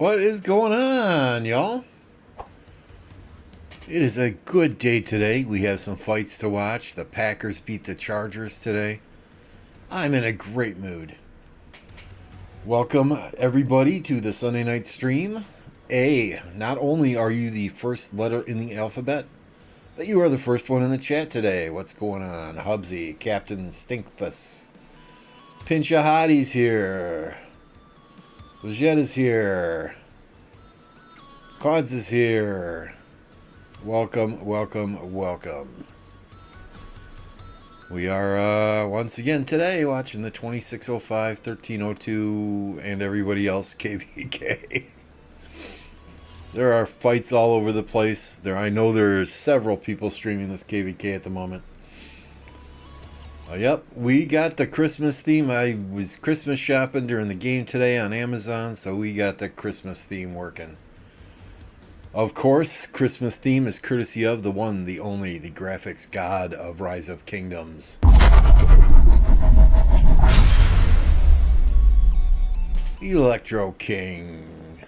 What is going on, y'all? It is a good day today. We have some fights to watch. The Packers beat the Chargers today. I'm in a great mood. Welcome, everybody, to the Sunday night stream. Not only are you the first letter in the alphabet, but you are the first one in the chat today. What's going on? Hubsy, Captain Stinkfuss. Pincha Hottie's here. Legette is here. Cods is here. Welcome, welcome, welcome. We are once again today watching the 2605, 1302, and everybody else KVK. There are fights all over the place. I know there's several people streaming this KVK at the moment. Yep, we got the Christmas theme. I was Christmas shopping during the game today on Amazon, so we got the Christmas theme working. Of course, Christmas theme is courtesy of the one, the only, the graphics god of Rise of Kingdoms. Electro King.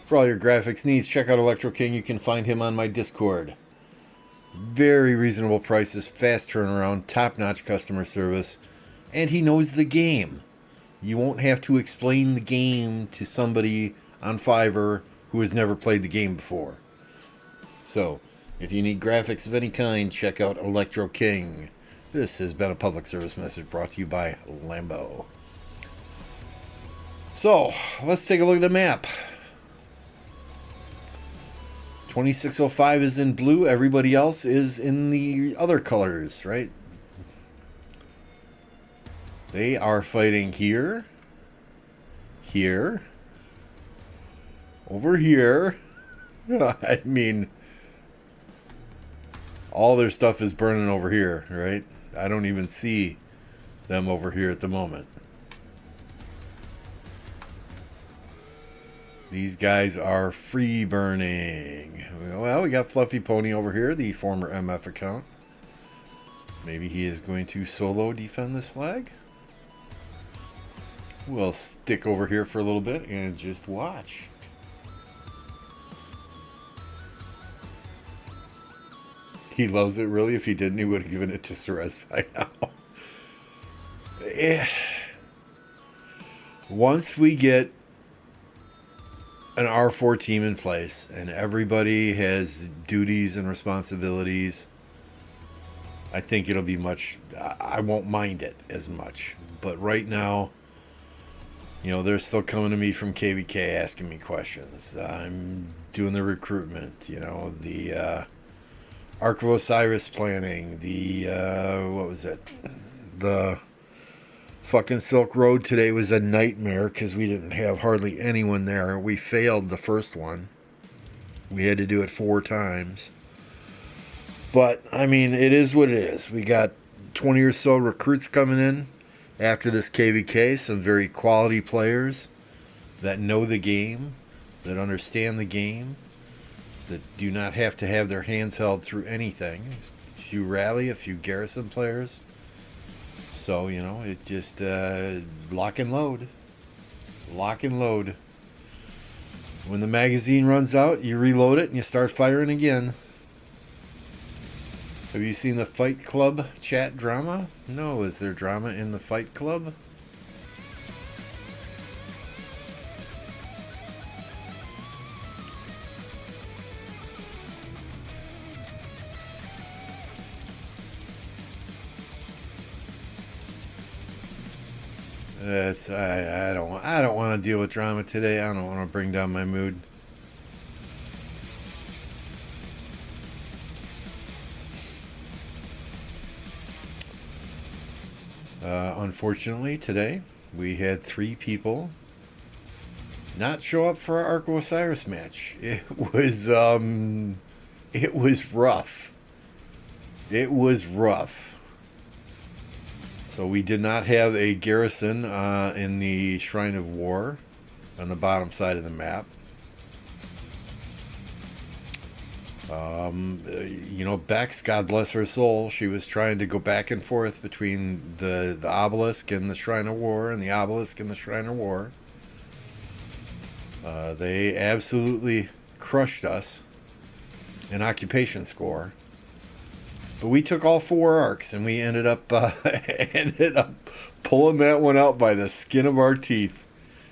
For all your graphics needs, check out Electro King. You can find him on my Discord. Very reasonable prices, fast turnaround, top-notch customer service, and he knows the game. You won't have to explain the game to somebody on Fiverr who has never played the game before. So, if you need graphics of any kind, check out Electro King. This has been a public service message brought to you by Lambo. So, let's take a look at the map. 2605 is in blue. Everybody else is in the other colors, right? They are fighting here, here, over here. I mean, all their stuff is burning over here, right? I don't even see them over here at the moment. These guys are free burning. Well, we got Fluffy Pony over here, the former MF account. Maybe he is going to solo defend this flag. We'll stick over here for a little bit and just watch. He loves it, really. If he didn't, he would have given it to Cerez by now. Once we get an R4 team in place and everybody has duties and responsibilities, I think it'll be much, I won't mind it as much. But right now, you know, they're still coming to me from KVK asking me questions. I'm doing the recruitment, you know, the Ark of Osiris planning, the what was it, the fucking Silk Road today was a nightmare because we didn't have hardly anyone there. We failed the first one. We had to do it 4 times. But, I mean, it is what it is. We got 20 or so recruits coming in after this KVK. Some very quality players that know the game, that understand the game, that do not have to have their hands held through anything. A few rally, a few garrison players. So, you know, it just lock and load. Lock and load. When the magazine runs out, you reload it and you start firing again. Have you seen the Fight Club chat drama? No, is there drama in the Fight Club? I don't want to deal with drama today. I don't want to bring down my mood. Unfortunately, today we had 3 people not show up for our Ark of Osiris match. It was rough. It was rough. So we did not have a garrison in the Shrine of War on the bottom side of the map. You know, Bex, God bless her soul, she was trying to go back and forth between the obelisk and the Shrine of War, and the obelisk and the Shrine of War. They absolutely crushed us in occupation score. But we took all 4 arcs, and we ended up ended up pulling that one out by the skin of our teeth.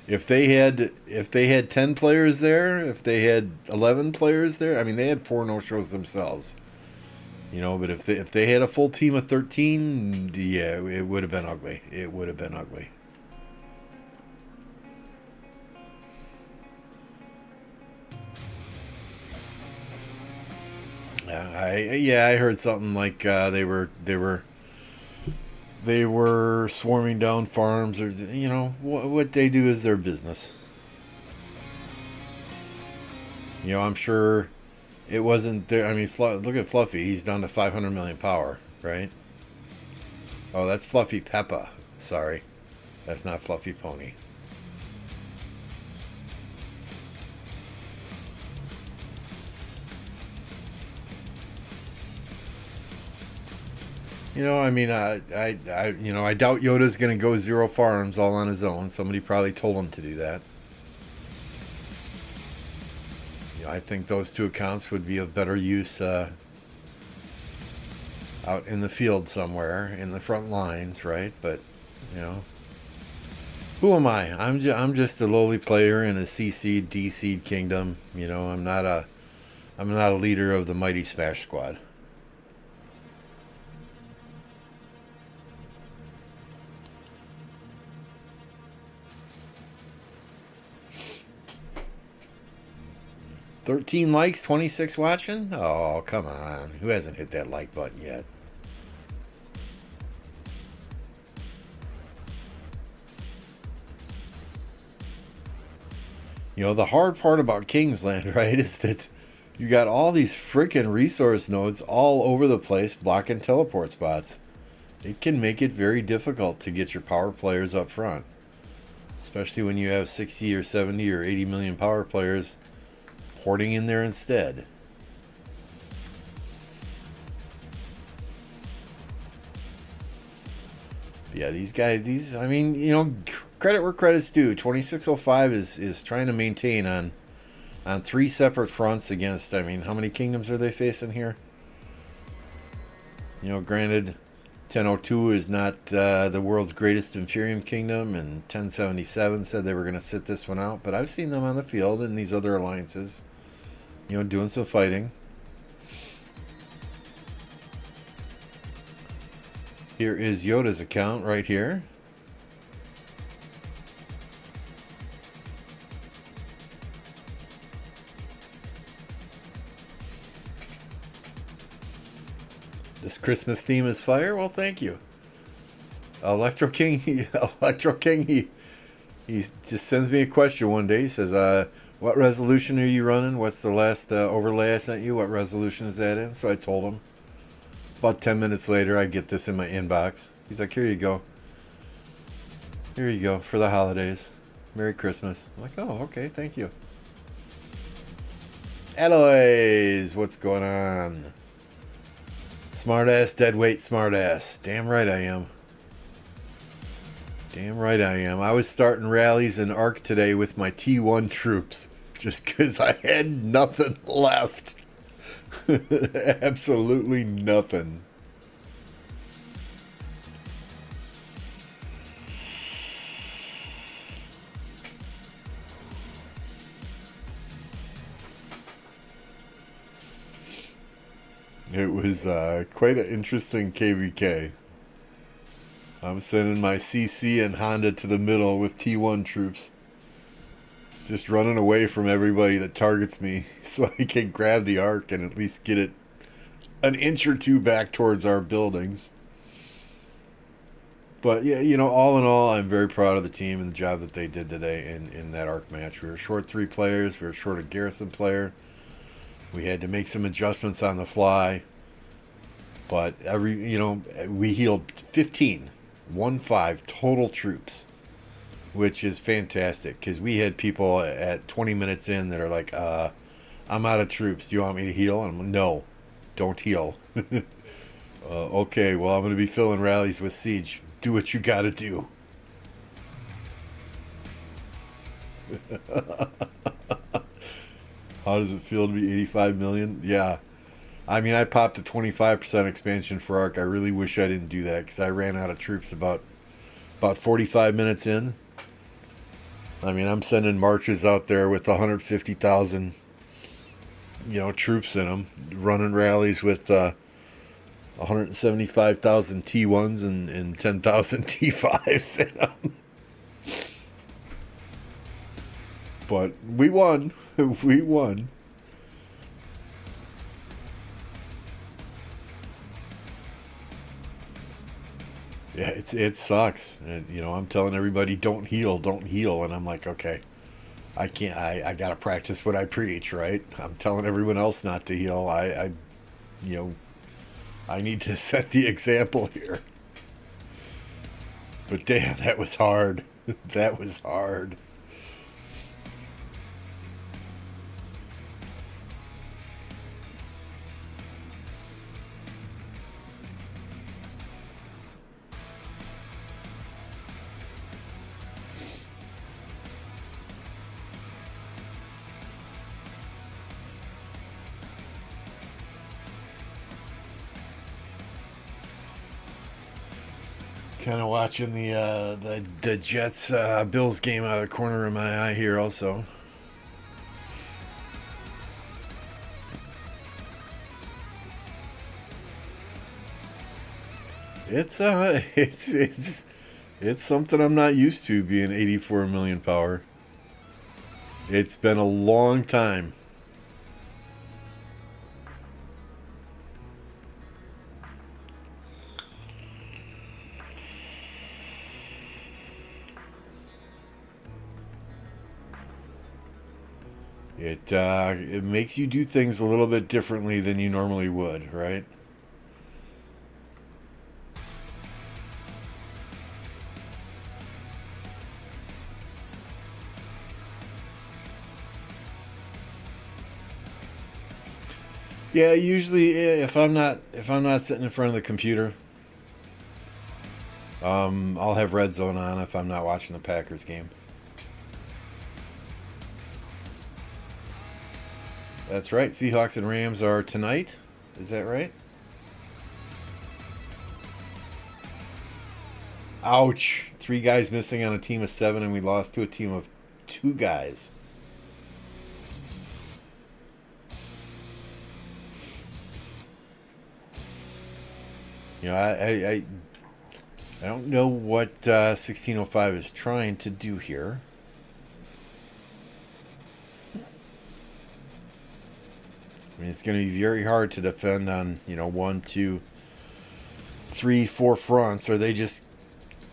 If they had 10 players there, if they had 11 players there, I mean they had 4 no shows themselves. But if they had a full team of 13, yeah, it would have been ugly. It would have been ugly. I heard something like they were swarming down farms, or what they do is their business. I'm sure it wasn't there. I mean, look at Fluffy. He's down to 500 million power, right? Oh, that's Fluffy Peppa. Sorry, that's not Fluffy Pony. I mean, I doubt Yoda's gonna go 0 farms all on his own. Somebody probably told him to do that. I think those 2 accounts would be of better use out in the field somewhere in the front lines, right? But you know, who am I? I'm just a lowly player in a C seed, D seed kingdom. I'm not a leader of the mighty Smash Squad. $13 likes, 26 watching. Oh, come on! Who hasn't hit that like button yet? The hard part about Kingsland, right, is that you got all these freaking resource nodes all over the place blocking teleport spots. It can make it very difficult to get your power players up front, especially when you have 60 or 70 or 80 million power players porting in there instead. Yeah, these guys, I mean, credit where credit's due. 2605 is trying to maintain on 3 separate fronts against, I mean, how many kingdoms are they facing here? Granted, 1002 is not the world's greatest Imperium kingdom, and 1077 said they were going to sit this one out, but I've seen them on the field in these other alliances, doing some fighting. Here is Yoda's account right here. This Christmas theme is fire? Well, thank you. Electro King, he just sends me a question one day. He says, what resolution are you running? What's the last overlay I sent you? What resolution is that in? So I told him. About 10 minutes later, I get this in my inbox. He's like, here you go. Here you go for the holidays. Merry Christmas. I'm like, oh, okay, thank you. Alloys, what's going on? Smartass, deadweight, smartass. Damn right I am. Damn right I am. I was starting rallies in Arc today with my T1 troops just because I had nothing left. Absolutely nothing. It was quite an interesting KVK. I'm sending my CC and Honda to the middle with T1 troops. Just running away from everybody that targets me so I can grab the arc and at least get it an inch or two back towards our buildings. But yeah, all in all, I'm very proud of the team and the job that they did today in that arc match. We were short 3 players. We were short a garrison player. We had to make some adjustments on the fly. But we healed 15 total troops, which is fantastic because we had people at 20 minutes in that are like, I'm out of troops. Do you want me to heal? And I'm like, no, don't heal. Okay, well, I'm going to be filling rallies with Siege. Do what you got to do. How does it feel to be 85 million? Yeah. I mean, I popped a 25% expansion for Arc. I really wish I didn't do that because I ran out of troops about 45 minutes in. I mean, I'm sending marches out there with 150,000, troops in them, running rallies with 175,000 T1s and 10,000 T5s in them. But we won. We won. Yeah, it sucks. And, I'm telling everybody, don't heal, and I'm like, okay, I can't. I gotta practice what I preach, right? I'm telling everyone else not to heal. You know, I need to set the example here. But damn, that was hard. That was hard. Kind of watching the Jets Bills game out of the corner of my eye here. Also, it's something I'm not used to being 84 million power. It's been a long time. It makes you do things a little bit differently than you normally would, right? Yeah, usually if I'm not sitting in front of the computer, I'll have Red Zone on if I'm not watching the Packers game. That's right. Seahawks and Rams are tonight. Is that right? Ouch. Three guys missing on a team of seven, and we lost to a team of two guys. I don't know what 1605 is trying to do here. I mean, it's going to be very hard to defend on, one, two, three, four fronts. Are they just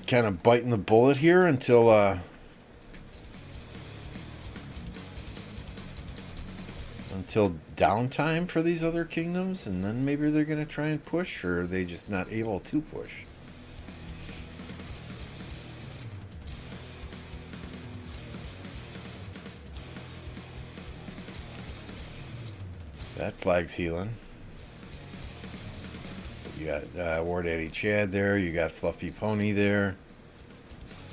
kind of biting the bullet here until downtime for these other kingdoms, and then maybe they're going to try and push, or are they just not able to push? That flag's healing. You got War Daddy Chad there. You got Fluffy Pony there.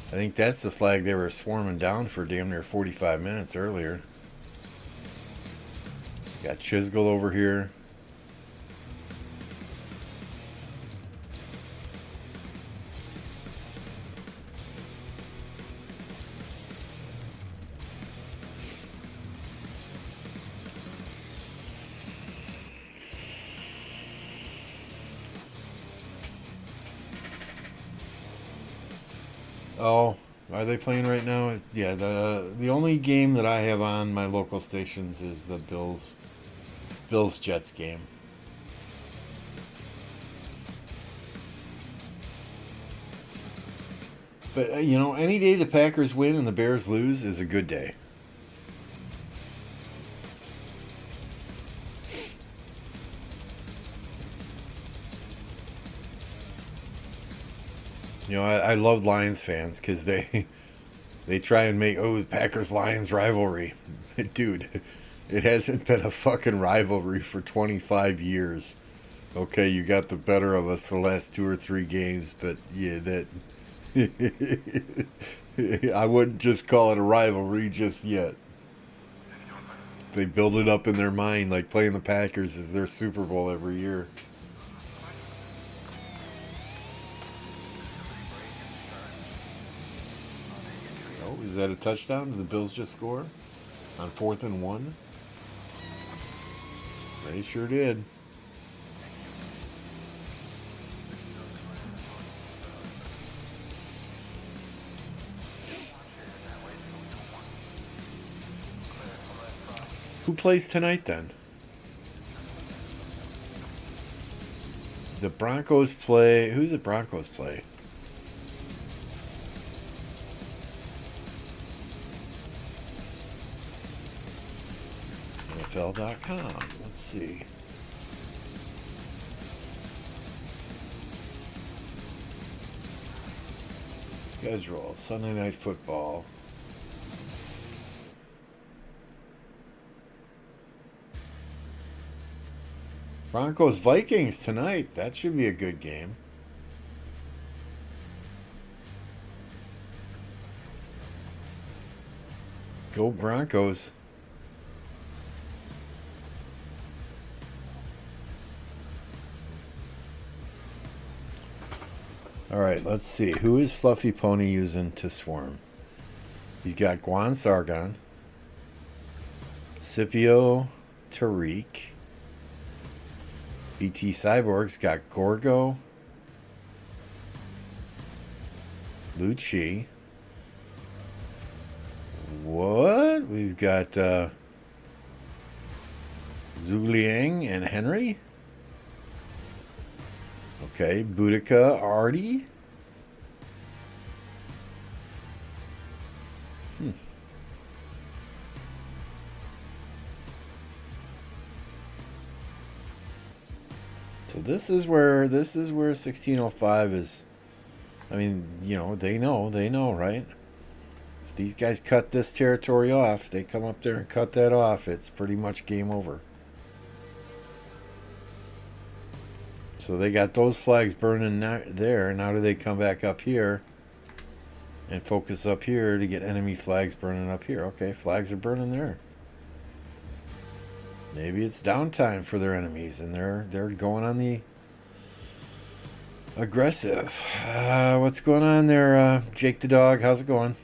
I think that's the flag they were swarming down for damn near 45 minutes earlier. You got Chisgall over here. Oh, are they playing right now? Yeah, the only game that I have on my local stations is the Bills Jets game. But any day the Packers win and the Bears lose is a good day. I love Lions fans because they try and make the Packers Lions rivalry. Dude, it hasn't been a fucking rivalry for 25 years. Okay, you got the better of us the last two or three games, but yeah, that I wouldn't just call it a rivalry just yet. They build it up in their mind like playing the Packers is their Super Bowl every year. Oh, is that a touchdown? Did the Bills just score on 4th and 1? They sure did. Who plays tonight then? The Broncos play. Who do the Broncos play? NFL.com. Let's see. Schedule. Sunday Night Football. Broncos Vikings tonight. That should be a good game. Go Broncos. All right, let's see. Who is Fluffy Pony using to swarm? He's got Guan Sargon, Scipio Tariq. BT Cyborg's got Gorgo, Lucci. What? We've got Zuliang and Henry. Okay, Boudica, Artie. So this is where 1605 is. I mean, you know, they know, right? If these guys cut this territory off, they come up there and cut that off, it's pretty much game over. So they got those flags burning there. Now do they come back up here and focus up here to get enemy flags burning up here? Okay, flags are burning there. Maybe it's downtime for their enemies, and they're going on the aggressive. What's going on there, Jake the dog? How's it going?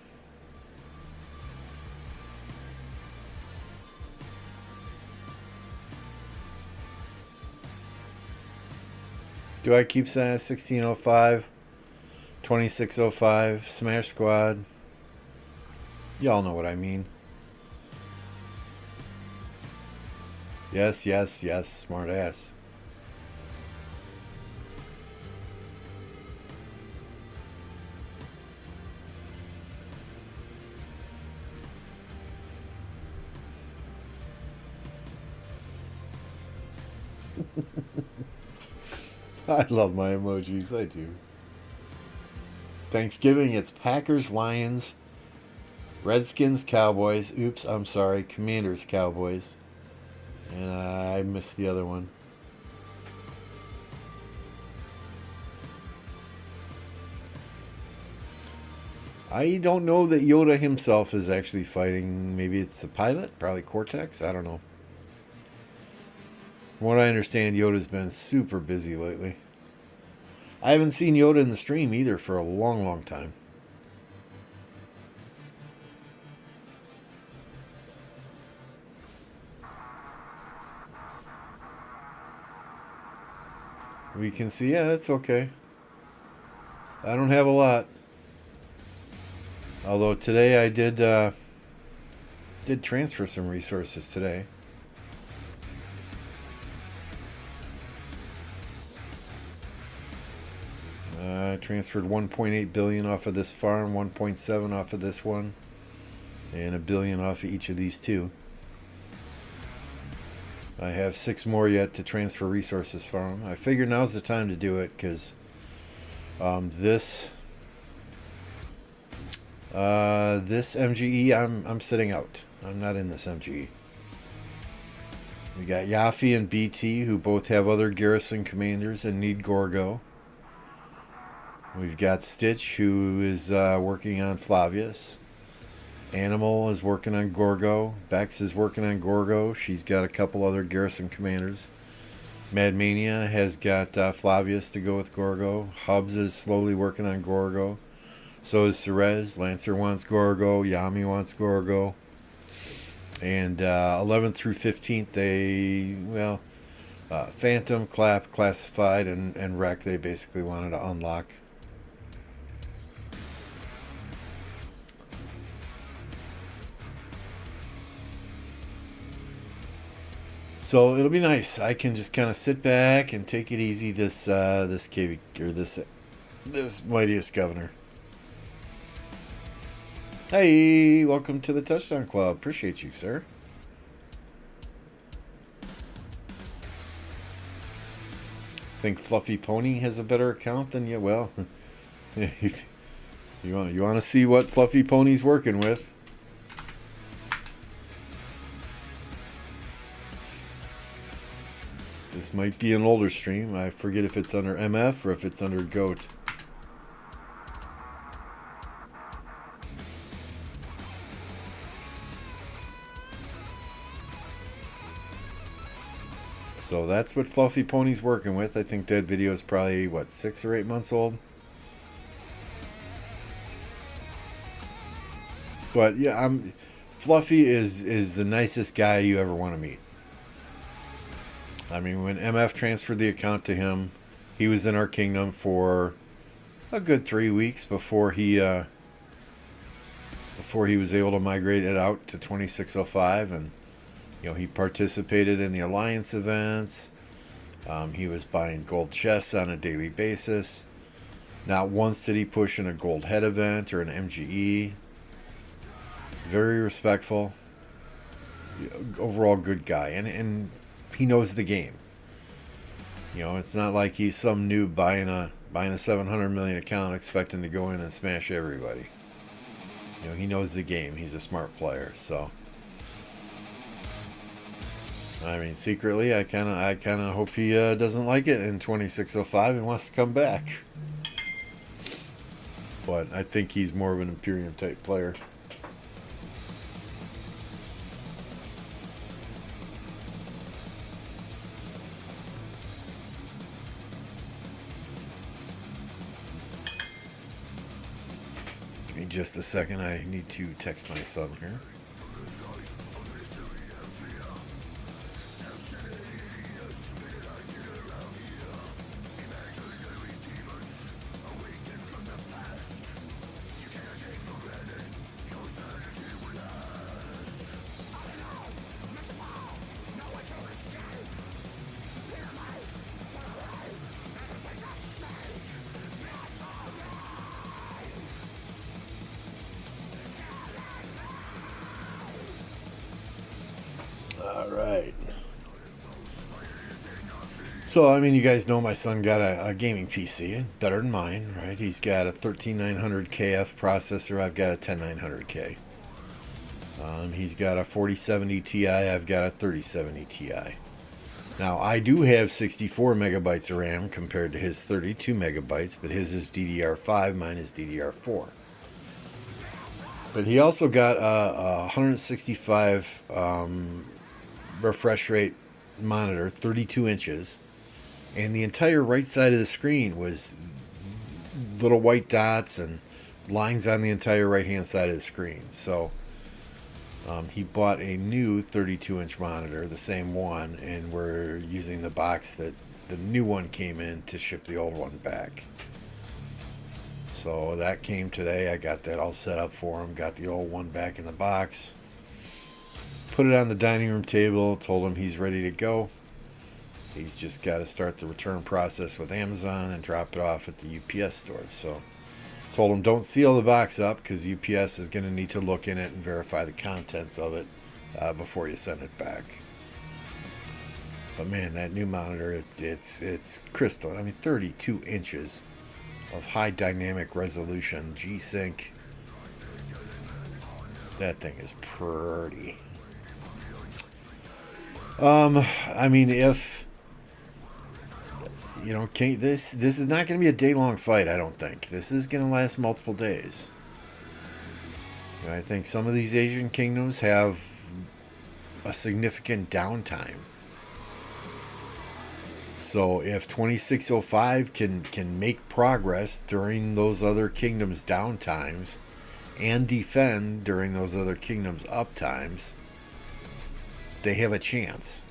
Do I keep saying 1605, 2605, Smash Squad? Y'all know what I mean. Yes, smart ass. I love my emojis, I do. Thanksgiving, it's Packers, Lions, Redskins, Cowboys. Oops, I'm sorry, Commanders, Cowboys. And I missed the other one. I don't know that Yoda himself is actually fighting. Maybe it's a pilot, probably Cortex. I don't know. From what I understand, Yoda's been super busy lately. I haven't seen Yoda in the stream either for a long, long time. We can see, yeah, it's okay. I don't have a lot. Although today I did transfer some resources today. I transferred 1.8 billion off of this farm, 1.7 off of this one, and $1 billion off of each of these two. I have 6 more yet to transfer resources from. I figure now's the time to do it because this MGE I'm sitting out. I'm not in this MGE. We got Yafi and BT who both have other garrison commanders and need Gorgo. We've got Stitch who is working on Flavius. Animal is working on Gorgo. Bex is working on Gorgo. She's got a couple other garrison commanders. Mad Mania has got Flavius to go with Gorgo. Hubs is slowly working on Gorgo. So is Cerez. Lancer wants Gorgo. Yami wants Gorgo. And 11th through 15th, Phantom, Clap, Classified, and Wreck, they basically wanted to unlock. So it'll be nice. I can just kind of sit back and take it easy this KV or this mightiest governor. Hey, welcome to the Touchdown Club. Appreciate you, sir. Think Fluffy Pony has a better account than you? Well, if you want to see what Fluffy Pony's working with. This might be an older stream. I forget if it's under MF or if it's under GOAT. So that's what Fluffy Pony's working with. I think that video is probably, 6 or 8 months old? But yeah, Fluffy is the nicest guy you ever want to meet. I mean, when MF transferred the account to him, he was in our kingdom for a good 3 weeks before he was able to migrate it out to 2605, and he participated in the alliance events. He was buying gold chests on a daily basis. Not once did he push in a gold head event or an MGE. Very respectful. Overall good guy, and he knows the game. It's not like he's some noob buying a 700 million account expecting to go in and smash everybody. He knows the game. He's a smart player. So, I mean, secretly, I kind of hope he doesn't like it in 2605 and wants to come back. But I think he's more of an Imperium type player. Give me just a second. I need to text my son here. So, I mean, you guys know my son got a gaming PC, better than mine, right? He's got a 13900KF processor. I've got a 10900K. He's got a 4070 Ti. I've got a 3070 Ti. Now, I do have 64 megabytes of RAM compared to his 32 megabytes, but his is DDR5, mine is DDR4. But he also got a 165 refresh rate monitor, 32 inches. And the entire right side of the screen was little white dots and lines on the entire right-hand side of the screen. So he bought a new 32-inch monitor, the same one, and we're using the box that the new one came in to ship the old one back. So that came today. I got that all set up for him. Got the old one back in the box. Put it on the dining room table. Told him he's ready to go. He's just got to start the return process with Amazon and drop it off at the UPS store. So told him don't seal the box up because UPS is going to need to look in it and verify the contents of it before you send it back. But man, that new monitor, it's crystal. I mean, 32 inches of high dynamic resolution G-Sync. That thing is pretty. I mean, if this is not going to be a day-long fight, I don't think. This is going to last multiple days. I think some of these Asian kingdoms have a significant downtime. So if 2605 can make progress during those other kingdoms' downtimes and defend during those other kingdoms' uptimes, they have a chance.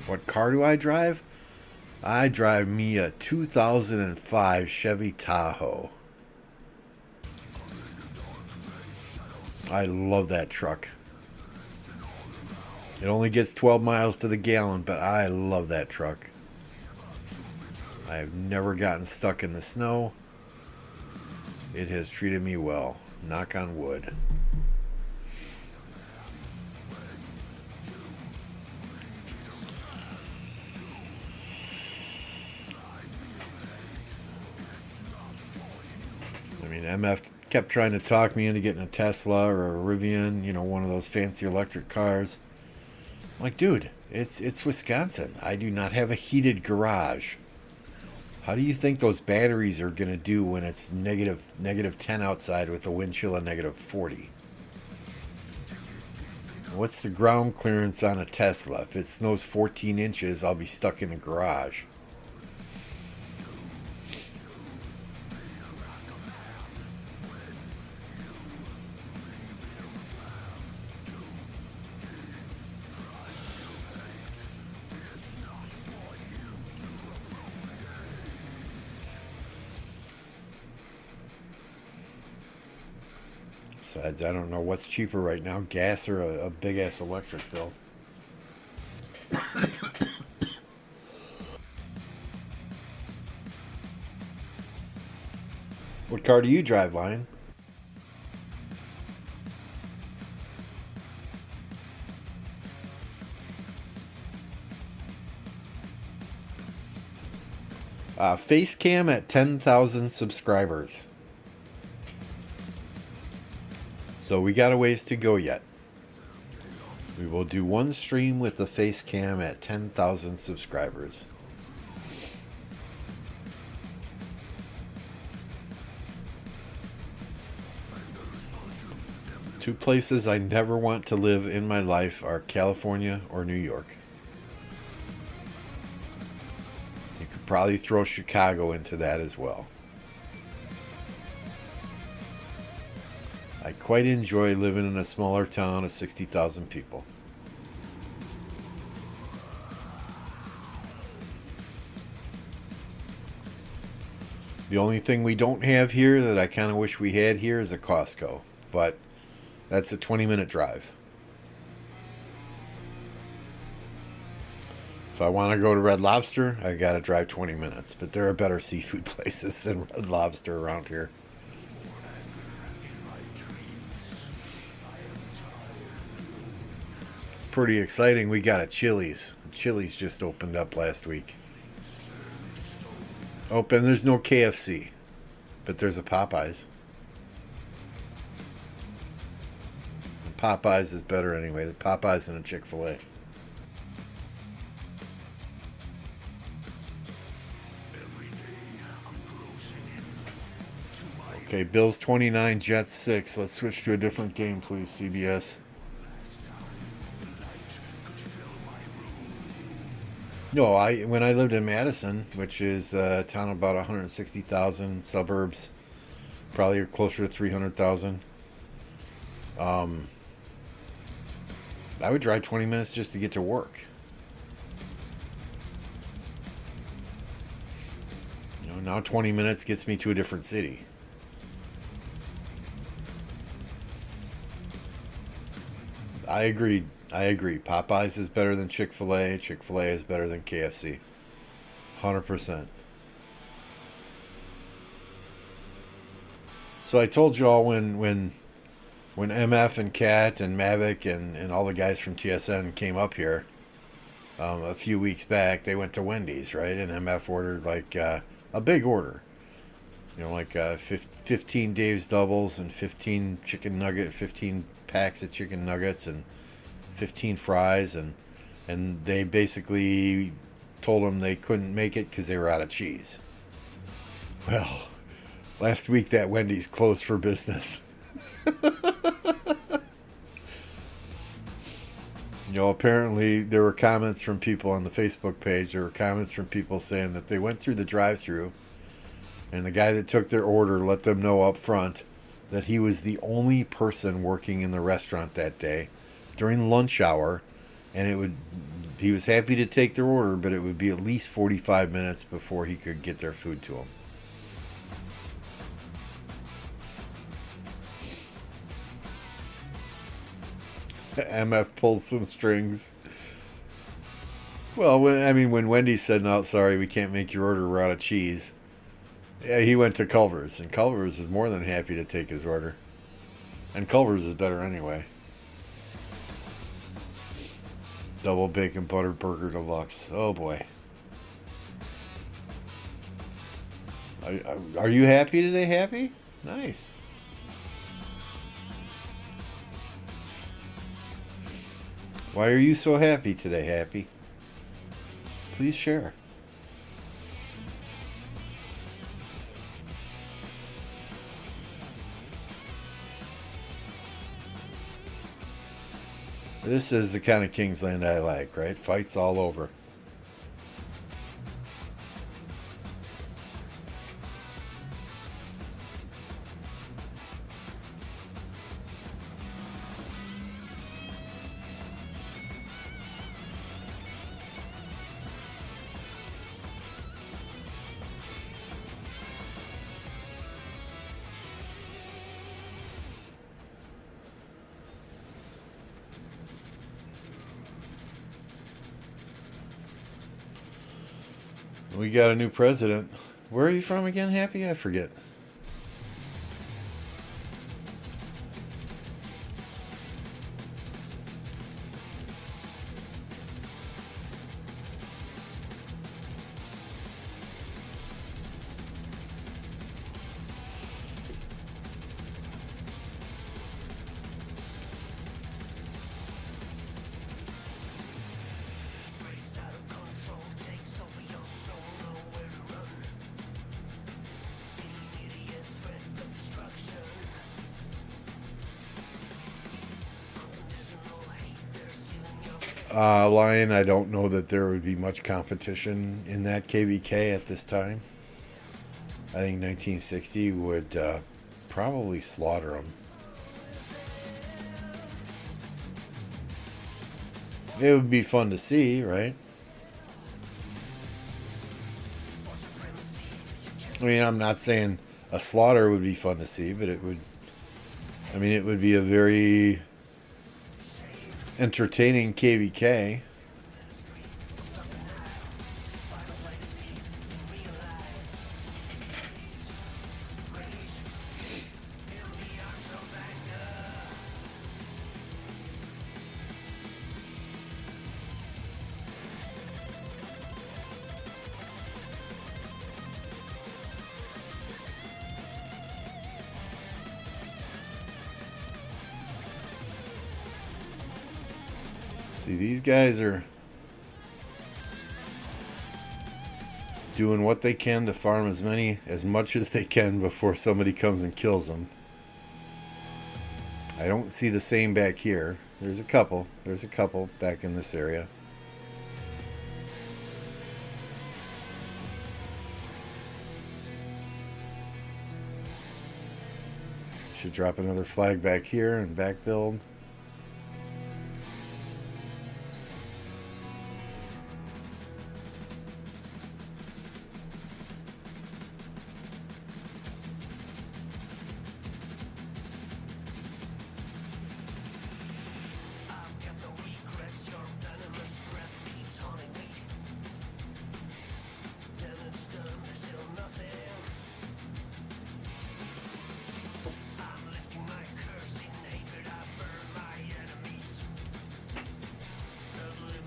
What car do I drive? I drive me a 2005 Chevy Tahoe. I love that truck. It only gets 12 miles to the gallon, but I love that truck. I have never gotten stuck in the snow. It has treated me well. Knock on wood. I mean, MF kept trying to talk me into getting a Tesla or a Rivian, one of those fancy electric cars. I'm like, dude, it's Wisconsin. I do not have a heated garage. How do you think those batteries are going to do when it's negative 10 outside with a wind chill of negative 40? What's the ground clearance on a Tesla? If it snows 14 inches, I'll be stuck in the garage. Besides, I don't know what's cheaper right now, gas or a big ass electric bill. What car do you drive, Lion? Face cam at 10,000 subscribers. So we got a ways to go yet. We will do one stream with the face cam at 10,000 subscribers. Two places I never want to live in my life are California or New York. You could probably throw Chicago into that as well. I quite enjoy living in a smaller town of 60,000 people. The only thing we don't have here that I kind of wish we had here is a Costco, but that's a 20-minute drive. If I want to go to Red Lobster, I got to drive 20 minutes, but there are better seafood places than Red Lobster around here. Pretty exciting. We got a Chili's. Chili's just opened up last week. Open. There's no KFC, but there's a Popeyes. Popeyes is better anyway. The Popeyes and a Chick-fil-A. Okay, Bills 29, Jets 6. Let's switch to a different game, please, CBS. No, when I lived in Madison, which is a town of about 160,000, suburbs, probably closer to 300,000. I would drive 20 minutes just to get to work. Now 20 minutes gets me to a different city. I agree. Popeyes is better than Chick-fil-A. Chick-fil-A is better than KFC. 100%. So I told y'all when MF and Kat and Mavic and all the guys from TSN came up here a few weeks back, they went to Wendy's, right? And MF ordered like a big order. 15 Dave's doubles and 15 15 packs of chicken nuggets and 15 fries, and they basically told them they couldn't make it because they were out of cheese. Well, last week that Wendy's closed for business. Apparently there were comments from people on the Facebook page. There were comments from people saying that they went through the drive-thru, and the guy that took their order let them know up front that he was the only person working in the restaurant that day during lunch hour, and he was happy to take their order, but it would be at least 45 minutes before he could get their food to him. MF pulls some strings. Well, when Wendy said, "No, sorry, we can't make your order. We're out of cheese," yeah, he went to Culver's, and Culver's is more than happy to take his order. And Culver's is better anyway. Double bacon butter burger deluxe. Oh boy. Are you happy today? Happy? Nice. Why are you so happy today, Happy? Please share. This is the kind of Kingsland I like, right? Fights all over. We got a new president. Where are you from again, Happy? I forget. Lion, I don't know that there would be much competition in that KVK at this time. I think 1960 would probably slaughter them. It would be fun to see, right? I mean, I'm not saying a slaughter would be fun to see, but it would. I mean, it would be a very entertaining KVK. See, these guys are doing what they can to farm as much as they can before somebody comes and kills them. I don't see the same back here. There's a couple back in this area. Should drop another flag back here and back build.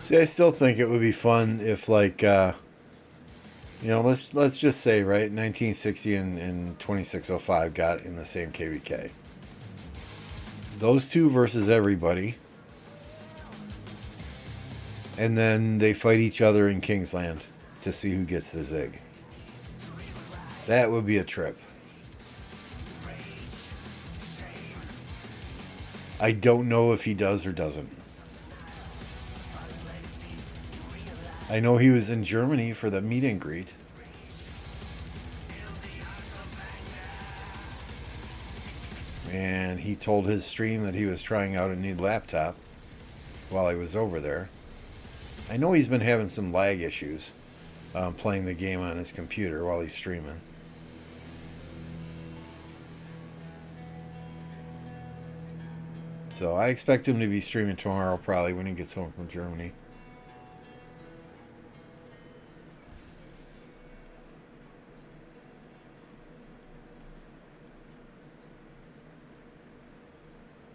See, I still think it would be fun if, like, let's just say, right, 1960 and 2605 got in the same KVK. Those two versus everybody. And then they fight each other in Kingsland to see who gets the zig. That would be a trip. I don't know if he does or doesn't. I know he was in Germany for the meet and greet. And he told his stream that he was trying out a new laptop while he was over there. I know he's been having some lag issues playing the game on his computer while he's streaming. So I expect him to be streaming tomorrow probably when he gets home from Germany.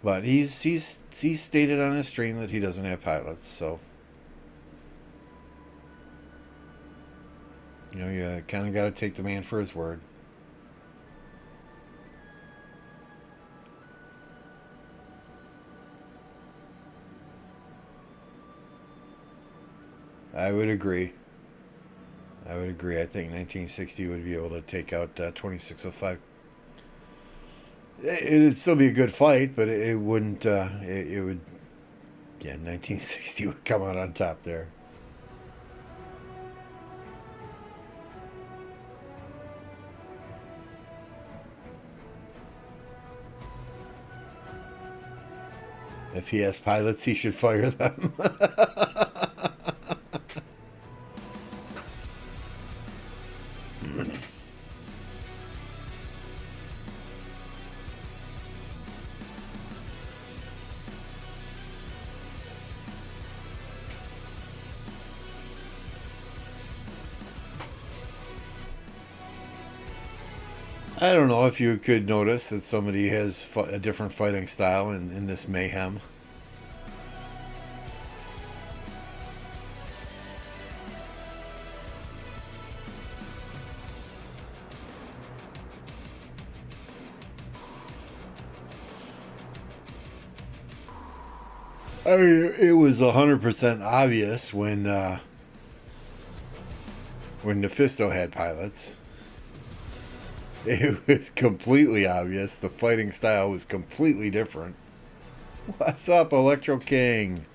But he's stated on his stream that he doesn't have pilots, so you know, you kind of got to take the man for his word. I would agree. I think 1960 would be able to take out 2605. It'd still be a good fight, but it wouldn't. It would. Yeah, 1960 would come out on top there. If he has pilots, he should fire them. I don't know if you could notice that somebody has a different fighting style in this mayhem. I mean, it was 100% obvious when Mephisto had pilots. It was completely obvious. The fighting style was completely different. What's up, Electro King?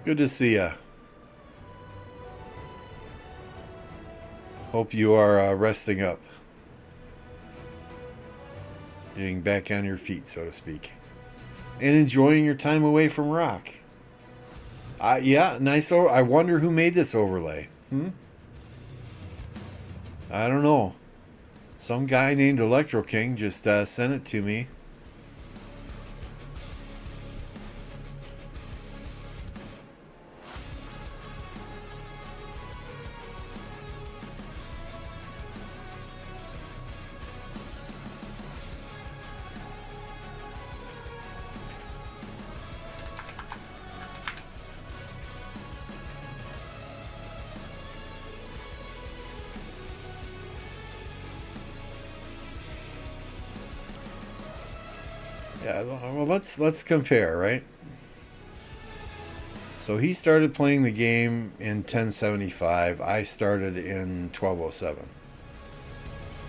Good to see ya. Hope you are resting up. Getting back on your feet, so to speak. And enjoying your time away from rock. Yeah, nice. I wonder who made this overlay. I don't know. Some guy named Electro King just sent it to me. Yeah, well, let's compare, right? So he started playing the game in 1075. I started in 1207.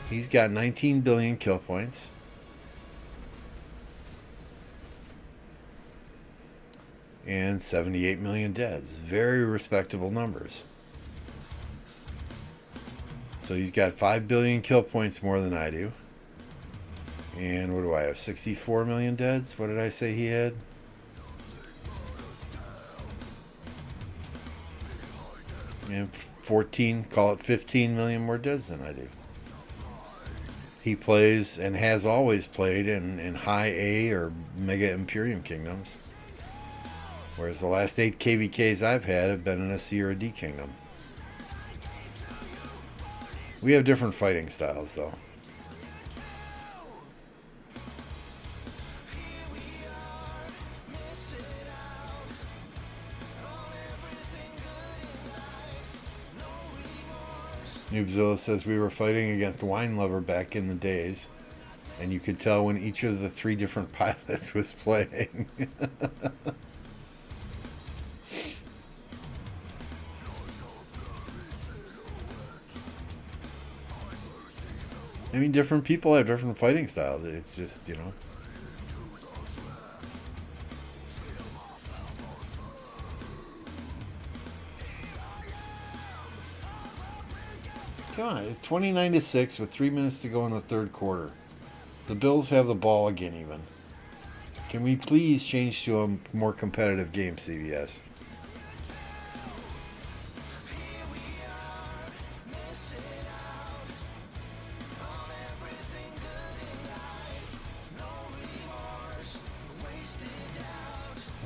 He's got 19 billion kill points. And 78 million deaths. Very respectable numbers. So he's got 5 billion kill points more than I do. And what do I have? 64 million deaths? What did I say he had? And 14, call it 15 million more deaths than I do. He plays and has always played in high A or Mega Imperium kingdoms. Whereas the last 8 KVKs I've had have been in a C or a D kingdom. We have different fighting styles, though. Noobzilla says we were fighting against Wine Lover back in the days, and you could tell when each of the 3 different pilots was playing. I mean, different people have different fighting styles. It's just, you know. Come on, it's 29-6 with 3 minutes to go in the third quarter. The Bills have the ball again, even. Can we please change to a more competitive game, CBS?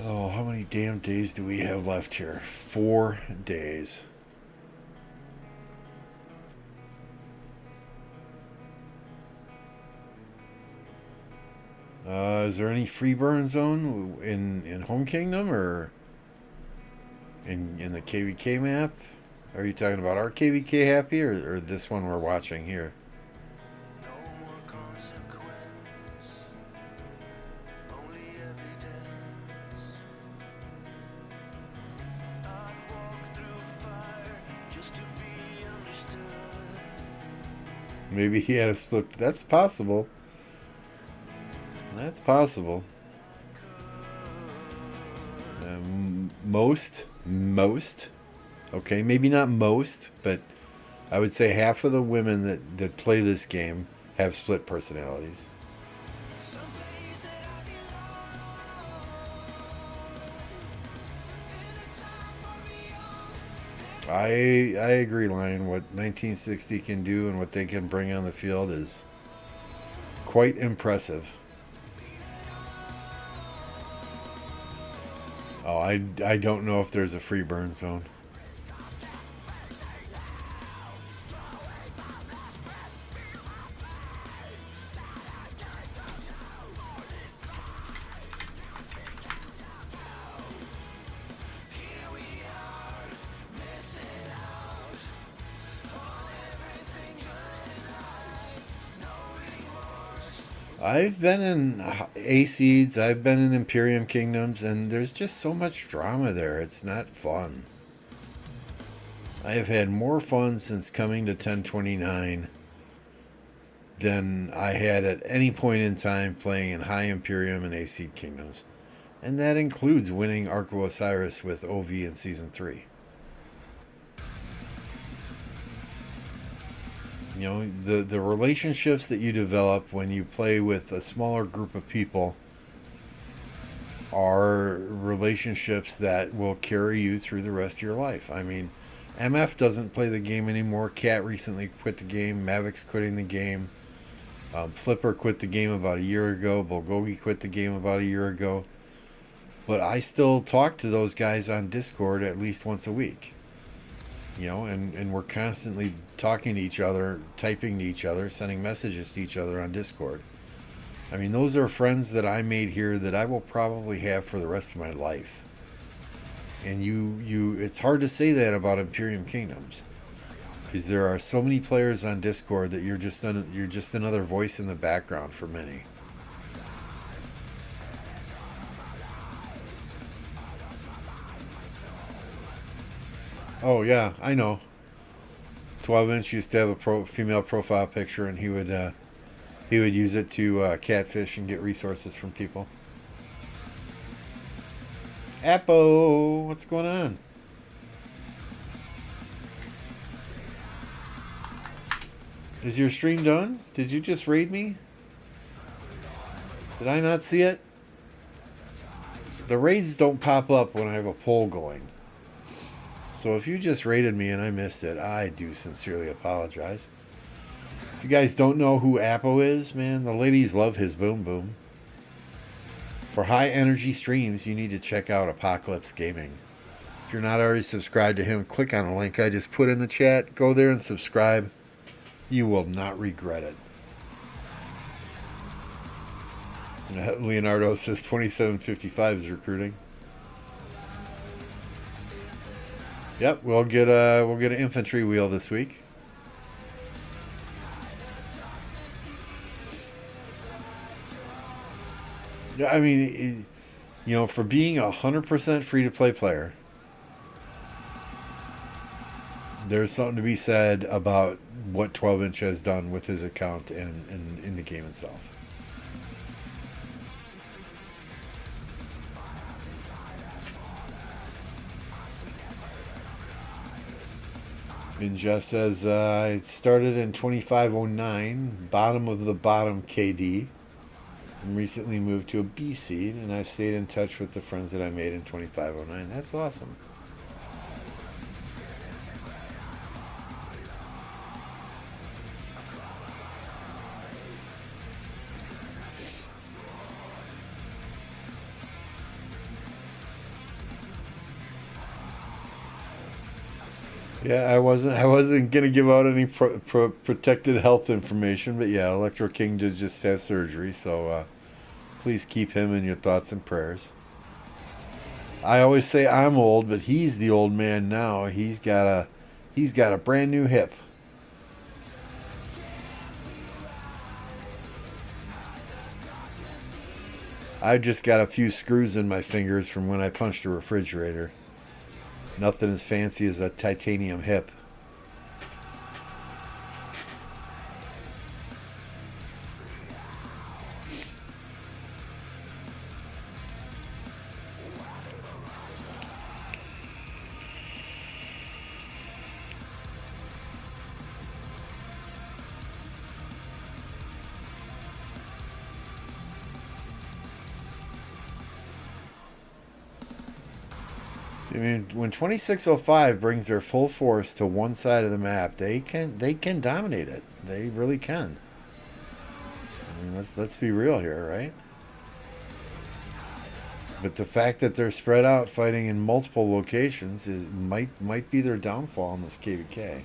Oh, how many damn days do we have left here? 4 days. Is there any free burn zone in Home Kingdom or in the KVK map? Are you talking about our KVK happy or this one we're watching here? Maybe he had a split. That's possible. That's possible. Most. Okay, maybe not most, but I would say half of the women that play this game have split personalities. I agree, Lion. What 1960 can do and what they can bring on the field is quite impressive. Oh, I don't know if there's a free burn zone. I've been in A-Seeds, I've been in Imperium Kingdoms, and there's just so much drama there. It's not fun. I have had more fun since coming to 1029 than I had at any point in time playing in High Imperium and A-Seed Kingdoms. And that includes winning Arco Osiris with OV in Season 3. You know, the relationships that you develop when you play with a smaller group of people are relationships that will carry you through the rest of your life. I mean, MF doesn't play the game anymore. Cat recently quit the game. Mavik's quitting the game. Flipper quit the game about a year ago. Bulgogi quit the game about a year ago. But I still talk to those guys on Discord at least once a week. You know, and we're constantly talking to each other, typing to each other, sending messages to each other on Discord. I mean, those are friends that I made here that I will probably have for the rest of my life. And it's hard to say that about Imperium Kingdoms, because there are so many players on Discord that you're just another voice in the background for many. Oh yeah, I know. 12-inch used to have a female profile picture, and he would use it to catfish and get resources from people. Appo, what's going on? Is your stream done? Did you just raid me? Did I not see it? The raids don't pop up when I have a poll going. So if you just rated me and I missed it, I do sincerely apologize. If you guys don't know who Appo is, man, the ladies love his boom boom. For high energy streams, you need to check out Apocalypse Gaming. If you're not already subscribed to him, click on the link I just put in the chat. Go there and subscribe. You will not regret it. Leonardo says 2755 is recruiting. Yep, we'll get an infantry wheel this week. Yeah, I mean, for being 100% free to play player, there's something to be said about what 12-inch has done with his account and in the game itself. Ninja says, I started in 2509, bottom of the bottom KD, and recently moved to a B seed, and I've stayed in touch with the friends that I made in 2509. That's awesome. Yeah, I wasn't gonna give out any protected health information, but yeah, Electro King did just have surgery, so please keep him in your thoughts and prayers. I always say I'm old, but he's the old man now. He's got a brand new hip. I just got a few screws in my fingers from when I punched a refrigerator. Nothing as fancy as a titanium hip. I mean, when 2605 brings their full force to one side of the map, they can dominate it. They really can. I mean, let's be real here, right? But the fact that they're spread out fighting in multiple locations might be their downfall in this KVK.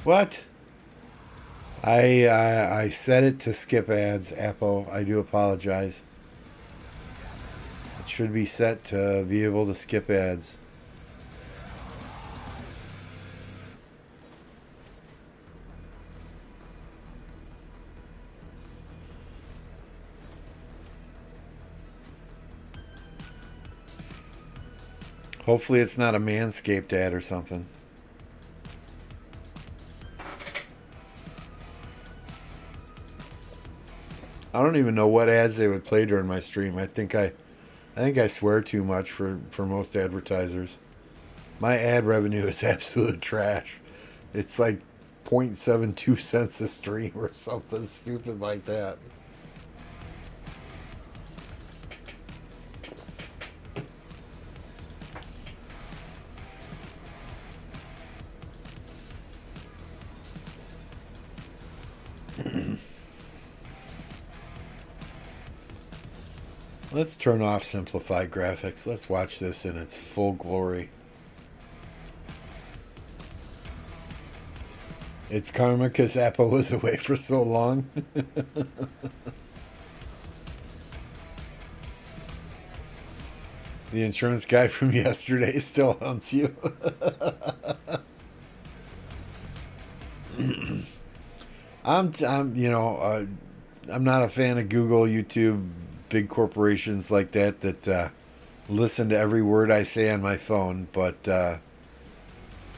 What? I set it to skip ads, Apple. I do apologize. It should be set to be able to skip ads. Hopefully it's not a Manscaped ad or something. I don't even know what ads they would play during my stream. I think I swear too much for most advertisers. My ad revenue is absolute trash. It's like 0.72 cents a stream or something stupid like that. Let's turn off simplified graphics. Let's watch this in its full glory. It's karma because Apple was away for so long. The insurance guy from yesterday still haunts you. I'm not a fan of Google, YouTube, big corporations like that listen to every word I say on my phone. But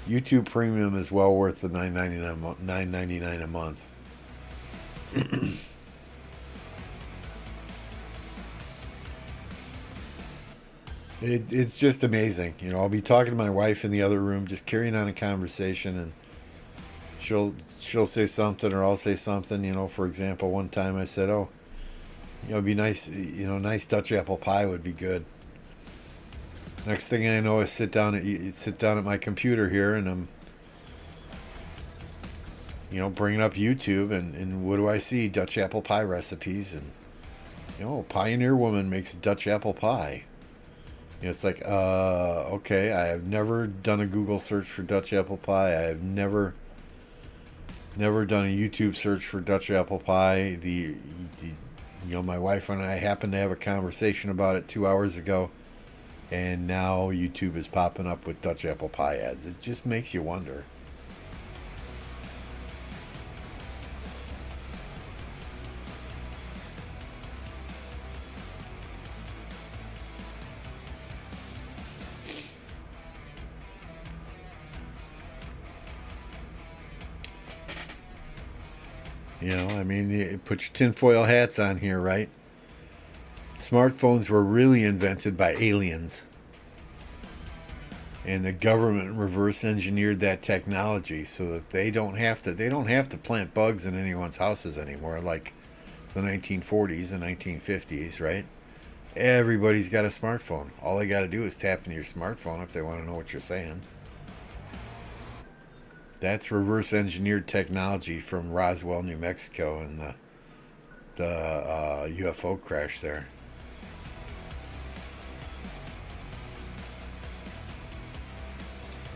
YouTube Premium is well worth the $9.99 a month. It's just amazing. I'll be talking to my wife in the other room, just carrying on a conversation, and she'll say something or I'll say something. For example, one time I said, "Oh, it'd be nice. Nice Dutch apple pie would be good." Next thing I know, I sit down at my computer here, and I'm bringing up YouTube, and what do I see? Dutch apple pie recipes, and Pioneer Woman makes Dutch apple pie. It's like, okay, I have never done a Google search for Dutch apple pie. I have never done a YouTube search for Dutch apple pie. My wife and I happened to have a conversation about it 2 hours ago, and now YouTube is popping up with Dutch apple pie ads. It just makes you wonder. I mean, you put your tinfoil hats on here, right? Smartphones were really invented by aliens, and the government reverse engineered that technology so that they don't have to plant bugs in anyone's houses anymore, like the 1940s and 1950s, right? Everybody's got a smartphone. All they got to do is tap into your smartphone if they want to know what you're saying. That's reverse engineered technology from Roswell, New Mexico, and the UFO crash there.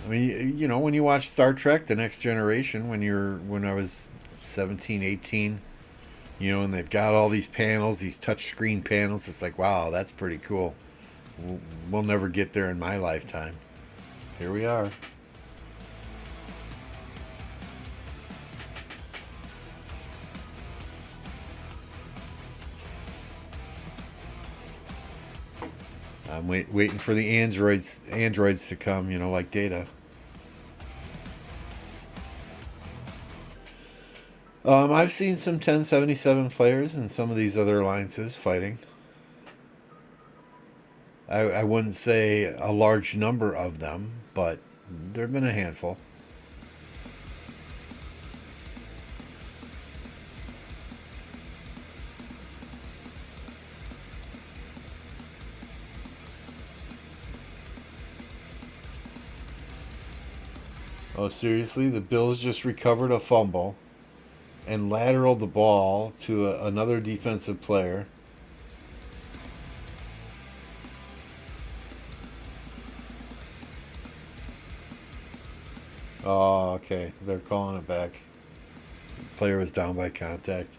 I mean, when you watch Star Trek: The Next Generation, when I was 17, 18, and they've got all these panels, these touch screen panels. It's like, wow, that's pretty cool. We'll never get there in my lifetime. Here we are. I'm waiting for the androids to come, like Data. I've seen some 1077 players and some of these other alliances fighting. I wouldn't say a large number of them, but there have been a handful. Oh, seriously? The Bills just recovered a fumble and lateraled the ball to another defensive player. Oh, okay. They're calling it back. Player was down by contact.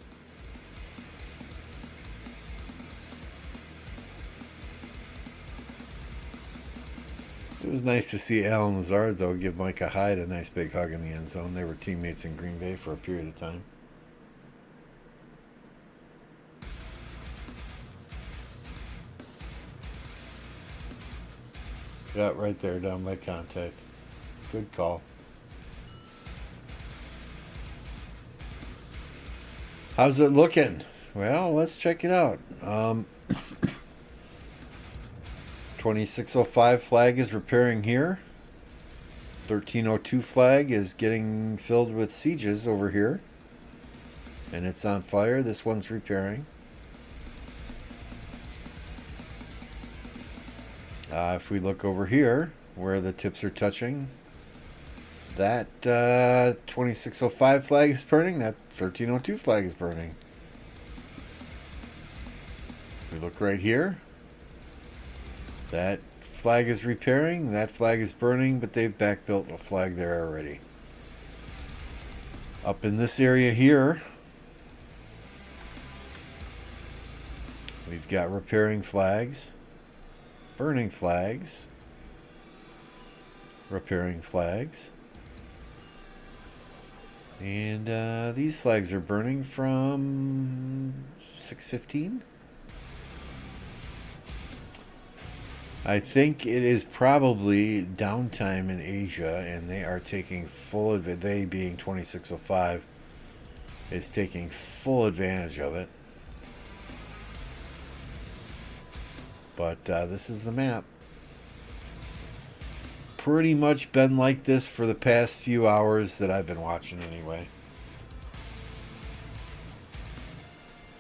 It was nice to see Alan Lazard, though, give Micah Hyde a nice big hug in the end zone. They were teammates in Green Bay for a period of time. Yeah, right there, down by contact. Good call. How's it looking? Well, let's check it out. 2605 flag is repairing here. 1302 flag is getting filled with sieges over here. And it's on fire. This one's repairing. If we look over here, where the tips are touching, that 2605 flag is burning. That 1302 flag is burning. We look right here. That flag is repairing. That flag is burning, but they've back-built a flag there already. Up in this area here, we've got repairing flags, burning flags, repairing flags. And these flags are burning from 615. I think it is probably downtime in Asia, and they are taking full advantage. They, being 2605, is taking full advantage of it. But this is the map. Pretty much been like this for the past few hours that I've been watching anyway.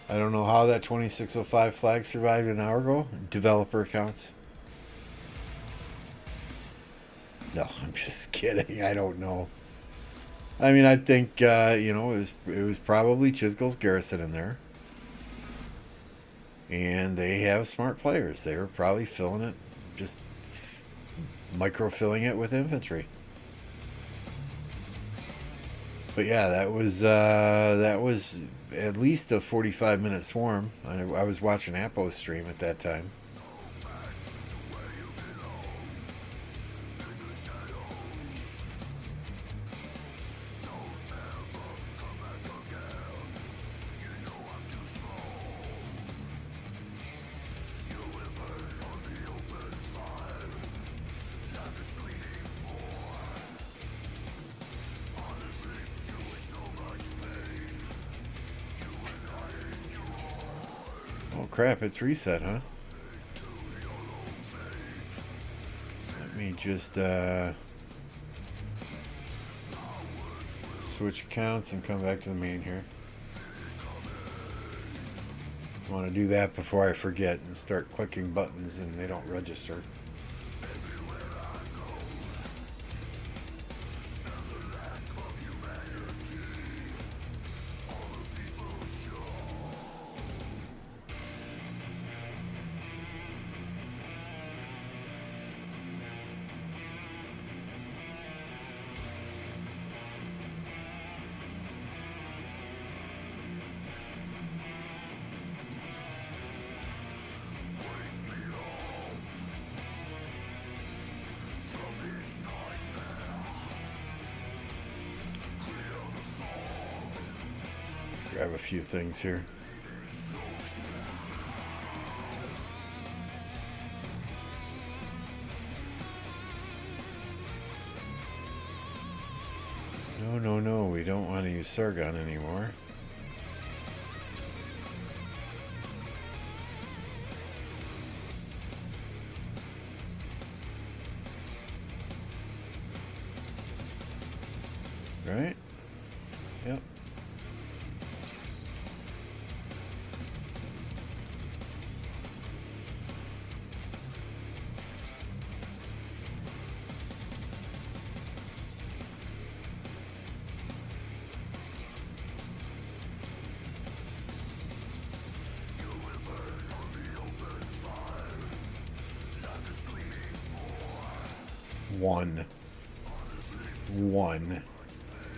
I don't know how that 2605 flag survived an hour ago. Developer accounts. No, I'm just kidding. I don't know. I mean, I think it was probably Chisgall's Garrison in there, and they have smart players. They were probably filling it, just micro-filling it with infantry. But yeah, that was at least a 45-minute swarm. I was watching Apo's stream at that time. crap, it's reset, huh? Let me just switch accounts and come back to the main here. I want to do that before I forget and start clicking buttons and they don't register. Grab a few things here. No, we don't want to use Sargon anymore. Right? Yep. One.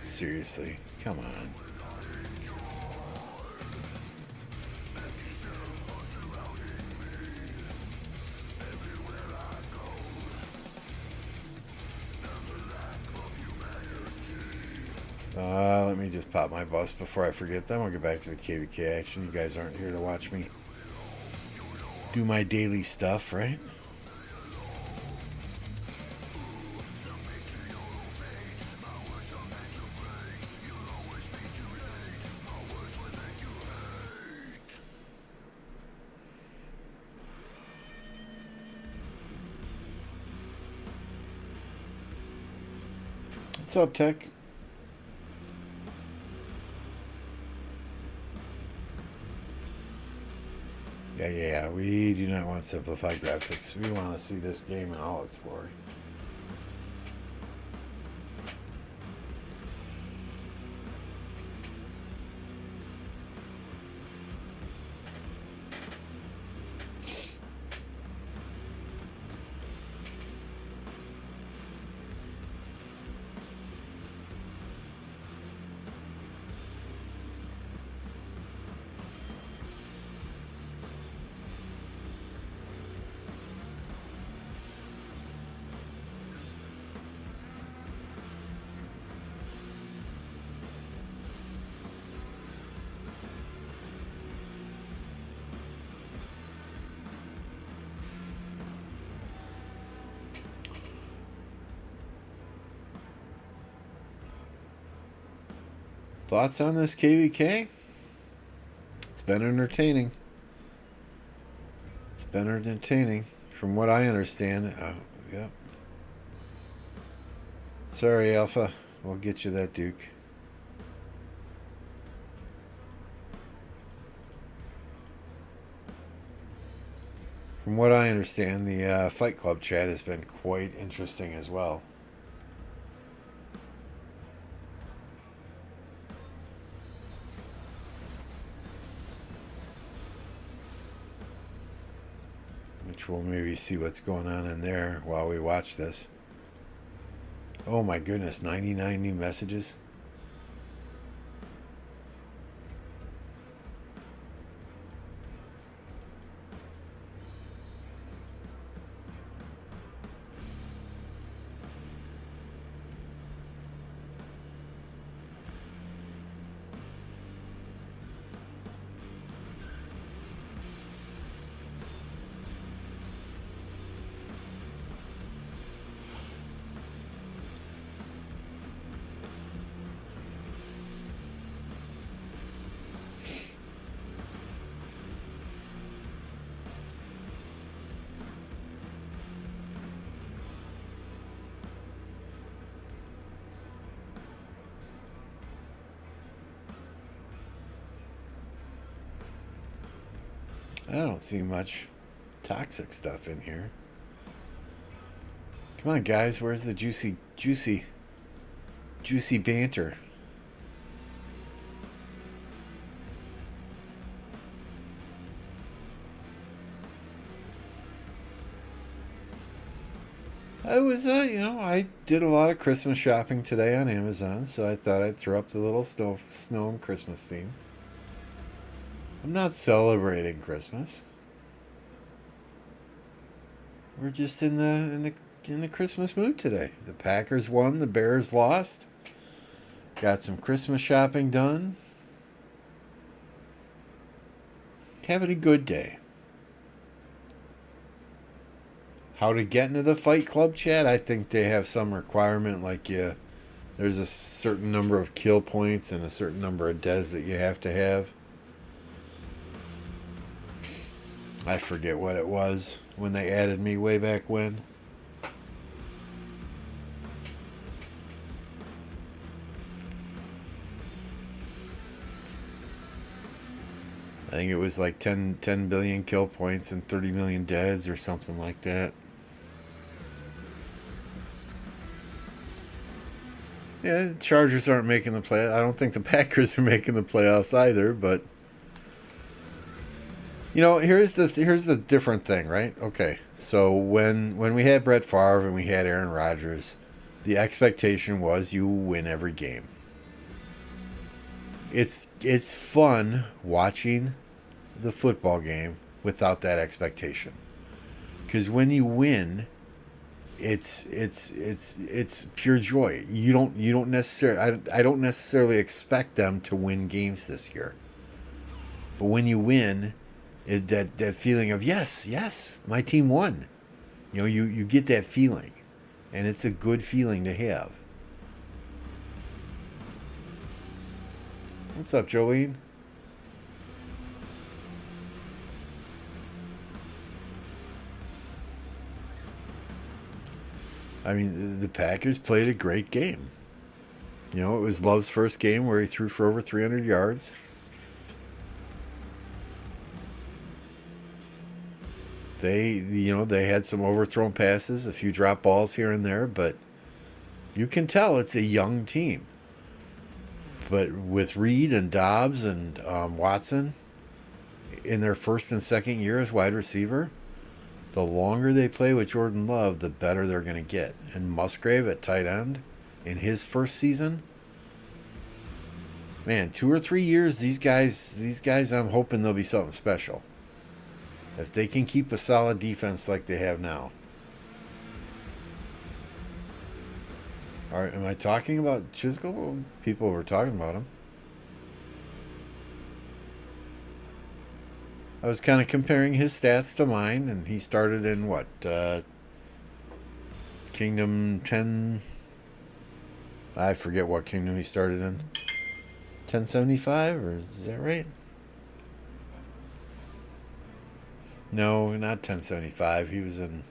Seriously, come on. Let me just pop my bus before I forget. Then we'll get back to the KVK action. You guys aren't here to watch me do my daily stuff, right? What's up, Tech? Yeah, we do not want simplified graphics. We want to see this game in all its glory. Thoughts on this KVK? It's been entertaining. From what I understand. Yep. Sorry, Alpha. We'll get you that Duke. From what I understand, the Fight Club chat has been quite interesting as well. Which we'll maybe see what's going on in there while we watch this. Oh my goodness, 99 new messages. I don't see much toxic stuff in here. Come on, guys. Where's the juicy banter? I did a lot of Christmas shopping today on Amazon, so I thought I'd throw up the little snow and Christmas theme. I'm not celebrating Christmas. We're just in the Christmas mood today. The Packers won, the Bears lost. Got some Christmas shopping done. Having a good day. How to get into the Fight Club chat? I think they have some requirement like there's a certain number of kill points and a certain number of deaths that you have to have. I forget what it was when they added me way back when. I think it was like 10 billion kill points and 30 million deaths or something like that. Yeah, the Chargers aren't making the play. I don't think the Packers are making the playoffs either, but here's the different thing, right? Okay. So when we had Brett Favre and we had Aaron Rodgers, the expectation was you win every game. It's fun watching the football game without that expectation. Cuz when you win, it's pure joy. You don't necessarily I don't necessarily expect them to win games this year. But when you win, that feeling of yes, my team won. You get that feeling, and it's a good feeling to have. What's up, Jolene? I mean, the Packers played a great game. It was Love's first game where he threw for over 300 yards. They had some overthrown passes, a few drop balls here and there, but you can tell it's a young team. But with Reed and Dobbs and Watson in their first and second year as wide receiver, the longer they play with Jordan Love, the better they're going to get. And Musgrave at tight end in his first season, man, 2 or 3 years, these guys, I'm hoping they'll be something special. If they can keep a solid defense like they have now. All right, am I talking about Chisco? People were talking about him. I was kind of comparing his stats to mine, and he started in what? Kingdom 10. I forget what kingdom he started in. 1075, or is that right? No, not 1075. He was in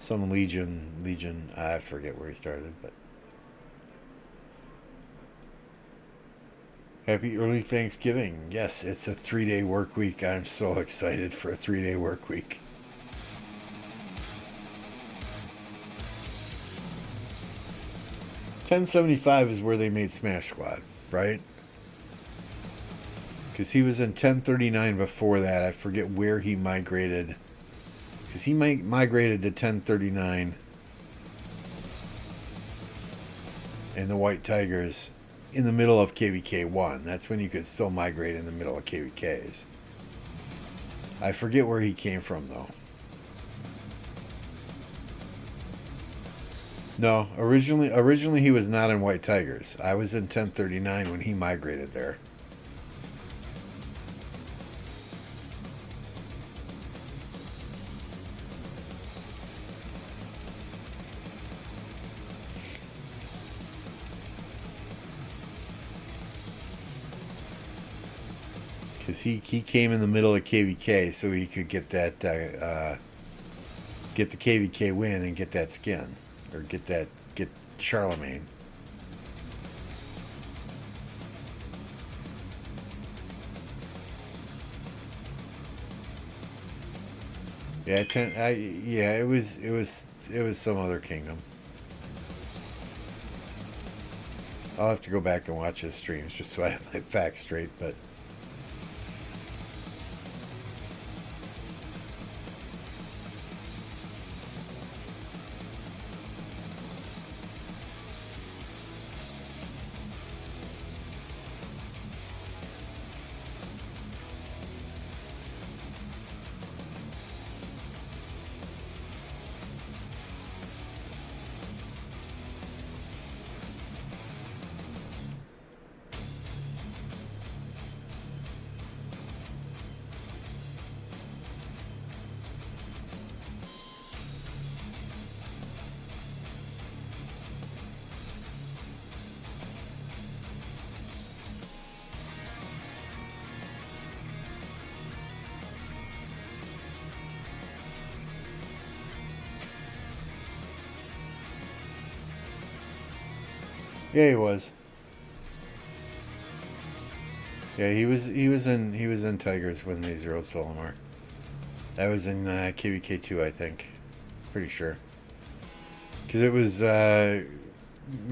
some Legion. I forget where he started, but. Happy early Thanksgiving. Yes, it's a 3-day work week. I'm so excited for a 3-day work week. $10.75 is where they made Smash Squad, right? Because he was in 1039 before that. I forget where he migrated. Because he migrated to 1039 and the White Tigers in the middle of KVK 1. That's when you could still migrate in the middle of KVKs. I forget where he came from, though. No, originally he was not in White Tigers. I was in 1039 when he migrated there. Because he came in the middle of KVK so he could get that get the KVK win and get that skin, or get Charlemagne. Yeah, yeah, it was some other kingdom. I'll have to go back and watch his streams just so I have my facts straight. But yeah, he was. Yeah, he was in Tigers when they zeroed Solomar. That was in KVK 2, I think. Pretty sure. Because it was we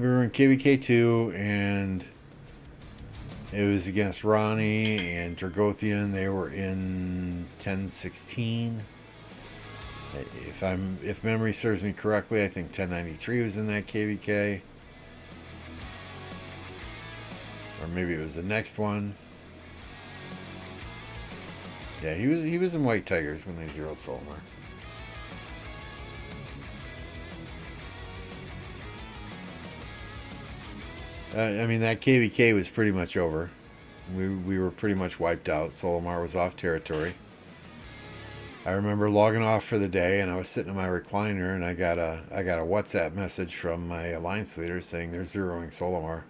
were in KVK 2 and it was against Ronnie and Dragothian. They were in 1016. If memory serves me correctly, I think 1093 was in that KVK. Or maybe it was the next one. Yeah, he was in White Tigers when they zeroed Solomar. I mean, that KVK was pretty much over. We were pretty much wiped out. Solomar was off territory. I remember logging off for the day, and I was sitting in my recliner, and I got a WhatsApp message from my alliance leader saying they're zeroing Solomar.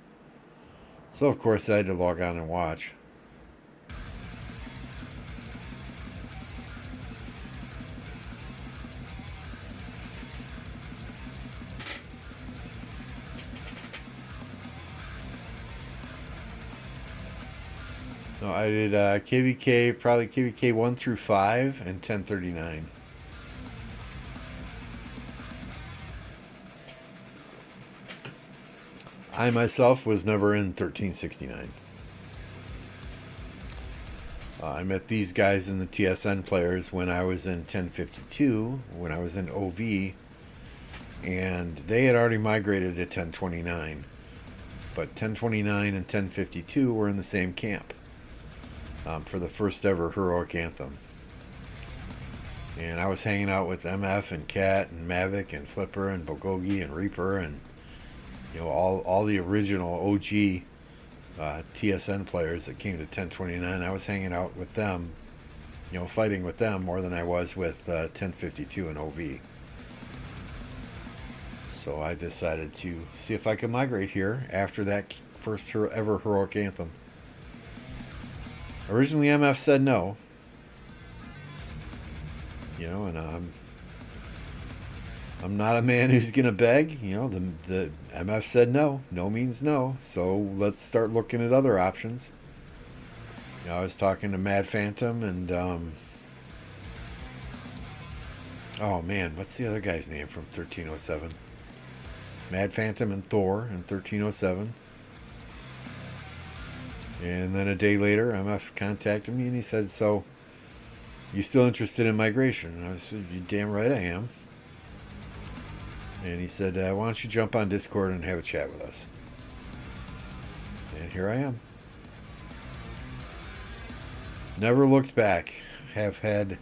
So of course I had to log on and watch. No, I did KVK, probably KVK 1 through 5 and 1039. I myself was never in 1369. I met these guys in the TSN players when I was in 1052, when I was in OV, and they had already migrated to 1029. But 1029 and 1052 were in the same camp for the first ever Heroic Anthem. And I was hanging out with MF and Cat and Mavic and Flipper and Bogogi and Reaper and all the original OG TSN players that came to 1029. I was hanging out with them, fighting with them more than I was with 1052 and OV. So I decided to see if I could migrate here after that first ever Heroic Anthem. Originally, MF said no. And I'm not a man who's gonna beg. The MF said no. No means no. So let's start looking at other options. I was talking to Mad Phantom and oh man, what's the other guy's name from 1307? Mad Phantom and Thor in 1307. And then a day later, MF contacted me and he said, "So, you still interested in migration?" And I said, "You damn right I am." And he said, "Why don't you jump on Discord and have a chat with us?" And here I am. Never looked back. Have had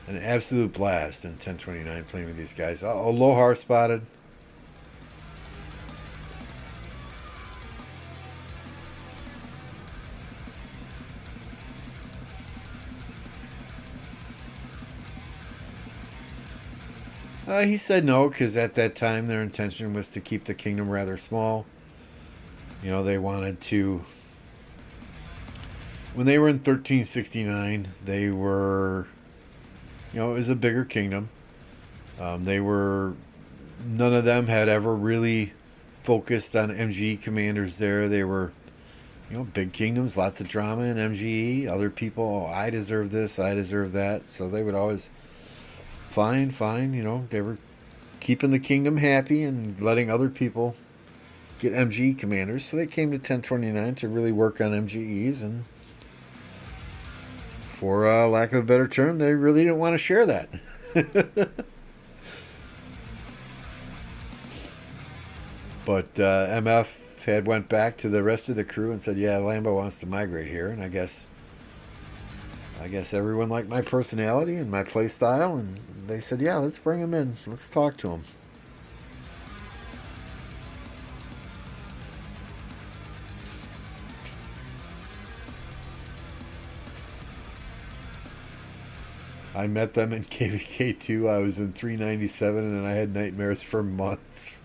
an absolute blast in 1029 playing with these guys. Lohar spotted. He said no, because at that time their intention was to keep the kingdom rather small. They wanted to... When they were in 1369, they were... it was a bigger kingdom. They were... None of them had ever really focused on MGE commanders there. They were, big kingdoms, lots of drama in MGE. Other people, I deserve this, I deserve that. So they would always fine, fine. They were keeping the kingdom happy and letting other people get MGE commanders. So they came to 1029 to really work on MGEs, and for lack of a better term, they really didn't want to share that. But MF had went back to the rest of the crew and said, "Yeah, Lambo wants to migrate here." And I guess everyone liked my personality and my play style, and they said, "Yeah, let's bring him in. Let's talk to him." I met them in KVK2. I was in 397, and I had nightmares for months.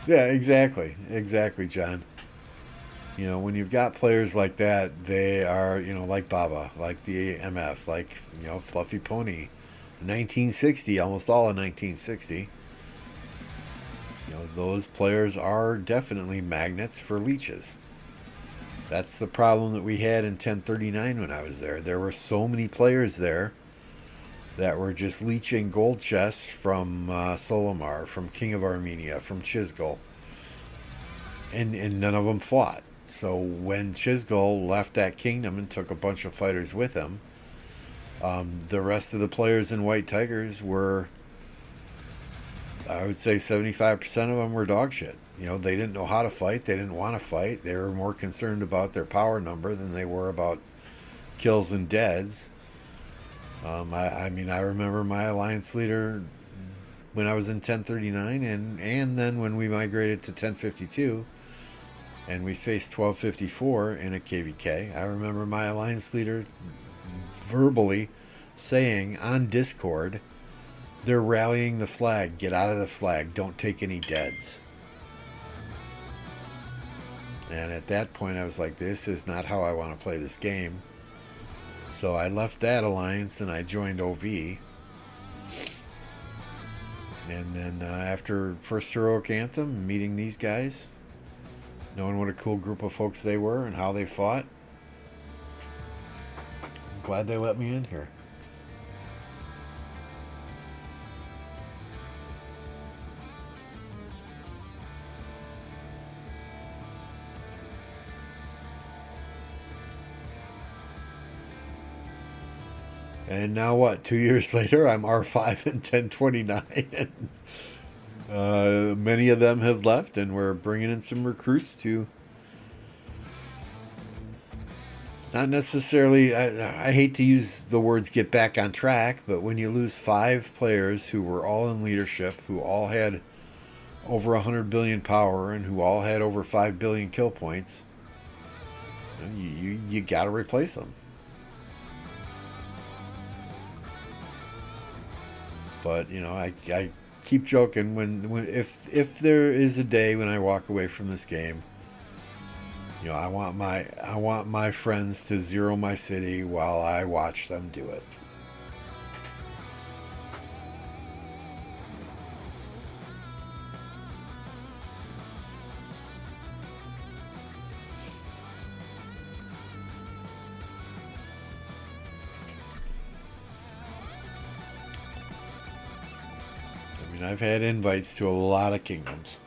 Yeah, exactly, John. When you've got players like that, they are, like Baba, like the MF, like, Fluffy Pony, 1960, almost all of 1960. Those players are definitely magnets for leeches. That's the problem that we had in 1039 when I was there. There were so many players there that were just leeching gold chests from Solomar, from King of Armenia, from Chizgul, and none of them fought. So when Chizgul left that kingdom and took a bunch of fighters with him, the rest of the players in White Tigers were, I would say 75% of them were dog shit. They didn't know how to fight. They didn't want to fight. They were more concerned about their power number than they were about kills and deads. I mean, I remember my alliance leader when I was in 1039, and then when we migrated to 1052 and we faced 1254 in a KVK, I remember my alliance leader verbally saying on Discord, "They're rallying the flag. Get out of the flag. Don't take any deads." And at that point, I was like, this is not how I want to play this game. So I left that alliance and I joined OV. And then after first heroic anthem, meeting these guys, knowing what a cool group of folks they were and how they fought, I'm glad they let me in here. And now what? 2 years later, I'm R5 and 1029. Many of them have left, and we're bringing in some recruits to not necessarily, I hate to use the words get back on track, but when you lose 5 players who were all in leadership, who all had over 100 billion power, and who all had over 5 billion kill points, you got to replace them. But I keep joking when if there is a day when I walk away from this game, I want my friends to zero my city while I watch them do it. I've had invites to a lot of kingdoms,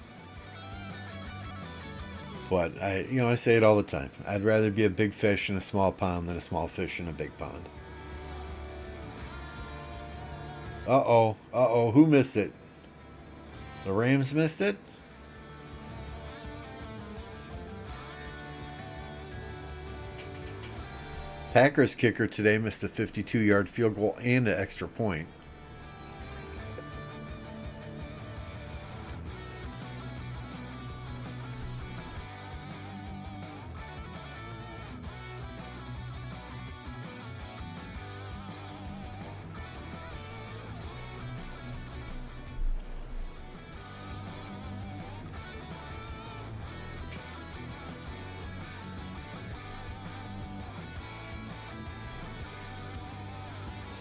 but I say it all the time. I'd rather be a big fish in a small pond than a small fish in a big pond. Who missed it? The Rams missed it? Packers kicker today missed a 52-yard field goal and an extra point.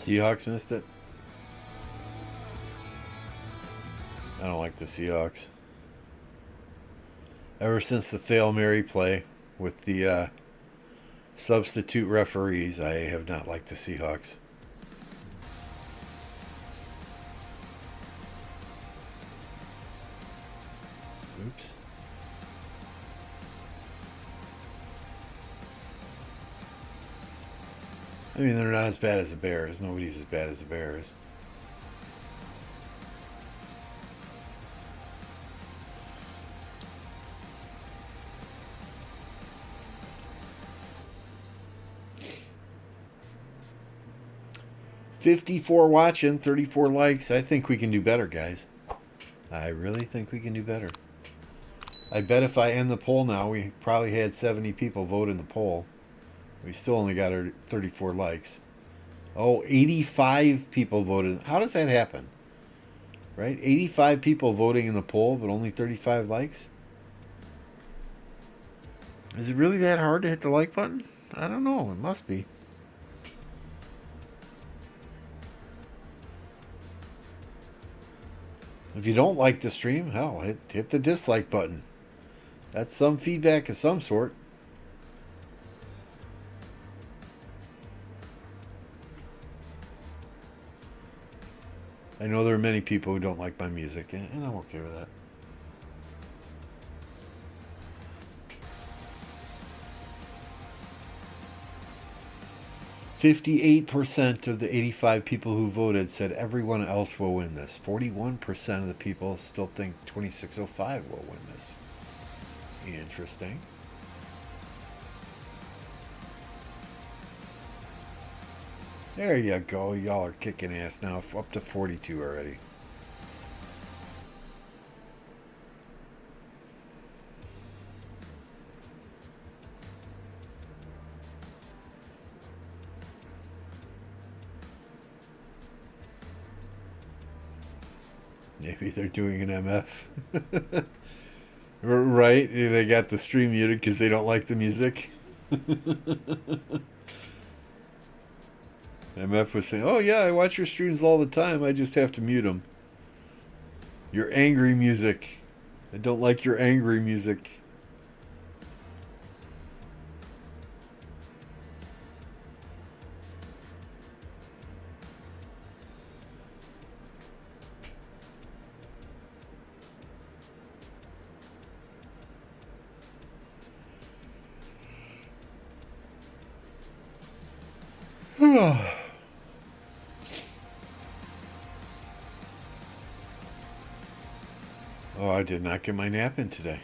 Seahawks missed it. I don't like the Seahawks. Ever since the Fail Mary play with the Substitute referees. I have not liked the Seahawks. Oops. I mean, they're not as bad as the Bears. Nobody's as bad as the Bears. $54 watching, 34 likes. I think we can do better, guys. I really think we can do better. I bet if I end the poll now, we probably had 70 people vote in the poll. We still only got 34 likes. Oh, 85 people voted. How does that happen? Right? 85 people voting in the poll, but only 35 likes? Is it really that hard to hit the like button? I don't know. It must be. If you don't like the stream, hell, hit the dislike button. That's some feedback of some sort. I know there are many people who don't like my music, and I'm okay with that. "58% of the 85 people who voted said everyone else will win this. 41% of the people still think 2605 will win this. Interesting. There you go. Y'all are kicking ass now. Up to 42 already. Maybe they're doing an MF. Right? They got the stream muted because they don't like the music. MF was saying, "Oh yeah, I watch your streams all the time. I just have to mute them. Your angry music. I don't like your angry music." Oh, I did not get my nap in today.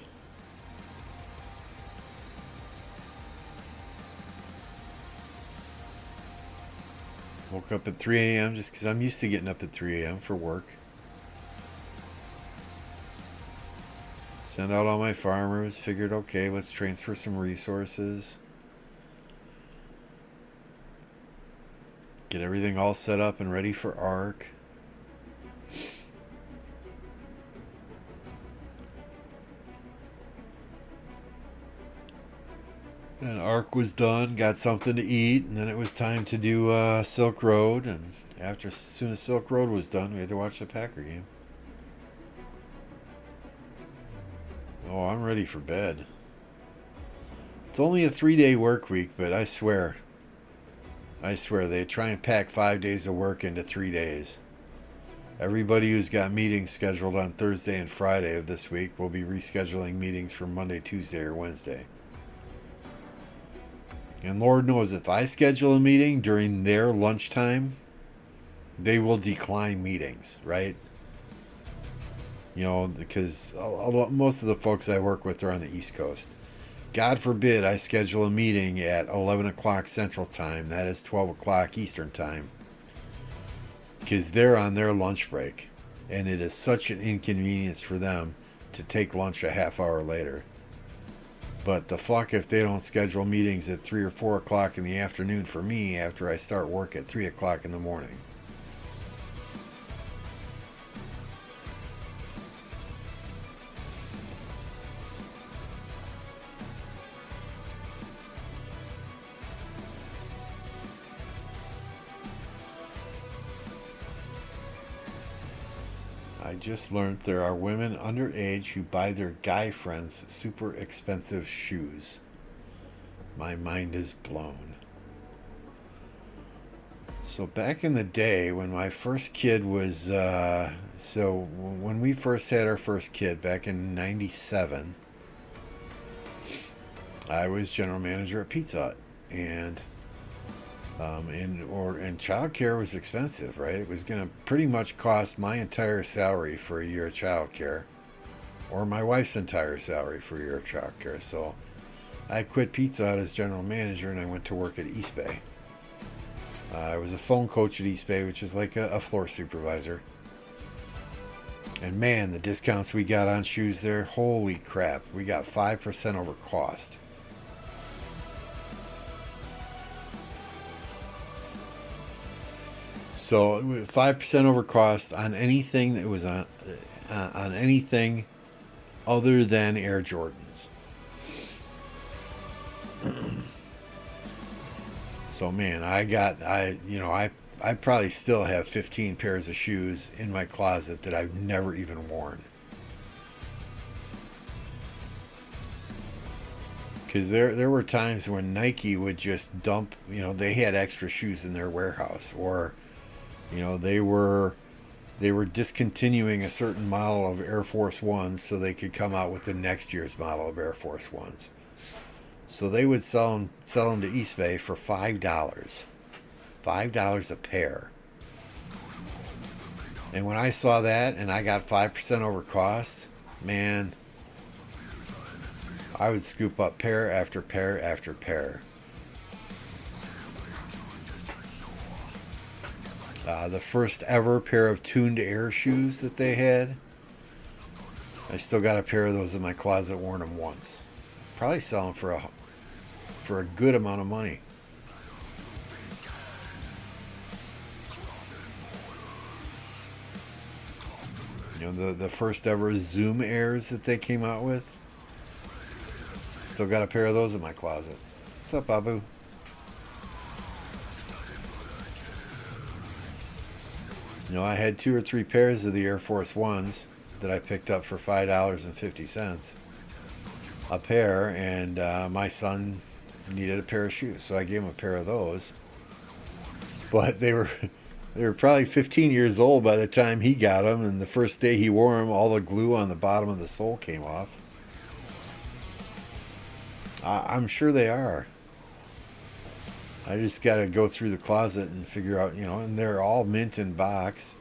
Woke up at 3 a.m. just because I'm used to getting up at 3 a.m. for work. Sent out all my farmers. Figured, okay, let's transfer some resources. Get everything all set up and ready for ARC. And ARC was done, got something to eat, and then it was time to do Silk Road. And as soon as Silk Road was done, we had to watch the Packer game. Oh, I'm ready for bed. It's only a 3-day work week, but I swear, they try and pack 5 days of work into 3 days. Everybody who's got meetings scheduled on Thursday and Friday of this week will be rescheduling meetings for Monday, Tuesday, or Wednesday. And Lord knows if I schedule a meeting during their lunchtime, they will decline meetings, right? You know, because most of the folks I work with are on the East Coast. God forbid I schedule a meeting at 11 o'clock Central Time. That is 12 o'clock Eastern Time. Because they're on their lunch break. And it is such an inconvenience for them to take lunch a half hour later. But the fuck if they don't schedule meetings at 3 or 4 o'clock in the afternoon for me after I start work at 3 o'clock in the morning. I just learned there are women underage who buy their guy friends super expensive shoes. My mind is blown. So back in the day when my first kid was, when we first had our first kid back in '97, I was general manager at Pizza Hut, and and childcare was expensive, right? It was going to pretty much cost my entire salary for a year of childcare, or my wife's entire salary for a year of childcare. So I quit Pizza Hut as general manager and I went to work at East Bay. I was a phone coach at East Bay, which is like a floor supervisor. And man, the discounts we got on shoes there, holy crap. We got 5% over cost. So 5% over cost on anything that was on anything other than Air Jordans. So man, I probably still have 15 pairs of shoes in my closet that I've never even worn. Because there were times when Nike would just dump, they had extra shoes in their warehouse, or they were discontinuing a certain model of Air Force Ones so they could come out with the next year's model of Air Force Ones. So they would sell them to East Bay for $5. $5 a pair. And when I saw that and I got 5% over cost, man, I would scoop up pair after pair after pair. The first ever pair of tuned air shoes that they had, I still got a pair of those in my closet, worn them once. Probably sell them for a good amount of money. The first ever Zoom Airs that they came out with, still got a pair of those in my closet. What's up, Babu? I had 2 or 3 pairs of the Air Force Ones that I picked up for $5.50 a pair, and my son needed a pair of shoes, so I gave him a pair of those. But they were probably 15 years old by the time he got them, and the first day he wore them, all the glue on the bottom of the sole came off. I'm sure they are. I just got to go through the closet and figure out, and they're all mint in box.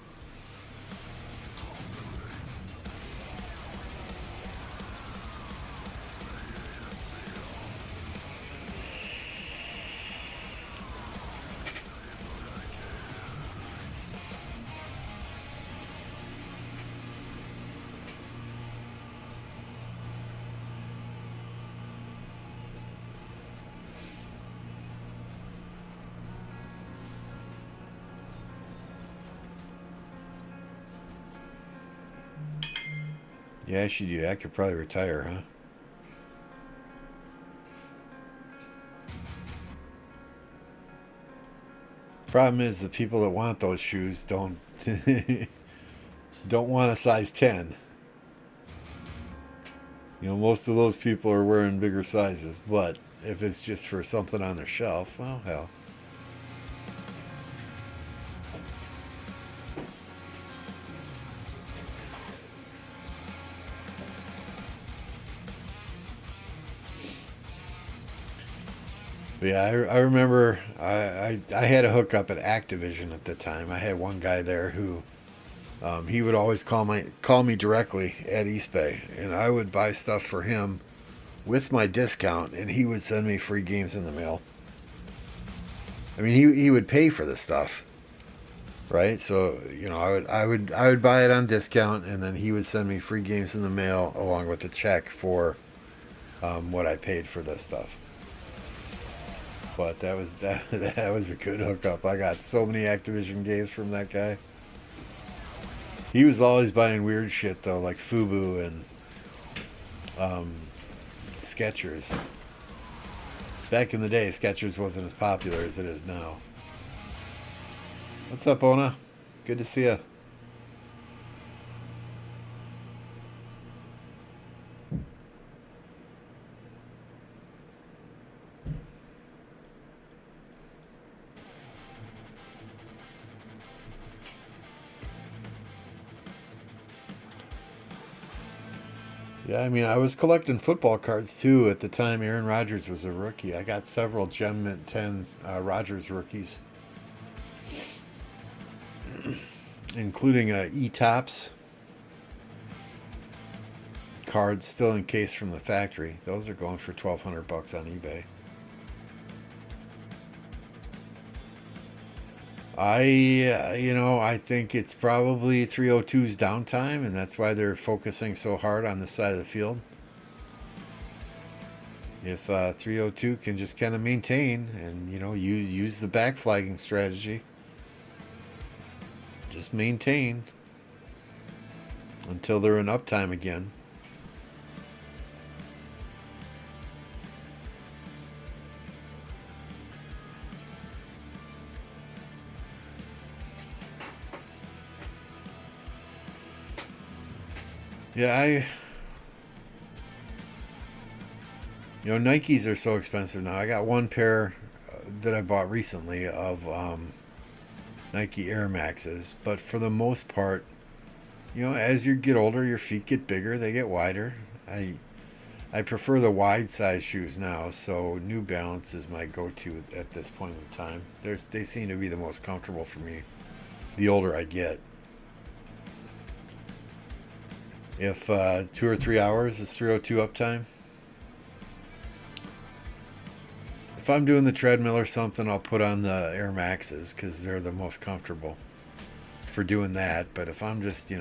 Yeah, I should do that. I could probably retire, huh? Problem is, the people that want those shoes don't don't want a size 10. Most of those people are wearing bigger sizes, but if it's just for something on their shelf, well, hell. But yeah, I remember I had a hookup at Activision at the time. I had one guy there who he would always call me directly at East Bay, and I would buy stuff for him with my discount, and he would send me free games in the mail. I mean, he would pay for the stuff, right? So I would buy it on discount, and then he would send me free games in the mail along with a check for what I paid for this stuff. But that was a good hookup. I got so many Activision games from that guy. He was always buying weird shit though, like FUBU and Skechers. Back in the day, Skechers wasn't as popular as it is now. What's up, Ona? Good to see you. Yeah, I mean, I was collecting football cards too at the time Aaron Rodgers was a rookie. I got several Gem Mint 10 Rodgers rookies, including E-Tops cards still encased from the factory. Those are going for $1,200 on eBay. I think it's probably 302's downtime, and that's why they're focusing so hard on this side of the field. If 302 can just kind of maintain and, use the back flagging strategy, just maintain until they're in uptime again. Yeah, Nikes are so expensive now. I got one pair that I bought recently of Nike Air Maxes, but for the most part, as you get older, your feet get bigger, they get wider. I prefer the wide size shoes now, so New Balance is my go-to at this point in time. They seem to be the most comfortable for me the older I get. If 2 or 3 hours is 302 uptime, if I'm doing the treadmill or something, I'll put on the Air Maxes because they're the most comfortable for doing that. But if I'm just,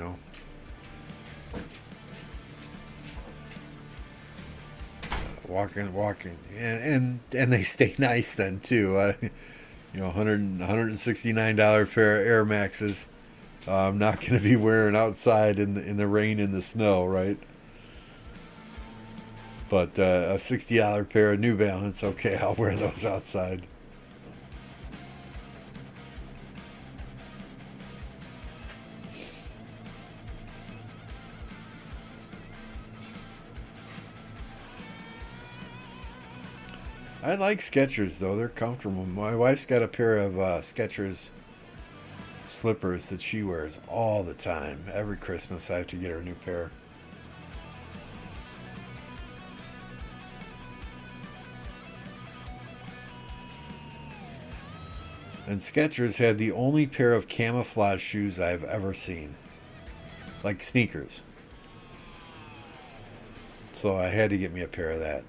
walking, and they stay nice then too. $169 pair of Air Maxes. I'm not going to be wearing outside in the rain and the snow, right? But a $60 pair of New Balance, okay, I'll wear those outside. I like Skechers though; they're comfortable. My wife's got a pair of Skechers slippers that she wears all the time. Every Christmas, I have to get her a new pair. And Skechers had the only pair of camouflage shoes I've ever seen, like sneakers. So I had to get me a pair of that.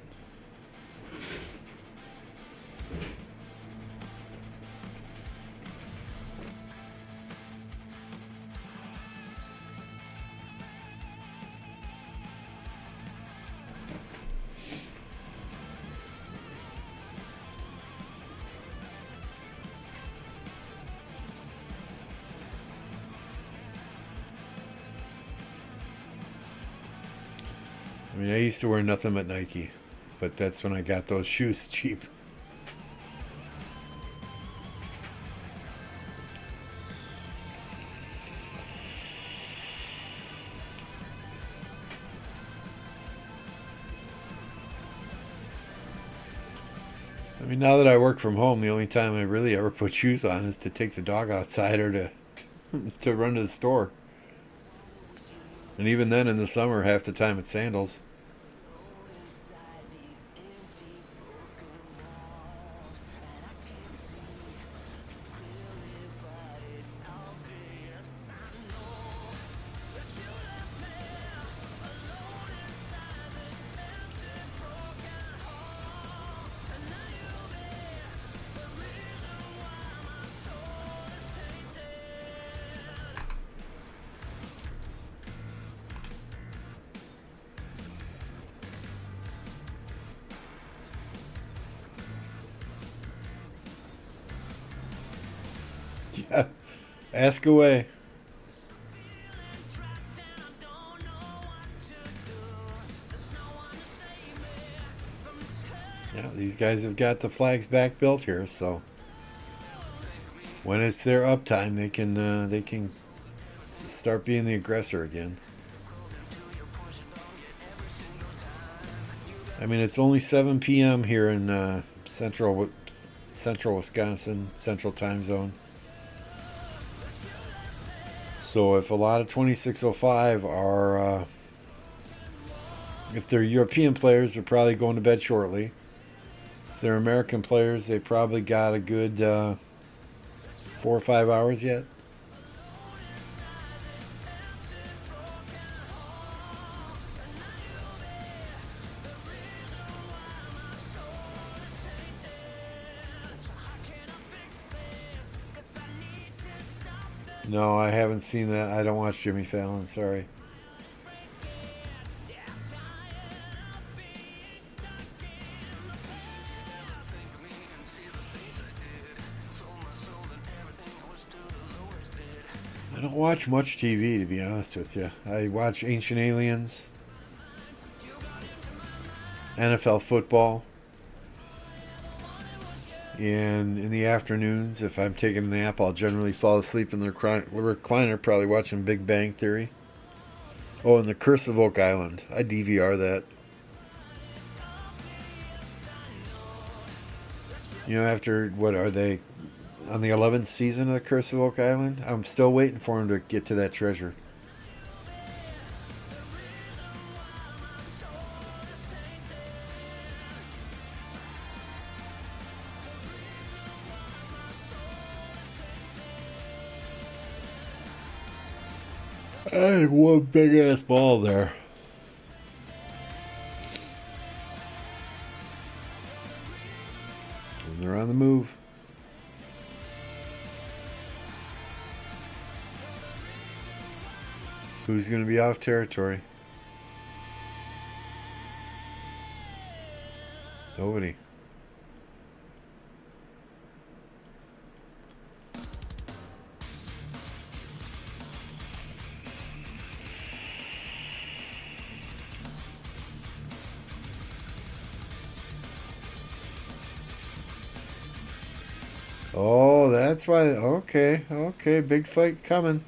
I mean, I used to wear nothing but Nike, but that's when I got those shoes cheap. I mean, now that I work from home, the only time I really ever put shoes on is to take the dog outside or to run to the store. And even then, in the summer, half the time it's sandals. Yeah, ask away. Yeah, these guys have got the flags back built here, so when it's their uptime, they can start being the aggressor again. I mean, it's only 7 p.m. here in central Wisconsin, central time zone. So if a lot of 2605 are If they're European players, they're probably going to bed shortly. If they're American players, they probably got a good 4 or 5 hours yet. No, I haven't seen that. I don't watch Jimmy Fallon. Sorry. I don't watch much TV, to be honest with you. I watch Ancient Aliens, NFL football, and in the afternoons, if I'm taking a nap, I'll generally fall asleep in the recliner, probably watching Big Bang Theory. Oh, and The Curse of Oak Island. I DVR that. You know, after, what are they, on the 11th season of The Curse of Oak Island? I'm still waiting for him to get to that treasure. I had one big ass ball there. And they're on the move. Who's going to be off territory? Nobody. Oh, that's why. Okay, okay. Big fight coming.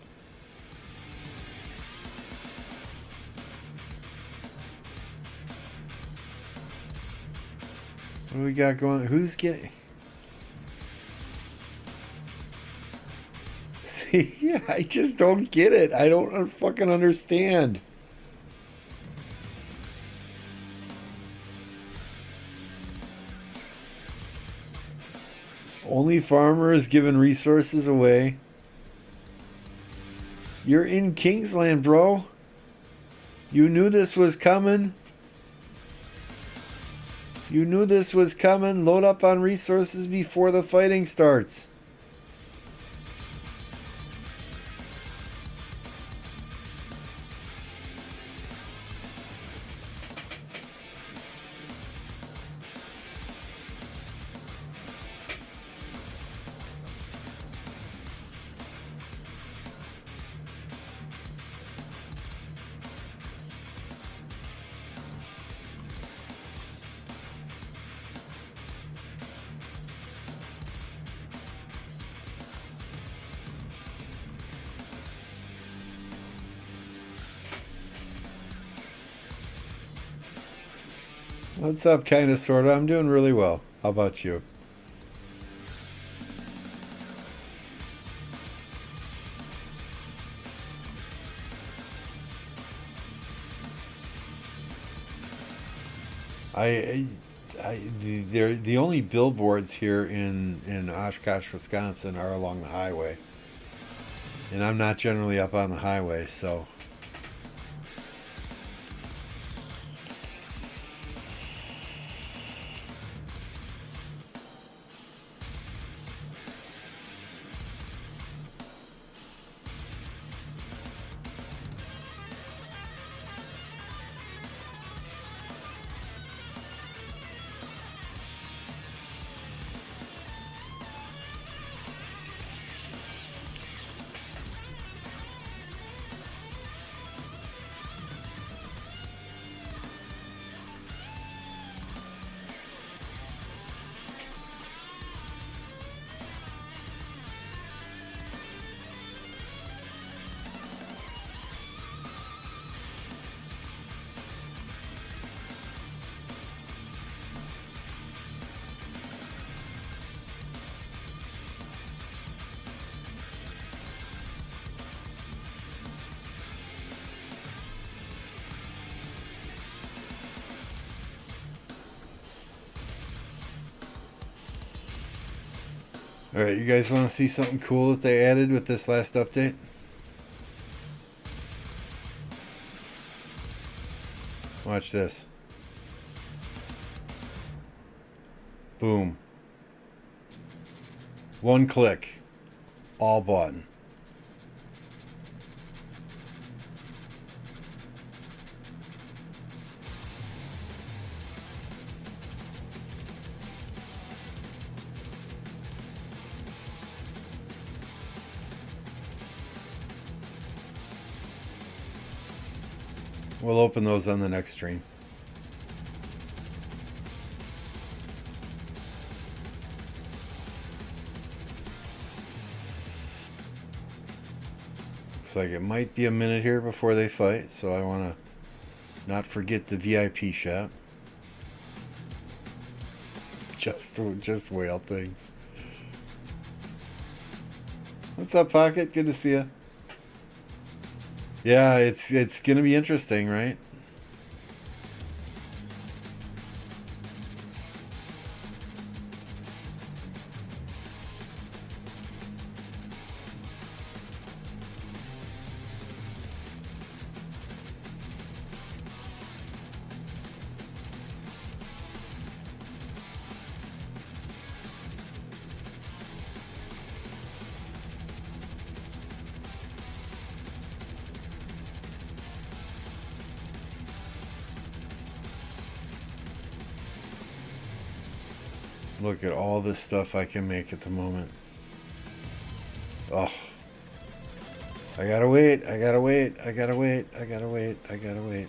What do we got going? Who's getting. See, yeah, I just don't get it. I don't fucking understand. Only farmers giving resources away. You're in Kingsland, bro. You knew this was coming. You knew this was coming. Load up on resources before the fighting starts. What's up, kind of, sort of? I'm doing really well. How about you? I, they're the only billboards here in Oshkosh, Wisconsin, are along the highway, and I'm not generally up on the highway, so. Alright, you guys want to see something cool that they added with this last update? Watch this. Boom. One click. All button. We'll open those on the next stream. Looks like it might be a minute here before they fight, so I want to not forget the VIP shop. Just whale things. What's up, Pocket? Good to see you. Yeah, it's gonna be interesting, right? Look at all this stuff I can make at the moment. Oh. I gotta wait, I gotta wait, I gotta wait, I gotta wait, I gotta wait.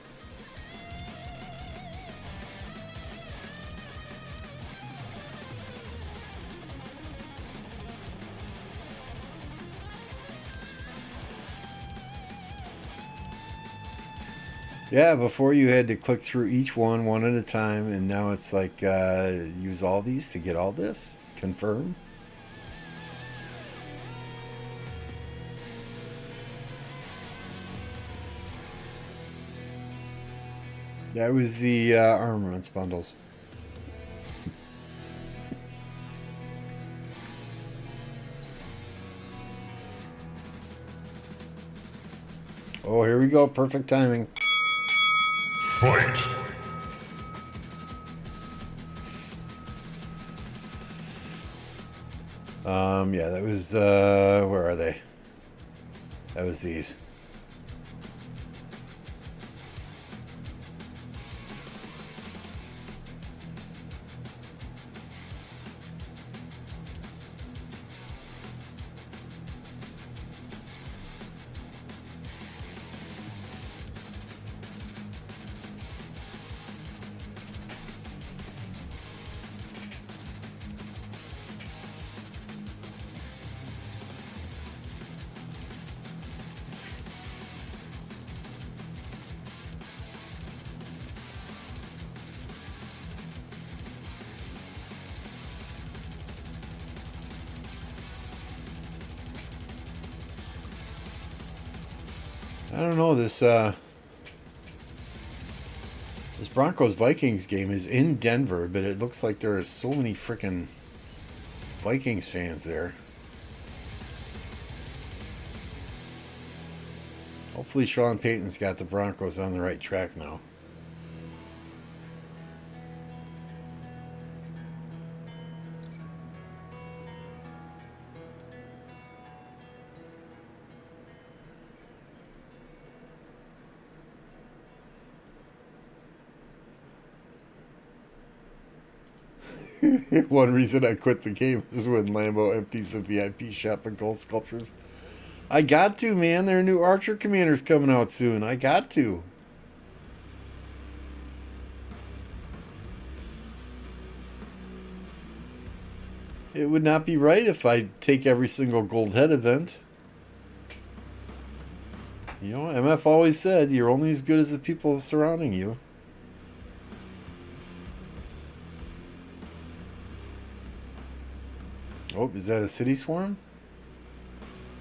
Yeah, before you had to click through each one at a time, and now it's like, use all these to get all this? Confirm? That was the armaments bundles. Oh, here we go. Perfect timing. Fight! Yeah, that was, where are they? That was these. I don't know, this Broncos Vikings game is in Denver, but it looks like there are so many freaking Vikings fans there. Hopefully Sean Payton's got the Broncos on the right track now. One reason I quit the game is when Lambo empties the VIP shop and gold sculptures. I got to, man. There are new Archer Commanders coming out soon. I got to. It would not be right if I take every single gold head event. You know, MF always said you're only as good as the people surrounding you. Oh, is that a city swarm?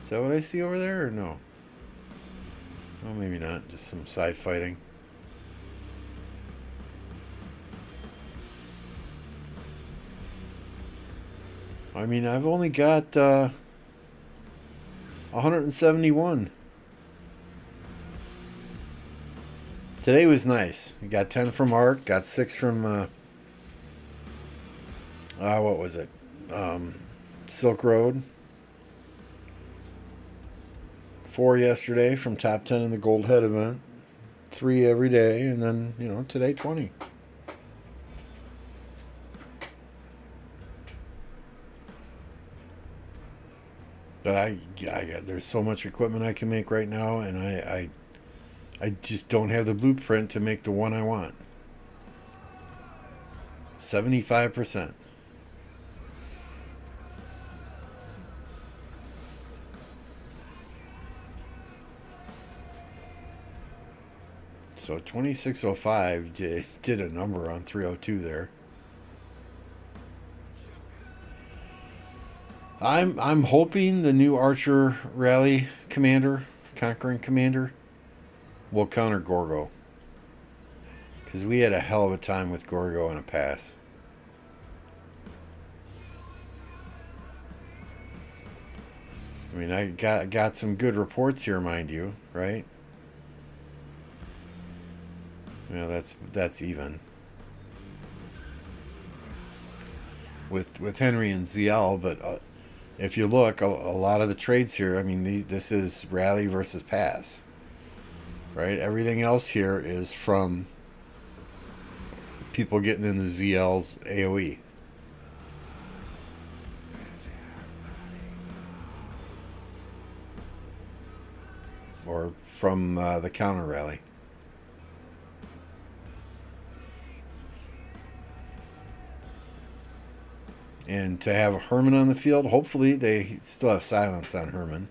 Is that what I see over there, or no? Oh, maybe not. Just some side fighting. I mean, I've only got 171. Today was nice. We got 10 from Art, got 6 from, what was it? Silk Road. 4 yesterday from top 10 in the Gold Head event. 3 every day, and then, today 20. But there's so much equipment I can make right now, and I just don't have the blueprint to make the one I want. 75%. So 2605 did a number on 302 there. I'm hoping the new Archer Rally Commander, Conquering Commander, will counter Gorgo. Because we had a hell of a time with Gorgo in a pass. I mean, I got some good reports here, mind you, right? That's even. With Henry and ZL, but if you look, a lot of the trades here, I mean, this is rally versus pass, right? Everything else here is from people getting in the ZL's AoE. Or from the counter rally. And to have Herman on the field, hopefully they still have silence on Herman.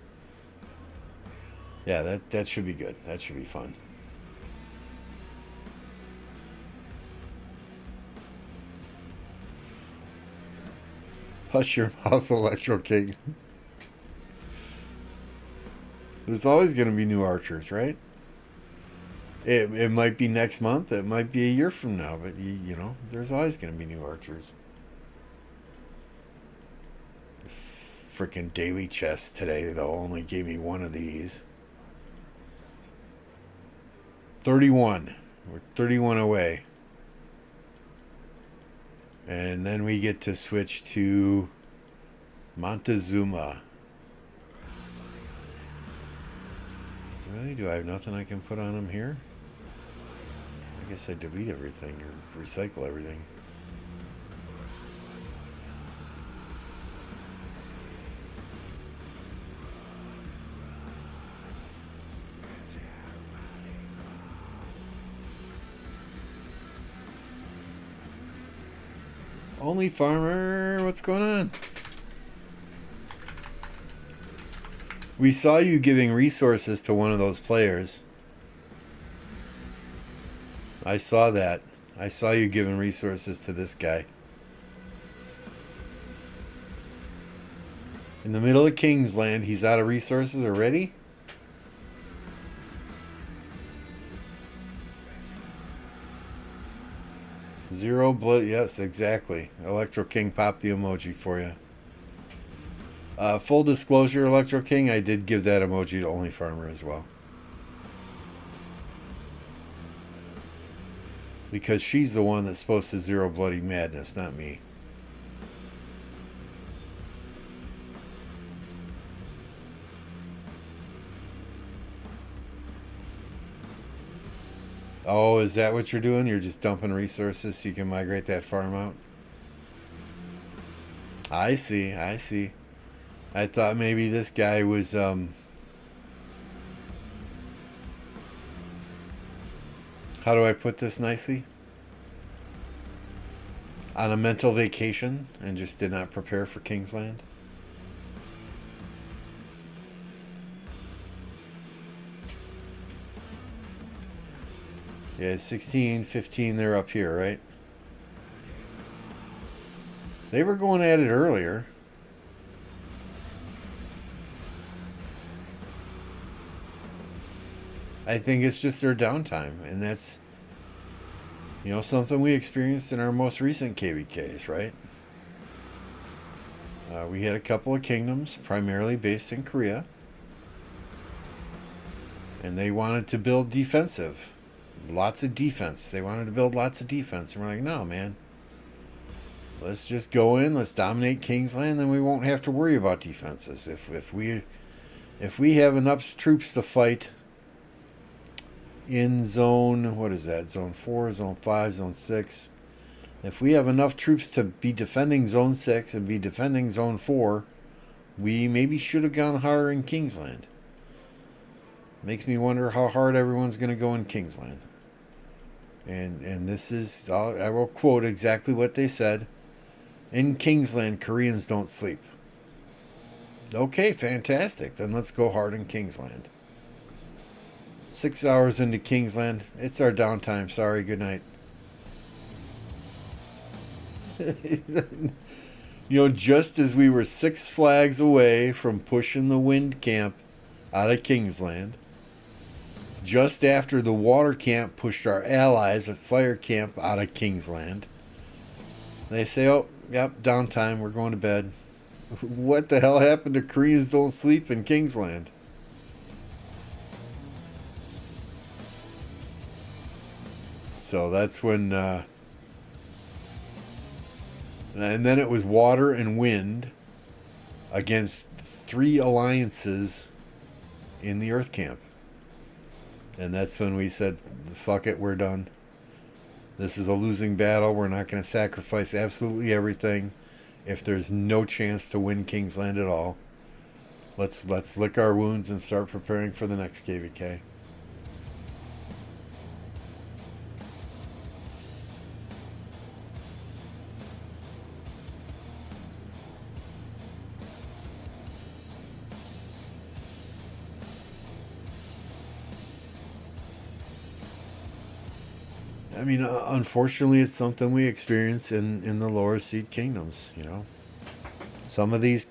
Yeah, that should be good. That should be fun. Hush your mouth, Electro King. There's always going to be new archers, right? It might be next month. It might be a year from now. But, there's always going to be new archers. Freaking daily chest today, though, only gave me one of these. 31. We're 31 away. And then we get to switch to Montezuma. Really? Do I have nothing I can put on him here? I guess I delete everything or recycle everything. Only Farmer, what's going on? We saw you giving resources to one of those players. I saw that. I saw you giving resources to this guy. In the middle of Kingsland, he's out of resources already? Zero blood. Yes, exactly. Electro King popped the emoji for you. Full disclosure, Electro King, I did give that emoji to Only Farmer as well. Because she's the one that's supposed to zero bloody madness, not me. Oh, is that what you're doing? You're just dumping resources so you can migrate that farm out? I see, I see. I thought maybe this guy was, how do I put this nicely? On a mental vacation and just did not prepare for Kingsland? Yeah, 16, 15, they're up here, right? They were going at it earlier. I think it's just their downtime, and that's, something we experienced in our most recent KVKs, right? We had a couple of kingdoms, primarily based in Korea, and they wanted to build defensive. Lots of defense. They wanted to build lots of defense. And we're like, no, man. Let's just go in, let's dominate Kingsland, then we won't have to worry about defenses. If we have enough troops to fight in zone, what is that? Zone 4, zone 5, zone 6. If we have enough troops to be defending zone 6 and be defending zone 4, we maybe should have gone harder in Kingsland. Makes me wonder how hard everyone's going to go in Kingsland. And this is, I will quote exactly what they said. In Kingsland, Koreans don't sleep. Okay, fantastic. Then let's go hard in Kingsland. 6 hours into Kingsland. It's our downtime. Sorry, good night. Just as we were 6 flags away from pushing the wind camp out of Kingsland, just after the water camp pushed our allies at fire camp out of Kingsland, they say, oh, yep, downtime, we're going to bed. What the hell happened to Koreans don't sleep in Kingsland? So that's when, and then it was water and wind against 3 alliances in the Earth camp. And that's when we said, fuck it, we're done. This is a losing battle. We're not going to sacrifice absolutely everything if there's no chance to win Kingsland at all. Let's lick our wounds and start preparing for the next KVK. I mean, unfortunately, it's something we experience in the lower seed kingdoms. Some of these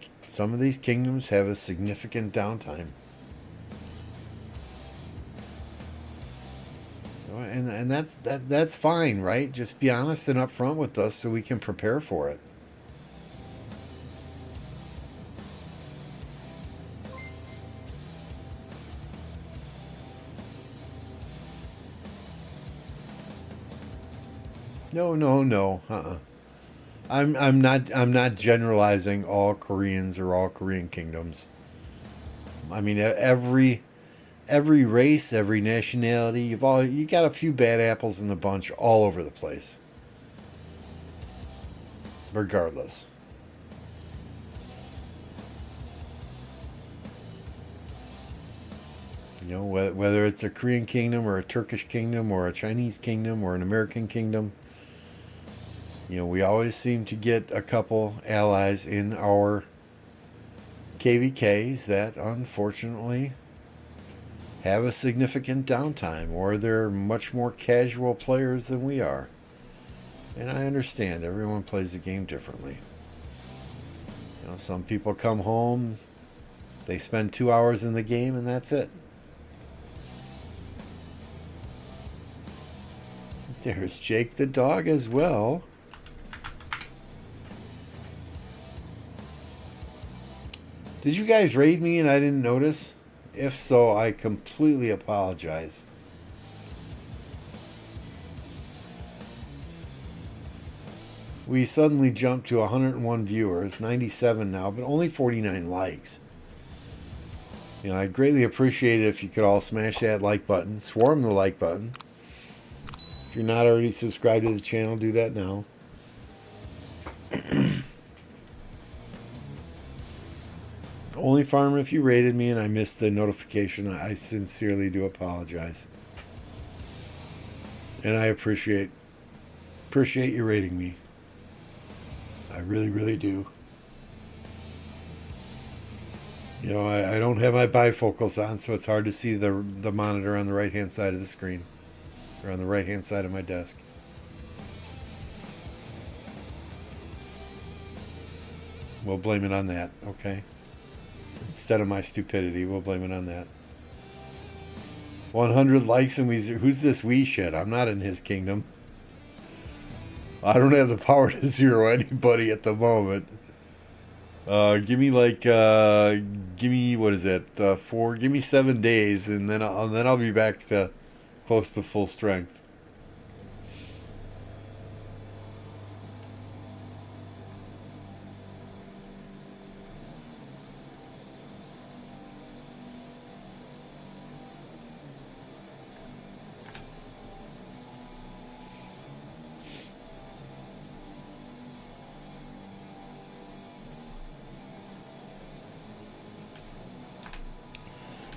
kingdoms have a significant downtime, and that's fine, right? Just be honest and upfront with us so we can prepare for it. No. I'm not generalizing all Koreans or all Korean kingdoms. I mean, every race, every nationality, you got a few bad apples in the bunch all over the place. Regardless. Whether it's a Korean kingdom or a Turkish kingdom or a Chinese kingdom or an American kingdom, we always seem to get a couple allies in our KVKs that unfortunately have a significant downtime, or they're much more casual players than we are. And I understand everyone plays the game differently. Some people come home, they spend 2 hours in the game, and that's it. There's Jake the dog as well. Did you guys raid me and I didn't notice? If so, I completely apologize. We suddenly jumped to 101 viewers, 97 now, but only 49 likes. I'd greatly appreciate it if you could all smash that like button, swarm the like button. If you're not already subscribed to the channel, do that now. Only farmer if you rated me and I missed the notification. I sincerely do apologize. And I appreciate you rating me. I really, really do. I don't have my bifocals on, so it's hard to see the monitor on the right-hand side of the screen. Or on the right-hand side of my desk. We'll blame it on that, okay? Instead of my stupidity, we'll blame it on that. 100 likes and who's this wee shit? I'm not in his kingdom. I don't have the power to zero anybody at the moment. Give me like give me what is it? Four. Give me 7 days, and then I'll be back to close to full strength.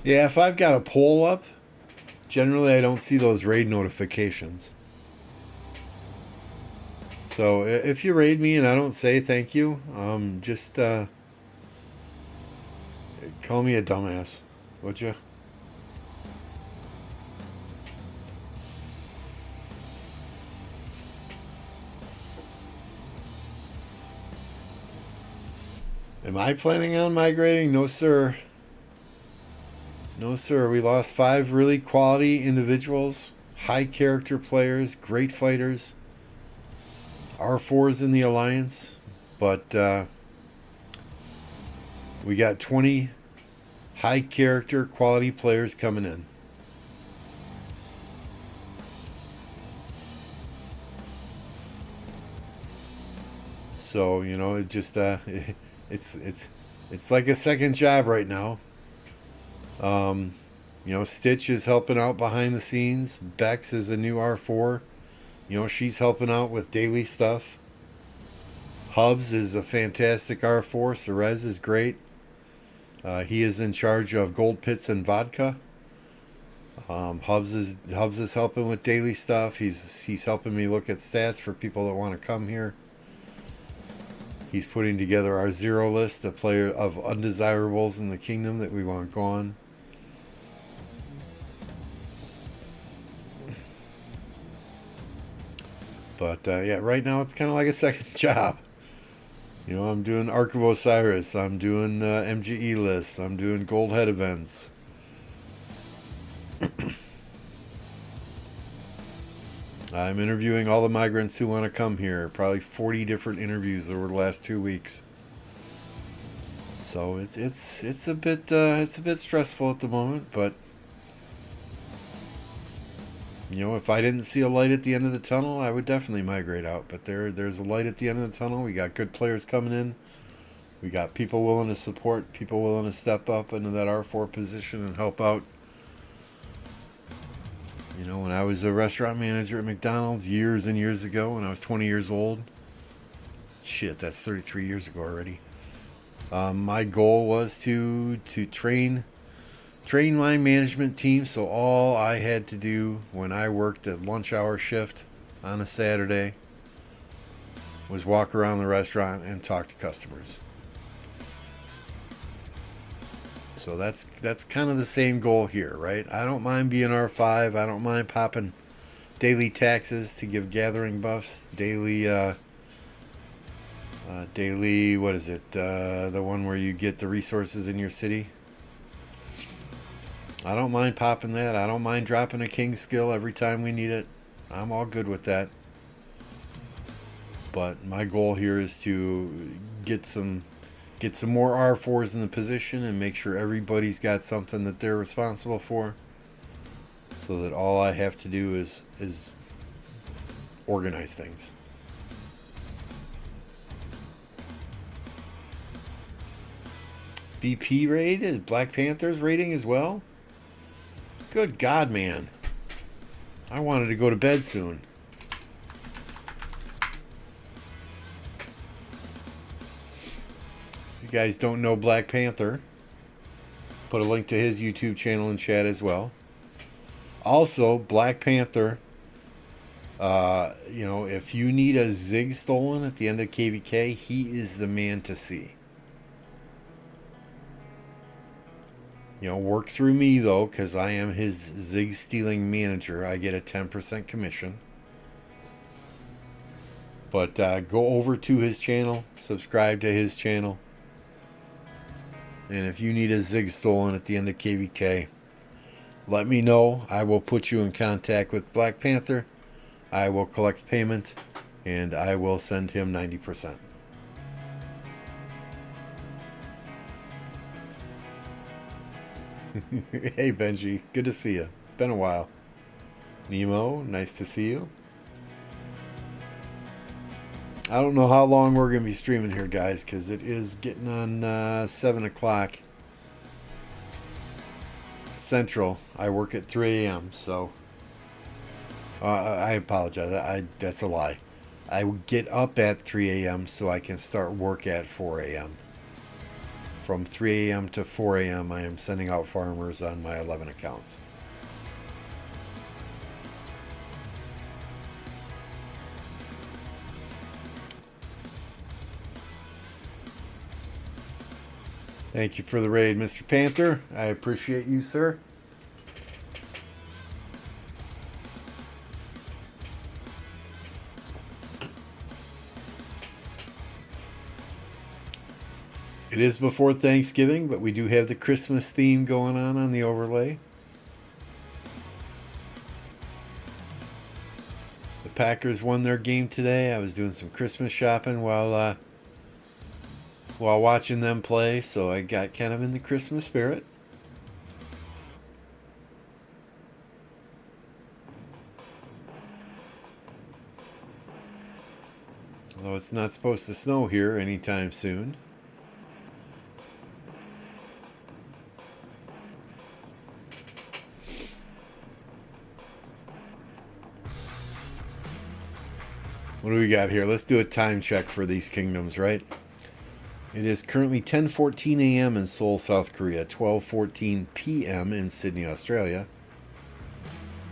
Yeah, if I've got a poll up, generally I don't see those raid notifications. So if you raid me and I don't say thank you, just call me a dumbass, would you? Am I planning on migrating? No, sir. No, sir. We lost 5 really quality individuals, high character players, great fighters, R4s in the Alliance, but we got 20 high character quality players coming in. So, it just it's like a second job right now. Stitch is helping out behind the scenes. Bex is a new R4. She's helping out with daily stuff. Hubs is a fantastic R4. Cerez is great. He is in charge of gold pits and vodka. Hubs is helping with daily stuff. He's helping me look at stats for people that want to come here. He's putting together our 0 list of undesirables in the kingdom that we want gone. But yeah, right now it's kind of like a second job. I'm doing Ark of Osiris. I'm doing MGE lists. I'm doing Gold Head events. I'm interviewing all the migrants who want to come here. Probably 40 different interviews over the last 2 weeks. So it's a bit stressful at the moment, but if I didn't see a light at the end of the tunnel, I would definitely migrate out. But there's a light at the end of the tunnel. We got good players coming in. We got people willing to support, people willing to step up into that R4 position and help out. When I was a restaurant manager at McDonald's years and years ago, when I was 20 years old, shit, that's 33 years ago already. My goal was to train my management team, so all I had to do when I worked at lunch hour shift on a Saturday was walk around the restaurant and talk to customers. So that's kind of the same goal here, right? I don't mind being R5. I don't mind popping daily taxes to give gathering buffs, daily what is it? The one where you get the resources in your city. I don't mind popping that. I don't mind dropping a king skill every time we need it. I'm all good with that. But my goal here is to get some more R4s in the position and make sure everybody's got something that they're responsible for, so that all I have to do is organize things. BP raid is Black Panther's raiding as well. Good God, man. I wanted to go to bed soon. If you guys don't know Black Panther, put a link to his YouTube channel in chat as well. Also, Black Panther, if you need a Zig stolen at the end of KVK, he is the man to see. Work through me, though, because I am his Zig stealing manager. I get a 10% commission. But go over to his channel, subscribe to his channel. And if you need a Zig stolen at the end of KVK, let me know. I will put you in contact with Black Panther. I will collect payment, and I will send him 90%. Hey, Benji. Good to see you. Been a while. Nemo, nice to see you. I don't know how long we're going to be streaming here, guys, because it is getting on 7 o'clock Central. I work at 3 a.m., so I apologize. That's a lie. I get up at 3 a.m. so I can start work at 4 a.m. From 3 a.m. to 4 a.m. I am sending out farmers on my 11 accounts. Thank you for the raid, Mr. Panther. I appreciate you, sir. It is before Thanksgiving, but we do have the Christmas theme going on the overlay. The Packers won their game today. I was doing some Christmas shopping while watching them play, so I got kind of in the Christmas spirit. Although it's not supposed to snow here anytime soon. What do we got here? Let's do a time check for these kingdoms, right? It is currently 10:14 a.m. in Seoul, South Korea, 12:14 p.m. in Sydney, Australia.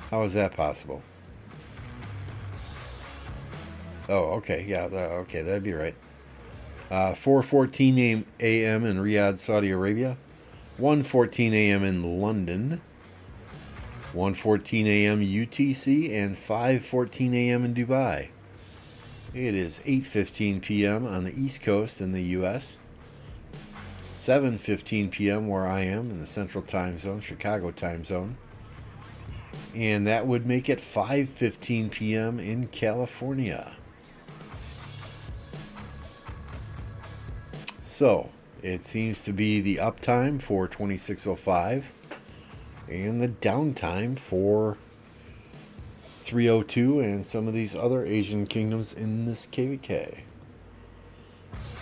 How is that possible? Oh, okay, yeah, okay, that'd be right. 4:14 a.m. in Riyadh, Saudi Arabia, 1:14 a.m. in London, 1:14 a.m. UTC, and 5:14 a.m. in Dubai. It is 8:15 p.m. on the East Coast in the U.S., 7:15 p.m. where I am in the Central Time Zone, Chicago Time Zone, and that would make it 5:15 p.m. in California. So, it seems to be the uptime for 2605 and the downtime for 302 and some of these other Asian kingdoms in this KVK.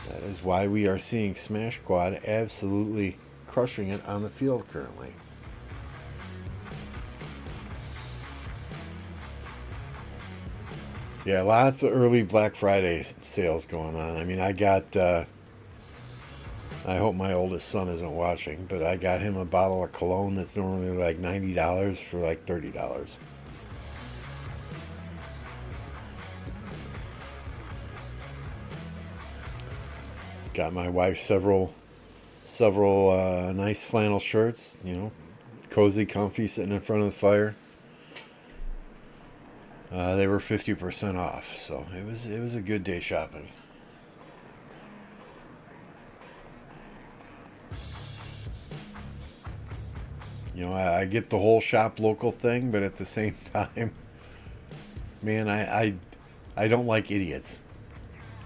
That is why we are seeing Smash Quad absolutely crushing it on the field currently. Yeah, lots of early Black Friday sales going on. I mean, I got, I hope my oldest son isn't watching, but I got him a bottle of cologne that's normally like $90 for like $30. Got my wife several nice flannel shirts, you know, cozy, comfy, sitting in front of the fire. They were 50% off, so it was a good day shopping. You know, I get the whole shop local thing, but at the same time, man, I don't like idiots.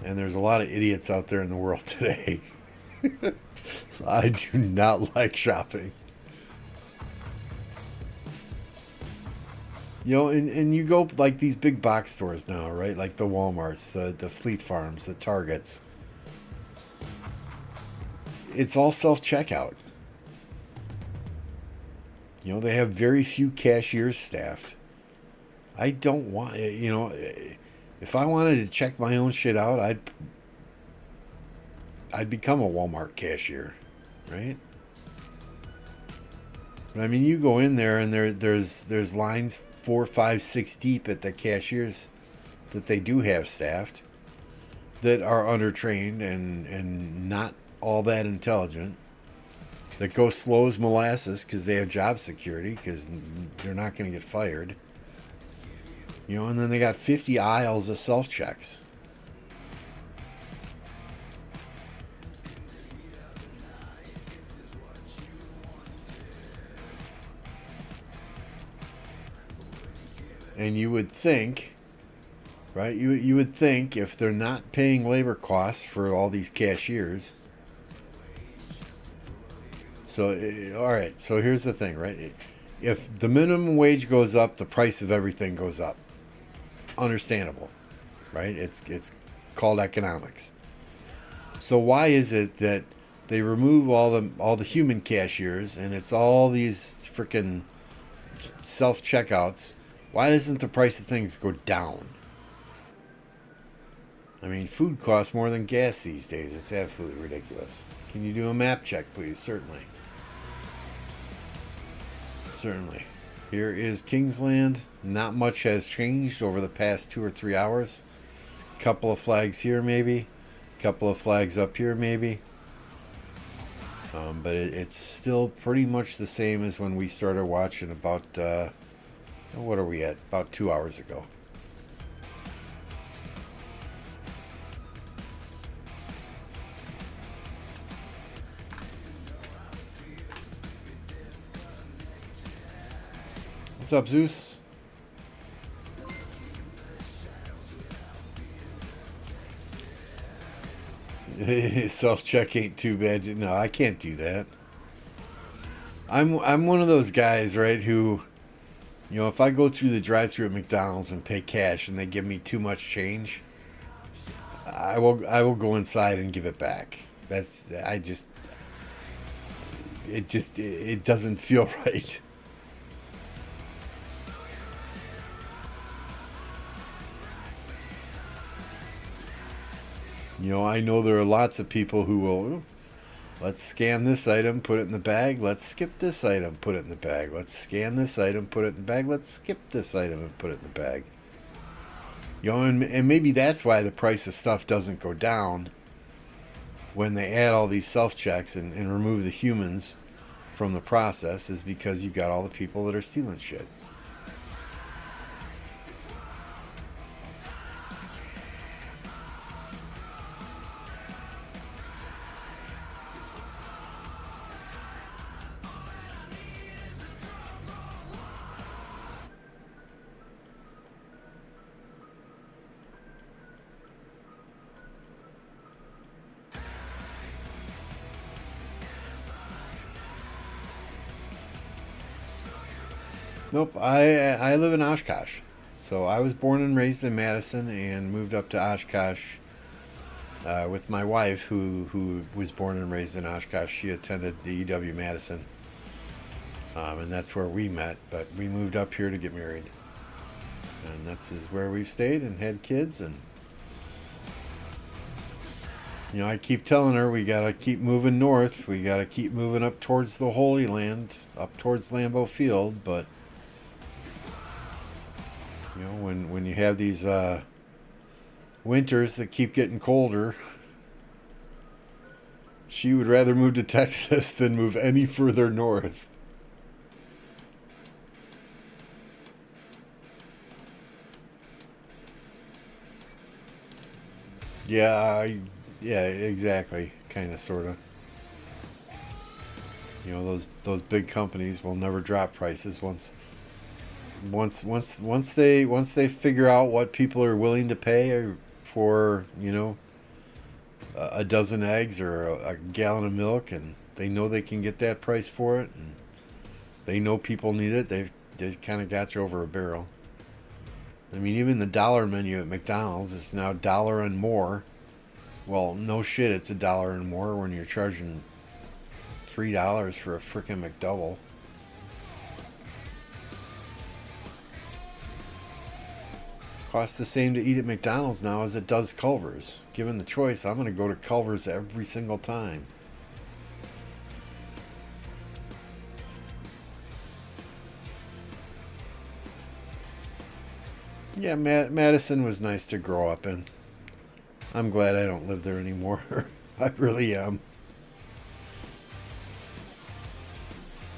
And there's a lot of idiots out there in the world today. So I do not like shopping. You know, and you go like these big box stores now, right? Like the Walmarts, the Fleet Farms, the Targets. It's all self-checkout. You know, they have very few cashiers staffed. I don't want, you know, if I wanted to check my own shit out, I'd become a Walmart cashier, right? But I mean, you go in there and there's lines 4, 5, 6 deep at the cashiers that they do have staffed that are undertrained and not all that intelligent, that go slow as molasses because they have job security because they're not going to get fired. You know, and then they got 50 aisles of self-checks. And you would think, right, you would think if they're not paying labor costs for all these cashiers, So, all right. So here's the thing, right? If the minimum wage goes up, the price of everything goes up. Understandable, right? It's called economics. So why is it that they remove all the human cashiers and it's all these freaking self checkouts? Why doesn't the price of things go down? I mean, food costs more than gas these days. It's absolutely ridiculous. Can you do a map check, please? Certainly. Certainly. Here is Kingsland. Not much has changed over the past 2 or 3 hours. Couple of flags here, maybe. Couple of flags up here, maybe. But it's still pretty much the same as when we started watching about, what are we at? About 2 hours ago. What's up, Zeus? Self-check ain't too bad. No, I can't do that. I'm one of those guys, right, who, if I go through the drive-thru at McDonald's and pay cash and they give me too much change, I will go inside and give it back. It doesn't feel right. I know there are lots of people who will, let's scan this item, put it in the bag. Let's skip this item, put it in the bag. Let's scan this item, put it in the bag. Let's skip this item and put it in the bag. And maybe that's why the price of stuff doesn't go down when they add all these self-checks and remove the humans from the process, is because you've got all the people that are stealing shit. Nope, I live in Oshkosh. So I was born and raised in Madison and moved up to Oshkosh with my wife, who was born and raised in Oshkosh. She attended the EW Madison, and that's where we met. But we moved up here to get married, and that's where we've stayed and had kids. And I keep telling her we gotta keep moving north. We gotta keep moving up towards the Holy Land, up towards Lambeau Field, but. When you have these winters that keep getting colder, she would rather move to Texas than move any further north. Yeah, yeah, exactly. Kind of, sort of. Those big companies will never drop prices once they figure out what people are willing to pay for a dozen eggs or a gallon of milk, and they know they can get that price for it, and they know people need it, they've kind of got you over a barrel. I mean, even the dollar menu at McDonald's is now dollar and more. Well, no shit, it's $1 and more when you're charging $3 for a frickin' McDouble. Costs the same to eat at McDonald's now as it does Culver's. Given the choice, I'm going to go to Culver's every single time. Yeah, Madison was nice to grow up in. I'm glad I don't live there anymore. I really am.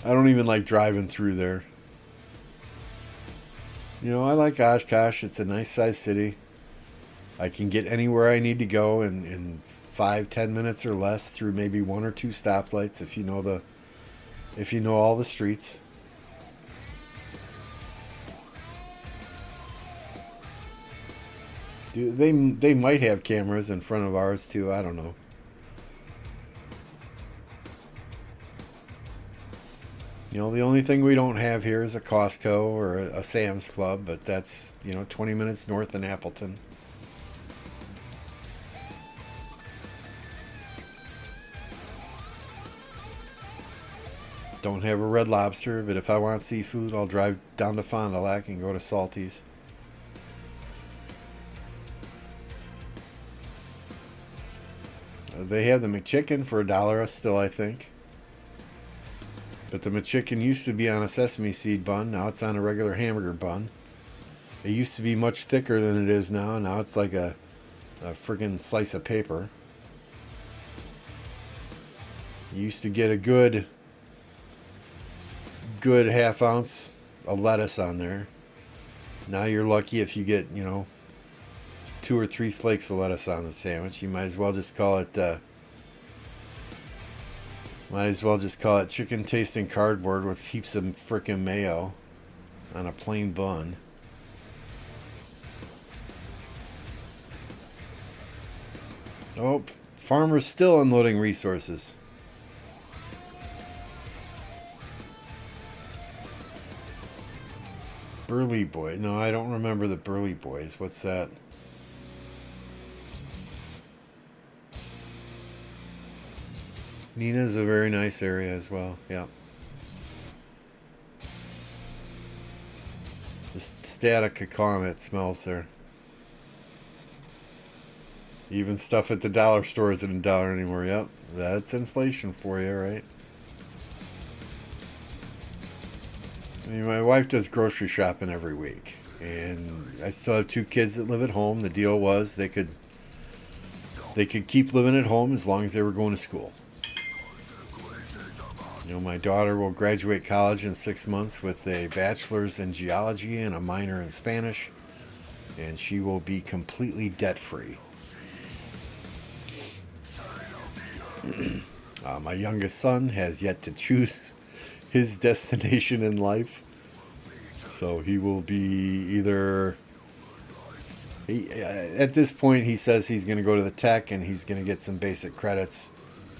I don't even like driving through there. I like Oshkosh. It's a nice sized city. I can get anywhere I need to go in 5-10 minutes or less through maybe 1 or 2 stoplights if you know all the streets. They might have cameras in front of ours too. I don't know. The only thing we don't have here is a Costco or a Sam's Club, but that's, 20 minutes north in Appleton. Don't have a Red Lobster, but if I want seafood, I'll drive down to Fond du Lac and go to Salty's. They have the McChicken for $1 still, I think. But the McChicken used to be on a sesame seed bun. Now it's on a regular hamburger bun. It used to be much thicker than it is now. Now it's like a friggin' slice of paper. You used to get a good half ounce of lettuce on there. Now you're lucky if you get, 2 or 3 flakes of lettuce on the sandwich. You might as well just call it chicken tasting cardboard with heaps of frickin' mayo on a plain bun. Oh, farmers still unloading resources. Burley Boy. No, I don't remember the Burley Boys. What's that? Nina's a very nice area as well. Yeah. Just stay out of Kakama. It smells there. Even stuff at the dollar store isn't $1 anymore. Yep. That's inflation for you, right? I mean, my wife does grocery shopping every week, and I still have 2 kids that live at home. The deal was they could keep living at home as long as they were going to school. My daughter will graduate college in 6 months with a bachelor's in geology and a minor in Spanish, and she will be completely debt-free. My youngest son has yet to choose his destination in life, so he will be either at this point he says he's going to go to the tech and he's going to get some basic credits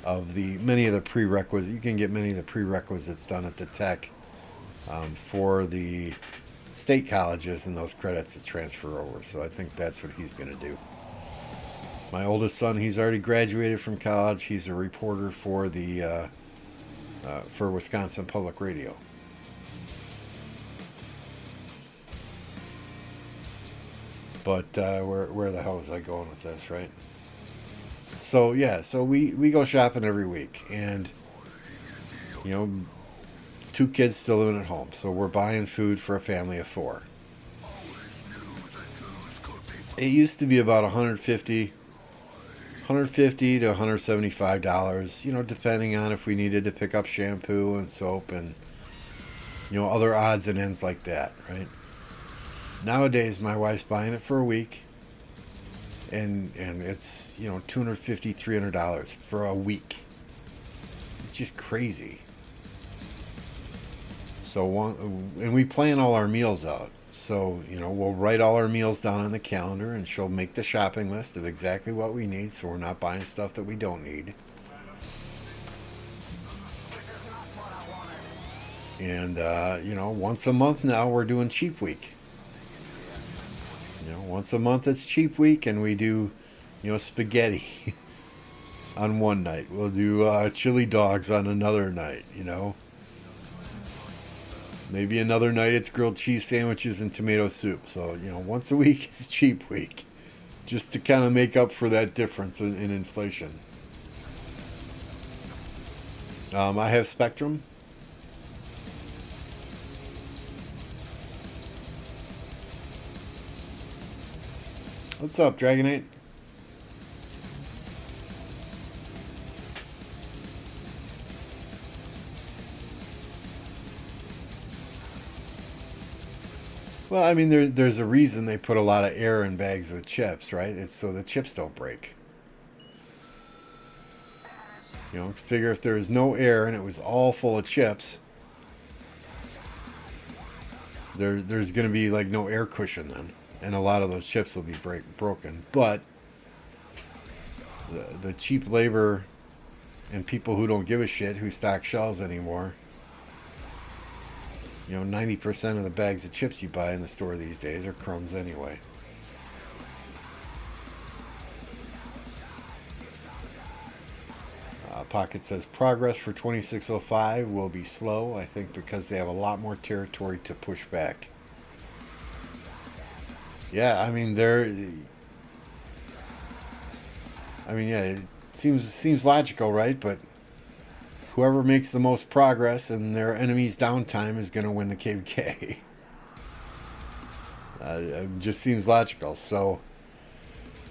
of many of the prerequisites. You can get many of the prerequisites done at the tech for the state colleges, and those credits that transfer over. So I think that's what he's going to do. My oldest son, he's already graduated from college. He's a reporter for for Wisconsin Public Radio. But where the hell was I going with this, right? So yeah, so we go shopping every week, and 2 kids still living at home, so we're buying food for a family of 4. It used to be about $150 to $175, depending on if we needed to pick up shampoo and soap and other odds and ends like that, right? Nowadays, my wife's buying it for a week, and it's $250, $300 for a week. It's just crazy. And we plan all our meals out. So, we'll write all our meals down on the calendar, and she'll make the shopping list of exactly what we need, so we're not buying stuff that we don't need. And, once a month now, we're doing cheap week. Once a month it's cheap week, and we do, spaghetti on one night. We'll do chili dogs on another night, Maybe another night it's grilled cheese sandwiches and tomato soup. So, once a week it's cheap week. Just to kind of make up for that difference in inflation. I have Spectrum. What's up, Dragonite? Well, I mean, there's a reason they put a lot of air in bags with chips, right? It's so the chips don't break. Figure if there was no air and it was all full of chips, there's going to be like no air cushion then. And a lot of those chips will be broken. But the cheap labor and people who don't give a shit, who stock shelves anymore, 90% of the bags of chips you buy in the store these days are crumbs anyway. Pocket says progress for 2605 will be slow, I think, because they have a lot more territory to push back. Yeah, I mean, yeah, it seems logical, right? But whoever makes the most progress in their enemy's downtime is going to win the KVK. It just seems logical. So,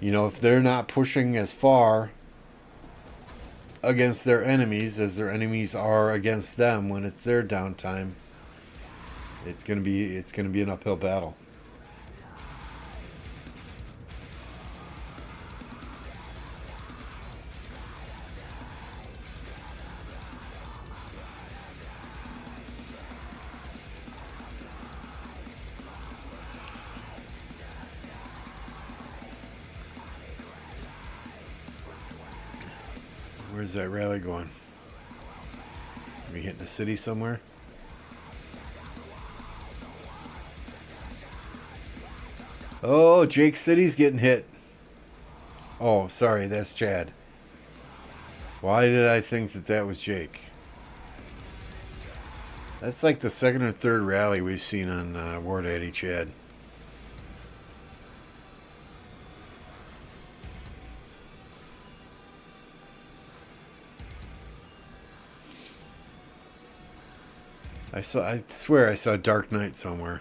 if they're not pushing as far against their enemies as their enemies are against them when it's their downtime, it's gonna be an uphill battle. Where's that rally going? Are we hitting a city somewhere? Oh, Jake City's getting hit. Oh, sorry, that's Chad. Why did I think that was Jake? That's like the second or third rally we've seen on War Daddy Chad. I swear I saw Dark Knight somewhere.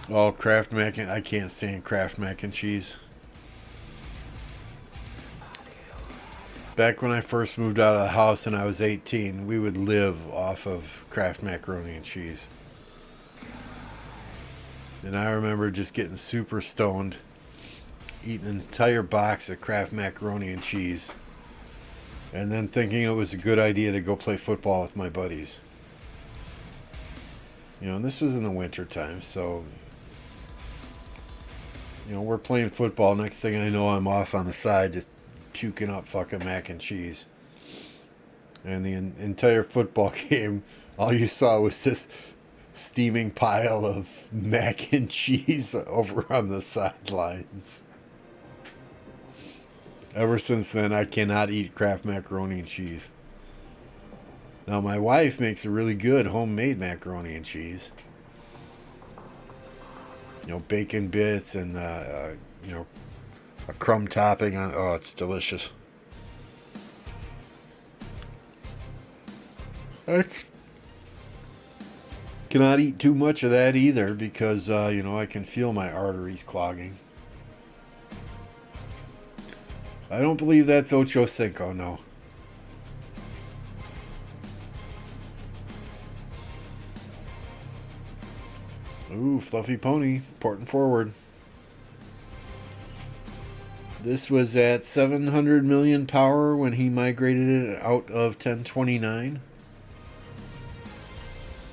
Oh, Kraft mac and I can't stand Kraft mac and cheese. Back when I first moved out of the house and I was 18, we would live off of Kraft macaroni and cheese. And I remember just getting super stoned, eating an entire box of Kraft macaroni and cheese, and then thinking it was a good idea to go play football with my buddies. And this was in the winter time, so we're playing football. Next thing I know, I'm off on the side just puking up fucking mac and cheese. And the entire football game, all you saw was this steaming pile of mac and cheese over on the sidelines. Ever since then, I cannot eat Kraft macaroni and cheese. Now, my wife makes a really good homemade macaroni and cheese. Bacon bits and, a crumb topping on. Oh, it's delicious. I cannot eat too much of that either because, I can feel my arteries clogging. I don't believe that's Ocho Cinco, no. Ooh, Fluffy Pony, porting forward. This was at 700 million power when he migrated it out of 1029.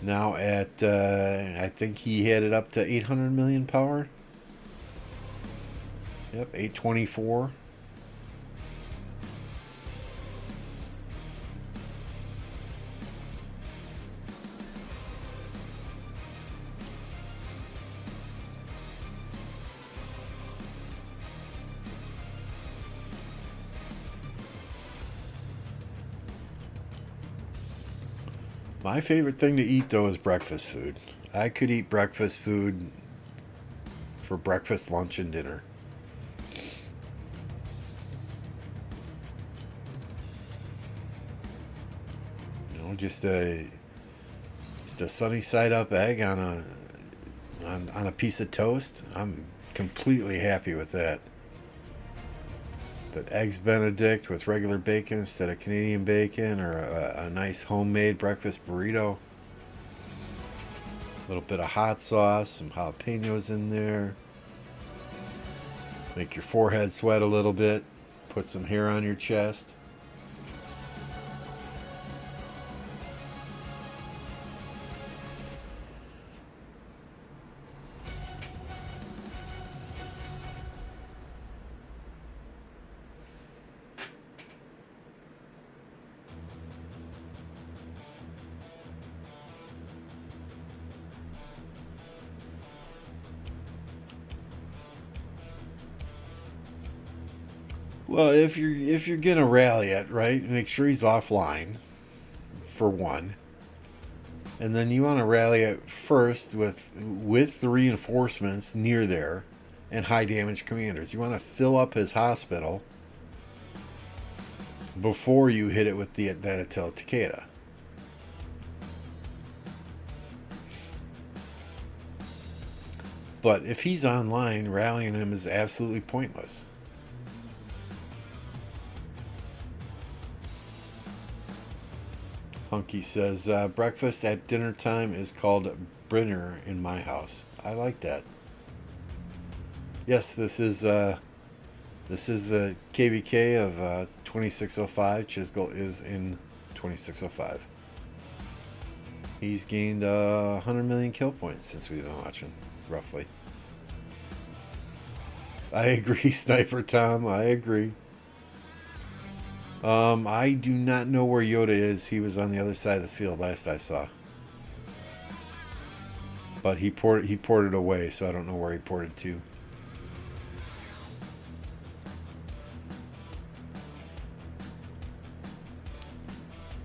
Now at, I think he had it up to 800 million power. Yep, 824. My favorite thing to eat, though, is breakfast food. I could eat breakfast food for breakfast, lunch, and dinner. Just a sunny side up egg on a piece of toast. I'm completely happy with that. But eggs Benedict with regular bacon instead of Canadian bacon, or a nice homemade breakfast burrito. A little bit of hot sauce, some jalapenos in there. Make your forehead sweat a little bit. Put some hair on your chest. Well, if you're gonna rally it, right, make sure he's offline for one, and then you want to rally it first with the reinforcements near there, and high damage commanders. You want to fill up his hospital before you hit it with that Attila Takeda. But if he's online, rallying him is absolutely pointless. Hunky says, breakfast at dinner time is called Brinner in my house. I like that. Yes, this is the KVK of 2605. Chisgall is in 2605. He's gained 100 million kill points since we've been watching, roughly. I agree, Sniper Tom. I agree. I do not know where Yoda is. He was on the other side of the field last I saw. But he ported away, so I don't know where he ported to.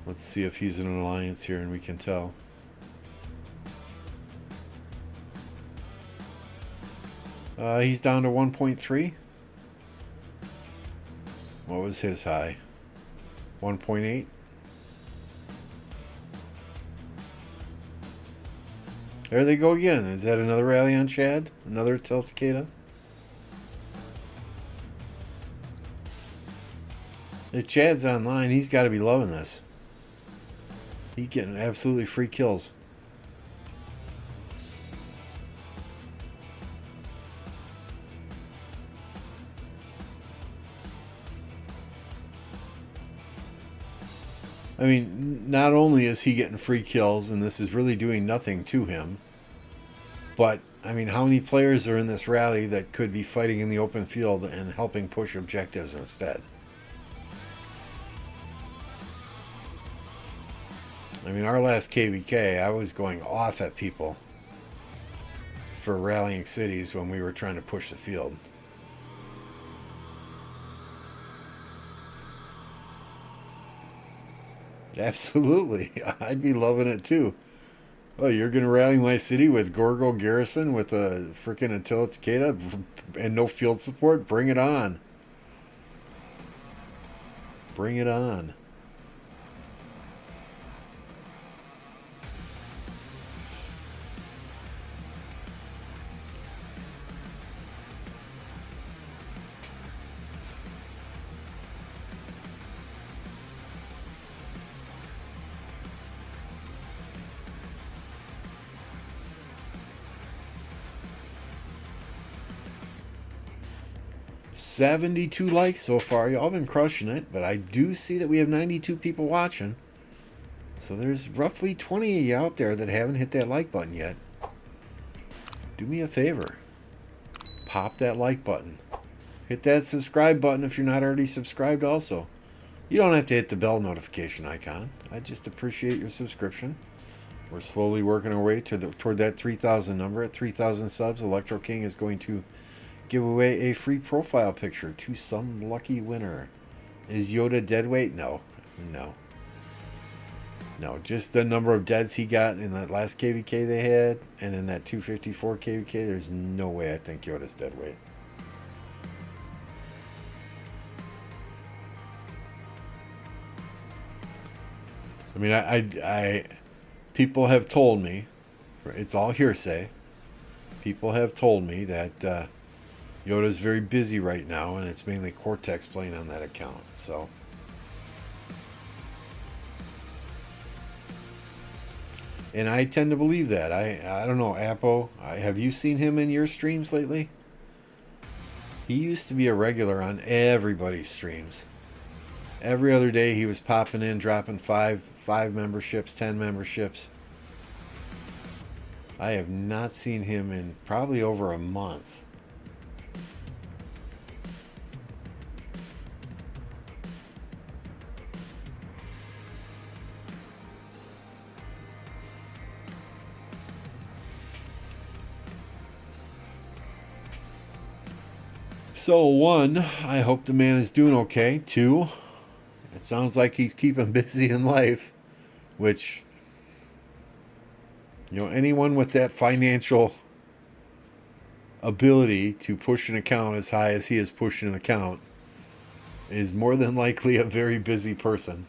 Let's see if he's in an alliance here and we can tell. He's down to 1.3. What was his high? 1.8. There they go again. Is that another rally on Chad? Another Attila Takeda? If Chad's online, he's got to be loving this. He's getting absolutely free kills. I mean, not only is he getting free kills, and this is really doing nothing to him, but, I mean, how many players are in this rally that could be fighting in the open field and helping push objectives instead? I mean, our last KVK, I was going off at people for rallying cities when we were trying to push the field. Absolutely. I'd be loving it too. Oh, you're going to rally my city with Gorgo Garrison with a freaking Attila Takeda and no field support? Bring it on. Bring it on. $72 likes so far. Y'all been crushing it, but I do see that we have 92 people watching. So there's roughly 20 of you out there that haven't hit that like button yet. Do me a favor. Pop that like button. Hit that subscribe button if you're not already subscribed also. You don't have to hit the bell notification icon. I just appreciate your subscription. We're slowly working our way toward that 3,000 number. At 3,000 subs, Electro King is going to give away a free profile picture to some lucky winner. Is Yoda deadweight? No. No. No, just the number of deads he got in that last KVK they had, and in that 254 KVK, there's no way I think Yoda's deadweight. I mean, I people have told me, it's all hearsay, people have told me that Yoda's very busy right now, and it's mainly Cortex playing on that account, so... And I tend to believe that. I don't know, Apo, have you seen him in your streams lately? He used to be a regular on everybody's streams. Every other day he was popping in, dropping five memberships, 10 memberships. I have not seen him in probably over a month. So, one, I hope the man is doing okay. Two, it sounds like he's keeping busy in life, which, anyone with that financial ability to push an account as high as he is pushing an account is more than likely a very busy person.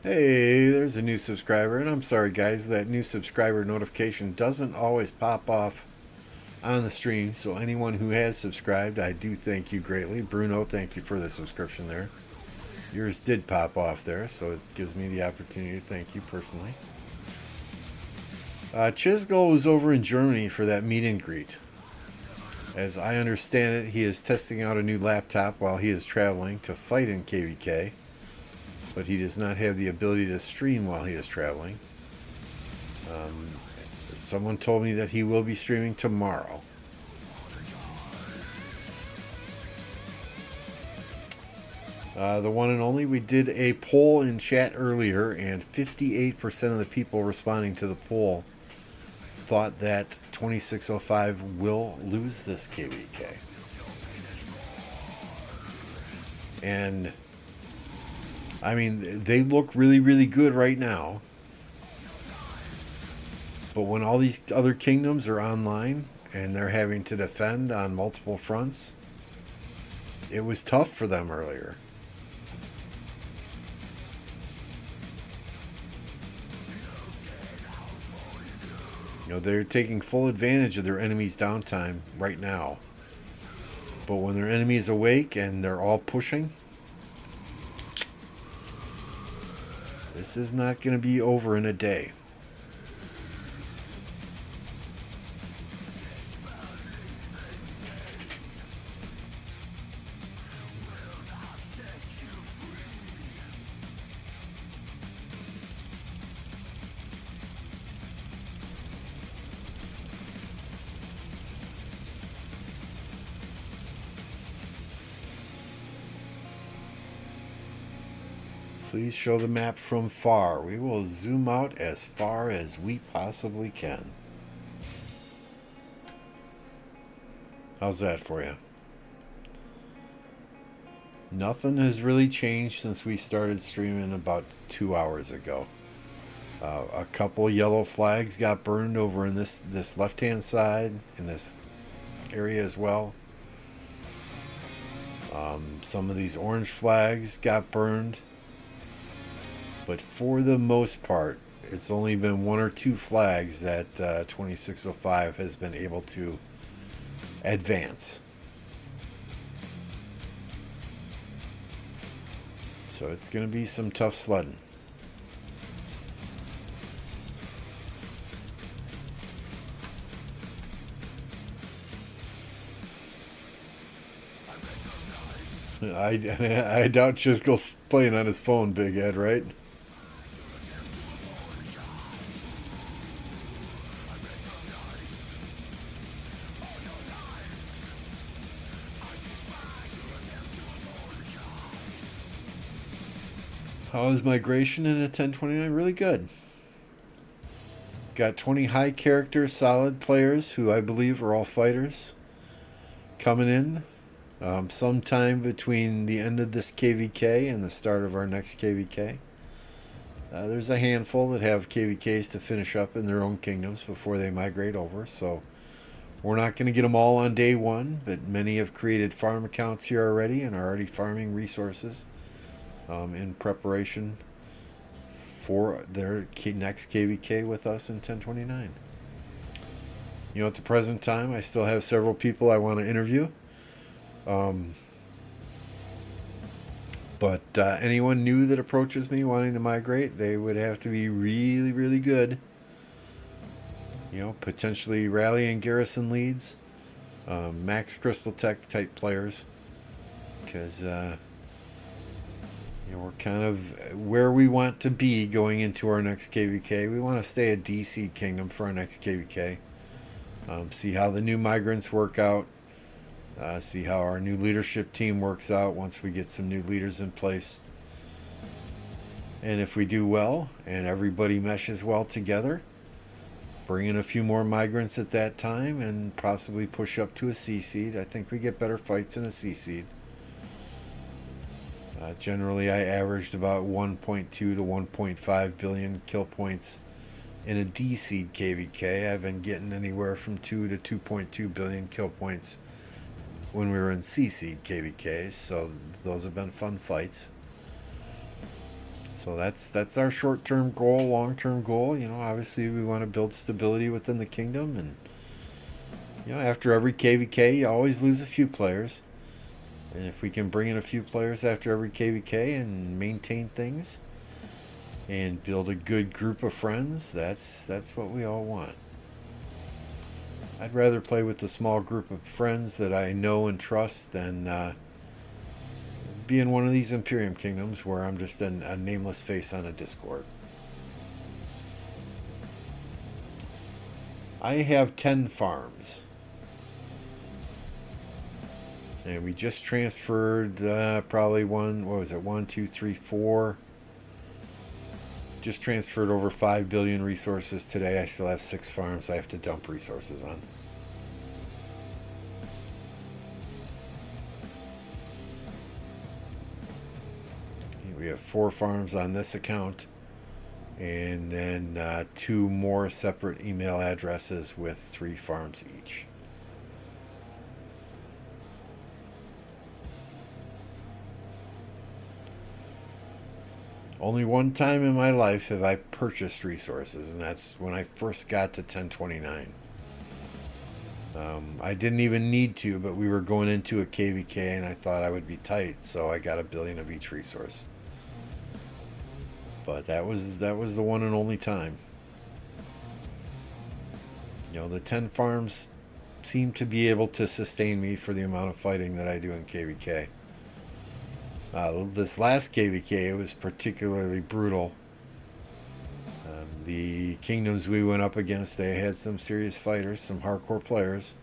Hey, there's a new subscriber, and I'm sorry guys, that new subscriber notification doesn't always pop off on the stream, so anyone who has subscribed, I do thank you greatly. Bruno, thank you for the subscription there. Yours did pop off there, so it gives me the opportunity to thank you personally. Chisgo was over in Germany for that meet and greet. As I understand it, he is testing out a new laptop while he is traveling to fight in KVK, but he does not have the ability to stream while he is traveling. Someone told me that he will be streaming tomorrow. The one and only, we did a poll in chat earlier, and 58% of the people responding to the poll thought that 2605 will lose this KVK. And I mean, they look really, really good right now. But when all these other kingdoms are online and they're having to defend on multiple fronts, it was tough for them earlier. They're taking full advantage of their enemy's downtime right now. But when their enemy is awake and they're all pushing, this is not going to be over in a day. Please show the map from far. We will zoom out as far as we possibly can. How's that for you? Nothing has really changed since we started streaming about 2 hours ago. A couple of yellow flags got burned over in this left-hand side, in this area as well. Some of these orange flags got burned. But for the most part, it's only been 1 or 2 flags that 2605 has been able to advance. So it's going to be some tough sledding. I doubt Chisco's playing on his phone, Big Ed, right? How is migration in a 1029? Really good. Got 20 high character solid players who I believe are all fighters coming in sometime between the end of this KVK and the start of our next KVK. There's a handful that have KVKs to finish up in their own kingdoms before they migrate over, so we're not going to get them all on day one, but many have created farm accounts here already and are already farming resources in preparation for their next KVK with us in 1029. At the present time, I still have several people I want to interview. But anyone new that approaches me wanting to migrate, they would have to be really, really good. Potentially rally and garrison leads, max crystal tech type players, because we're kind of where we want to be going into our next KVK. We want to stay a DC kingdom for our next KVK. See how the new migrants work out. See how our new leadership team works out once we get some new leaders in place. And if we do well and everybody meshes well together, bring in a few more migrants at that time and possibly push up to a C seed. I think we get better fights in a C seed. Generally, I averaged about 1.2 to 1.5 billion kill points in a D seed KVK. I've been getting anywhere from 2 to 2.2 billion kill points when we were in C seed KVKs. So those have been fun fights. So that's our short-term goal, long-term goal. Obviously we want to build stability within the kingdom, and after every KVK, you always lose a few players. And if we can bring in a few players after every KVK and maintain things and build a good group of friends, that's what we all want. I'd rather play with a small group of friends that I know and trust than be in one of these Imperium kingdoms where I'm just a nameless face on a Discord. I have 10 farms. And we just transferred probably 1, 2, 3, 4. Just transferred over 5 billion resources today. I still have 6 farms I have to dump resources on. We have 4 farms on this account, and then 2 more separate email addresses with 3 farms each. Only one time in my life have I purchased resources, and that's when I first got to 1029. I didn't even need to, but we were going into a KVK and I thought I would be tight, so I got 1 billion of each resource. But that was the one and only time. The 10 farms seem to be able to sustain me for the amount of fighting that I do in KVK. This last KVK was particularly brutal. The kingdoms we went up against, they had some serious fighters, some hardcore players.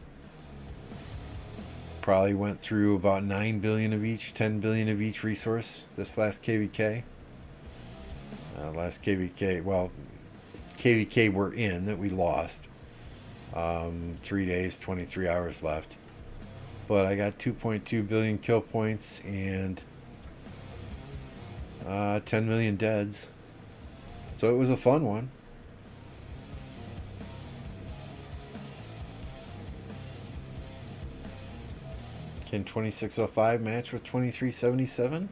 Probably went through about 9 billion of each, 10 billion of each resource this last KVK. Last KVK, KVK we're in that we lost. 3 days, 23 hours left. But I got 2.2 billion kill points and 10 million deads. So it was a fun one. Can 2605 match with 2377?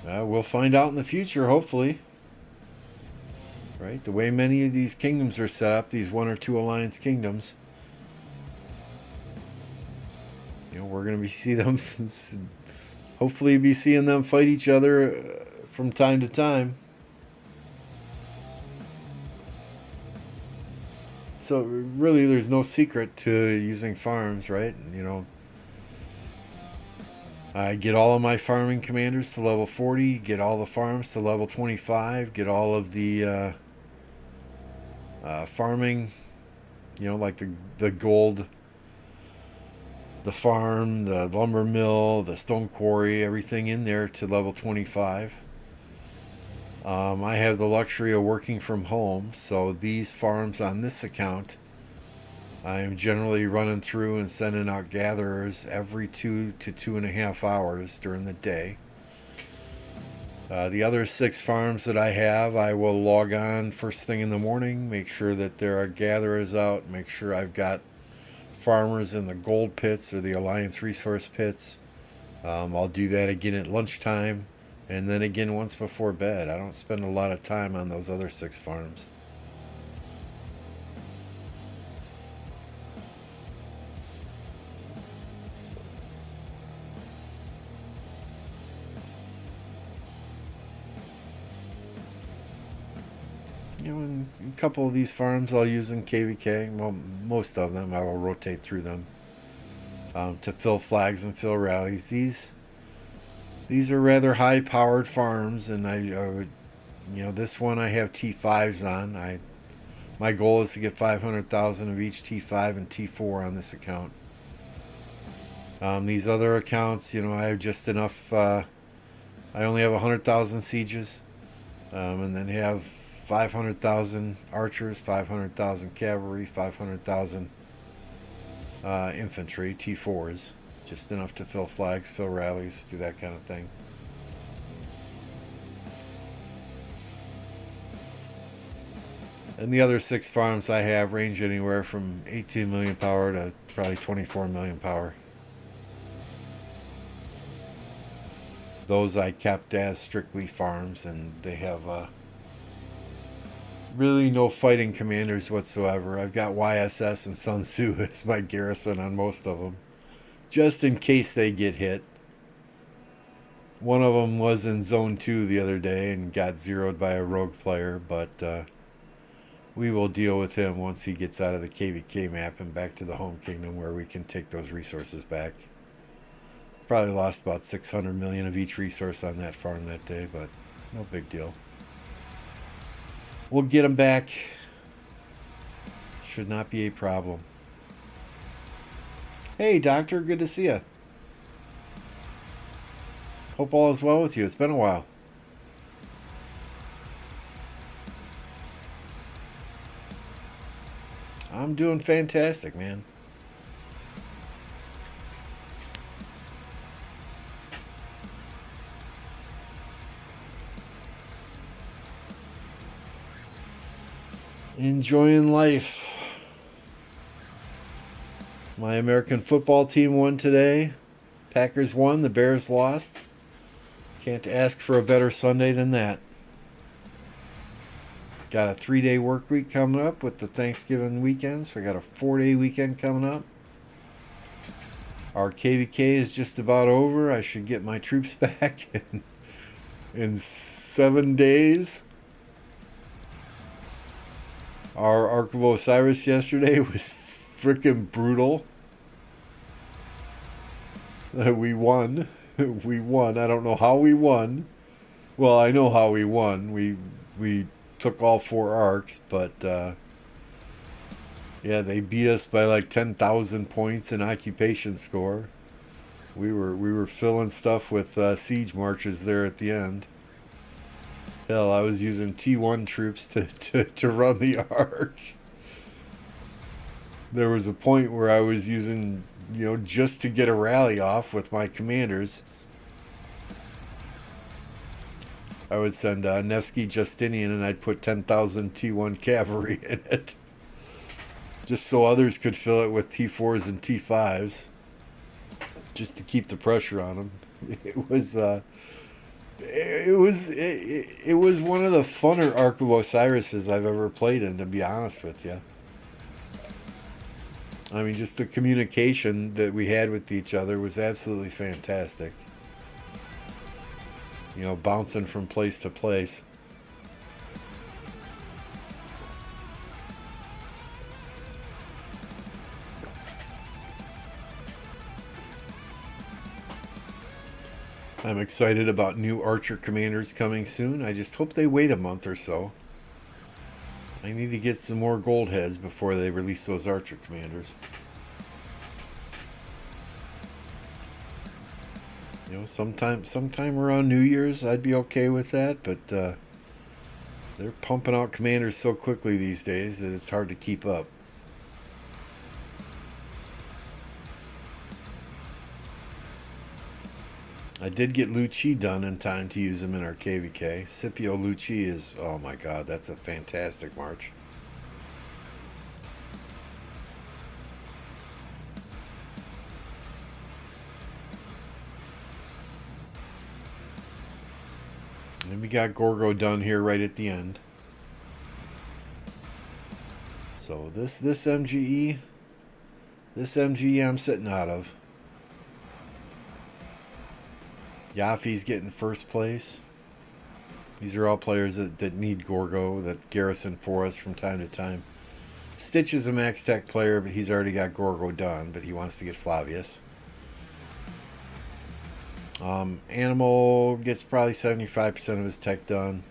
We'll find out in the future, hopefully. Right? The way many of these kingdoms are set up, these 1 or 2 alliance kingdoms, we're going to see them hopefully be seeing them fight each other from time to time. So really there's no secret to using farms, right? I get all of my farming commanders to level 40, get all the farms to level 25, get all of the farming, like the gold, the farm, the lumber mill, the stone quarry, everything in there to level 25. I have the luxury of working from home, so these farms on this account, I am generally running through and sending out gatherers every 2 to 2.5 hours during the day. The other 6 farms that I have, I will log on first thing in the morning, make sure that there are gatherers out, make sure I've got farmers in the gold pits or the Alliance resource pits. I'll do that again at lunchtime and then again once before bed. I don't spend a lot of time on those other 6 farms. And a couple of these farms I'll use in KVK. Well, most of them I will rotate through them to fill flags and fill rallies. These are rather high-powered farms, and I would, this one I have T5s on. My goal is to get 500,000 of each T5 and T4 on this account. These other accounts, I have just enough. I only have 100,000 sieges, and then have 500,000 archers, 500,000 cavalry, 500,000 infantry, T4s. Just enough to fill flags, fill rallies, do that kind of thing. And the other 6 farms I have range anywhere from 18 million power to probably 24 million power. Those I kept as strictly farms, and they have really no fighting commanders whatsoever. I've got YSS and Sun Tzu as my garrison on most of them, just in case they get hit. One of them was in Zone 2 the other day and got zeroed by a rogue player, but we will deal with him once he gets out of the KVK map and back to the home kingdom where we can take those resources back. Probably lost about 600 million of each resource on that farm that day, but no big deal. We'll get them back. Should not be a problem. Hey, Doctor, good to see you. Hope all is well with you. It's been a while. I'm doing fantastic, man. Enjoying life. My American football team won today. Packers won, the Bears lost. Can't ask for a better Sunday than that. Got a 3-day work week coming up with the Thanksgiving weekend, so I got a 4-day weekend coming up. Our KVK is just about over. I should get my troops back in 7 days. Our Ark of Osiris yesterday was freaking brutal. We won. We won. I don't know how we won. Well, I know how we won. We took all 4 arcs, but yeah, they beat us by like 10,000 points in occupation score. We were filling stuff with siege marches there at the end. Hell, I was using T1 troops to run the arc. There was a point where I was using, just to get a rally off with my commanders. I would send Nevsky Justinian and I'd put 10,000 T1 cavalry in it. Just so others could fill it with T4s and T5s. Just to keep the pressure on them. It was one of the funner Ark of Osiris's I've ever played in, to be honest with you. I mean, just the communication that we had with each other was absolutely fantastic. Bouncing from place to place. I'm excited about new archer commanders coming soon. I just hope they wait a month or so. I need to get some more gold heads before they release those archer commanders. Sometime around New Year's, I'd be okay with that, but they're pumping out commanders so quickly these days that it's hard to keep up. I did get Lucci done in time to use him in our KVK. Scipio Lucci is, oh my god, that's a fantastic march. And we got Gorgo done here right at the end. So this MGE I'm sitting out of. Yafi's getting first place. These are all players that need Gorgo, that garrison for us from time to time. Stitch is a max tech player, but he's already got Gorgo done, but he wants to get Flavius. Animal gets probably 75% of his tech done.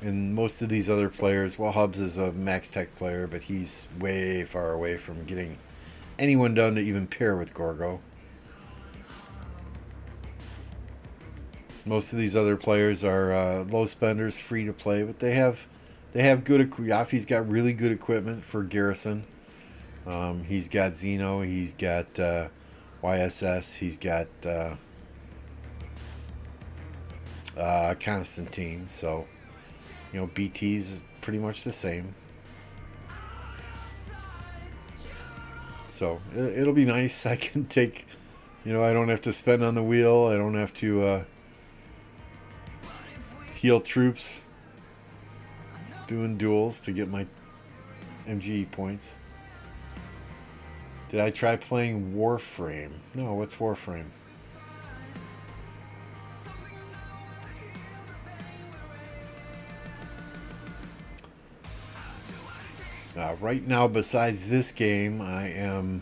And most of these other players, well, Hubs is a max tech player, but he's way far away from getting anyone done to even pair with Gorgo. Most of these other players are low spenders, free to play, but they have good. Yafi's got really good equipment for garrison. He's got Xeno, he's got YSS, he's got Constantine. So, you know, BT's pretty much the same. So it'll be nice. I can take, you know, I don't have to spend on the wheel. I don't have to heal troops doing duels to get my MGE points. Did I try playing Warframe? No, what's Warframe? Right now, besides this game, I am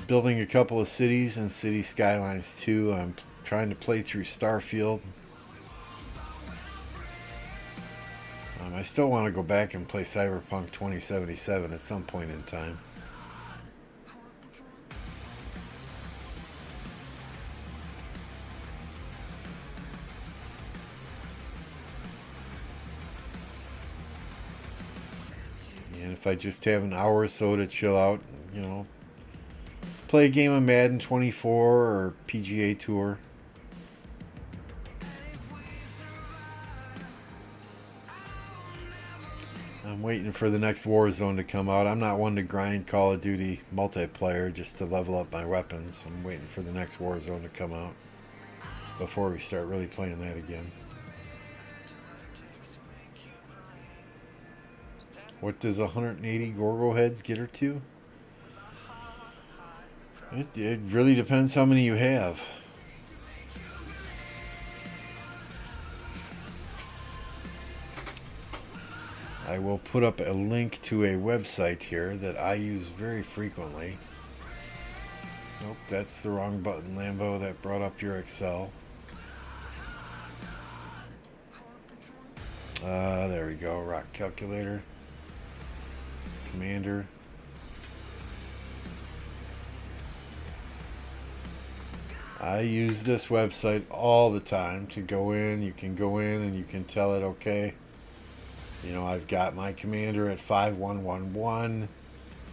building a couple of cities in City Skylines 2. I'm trying to play through Starfield. I still want to go back and play Cyberpunk 2077 at some point in time. And if I just have an hour or so to chill out, you know, play a game of Madden 24 or PGA Tour. I'm waiting for the next Warzone to come out. I'm not one to grind Call of Duty multiplayer just to level up my weapons. I'm waiting for the next Warzone to come out before we start really playing that again. What does 180 Gorgo heads get her to? It really depends how many you have. I will put up a link to a website here that I use very frequently. Nope, that's the wrong button, Lambo. That brought up your Excel. There we go. Rock calculator. Commander. I use this website all the time to go in. You can go in and you can tell it, okay, you know, I've got my commander at 5111.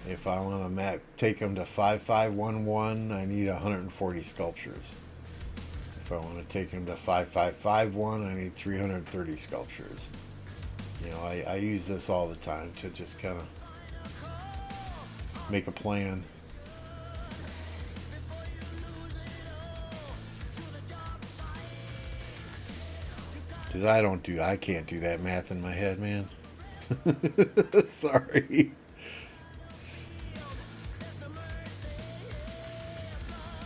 If I want to take them to 5511, I need 140 sculptures. If I want to take them to 5551, I need 330 sculptures. You know, I use this all the time to just kind of make a plan. Because I can't do that math in my head, man. Sorry.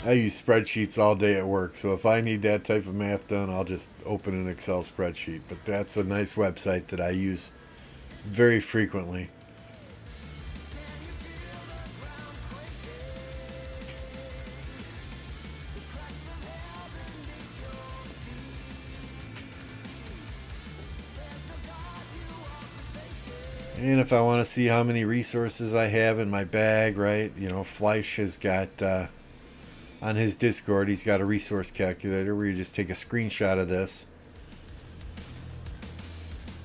I use spreadsheets all day at work, so if I need that type of math done, I'll just open an Excel spreadsheet. But that's a nice website that I use very frequently. And if I want to see how many resources I have in my bag, right? You know, Fleisch has got, on his Discord, he's got a resource calculator where you just take a screenshot of this.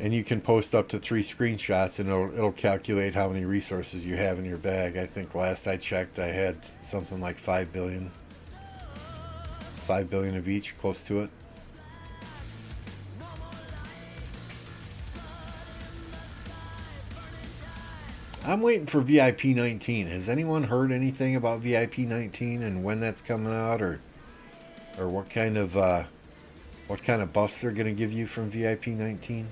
And you can post up to 3 screenshots and it'll calculate how many resources you have in your bag. I think last I checked, I had something like 5 billion. 5 billion of each, close to it. I'm waiting for VIP 19. Has anyone heard anything about VIP 19 and when that's coming out, or what kind of buffs they're going to give you from VIP 19?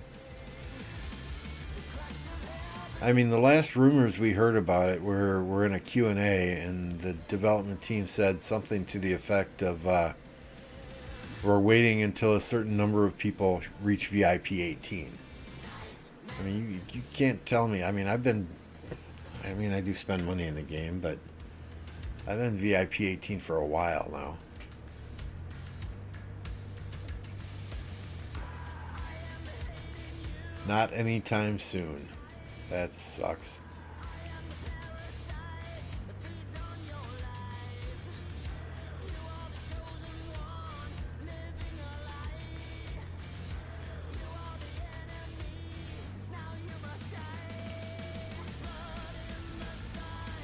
I mean, the last rumors we heard about it were in a Q&A, and the development team said something to the effect of We're waiting until a certain number of people reach VIP 18. I mean, you can't tell me. I mean, I do spend money in the game, but I've been VIP 18 for a while now. Not anytime soon. That sucks.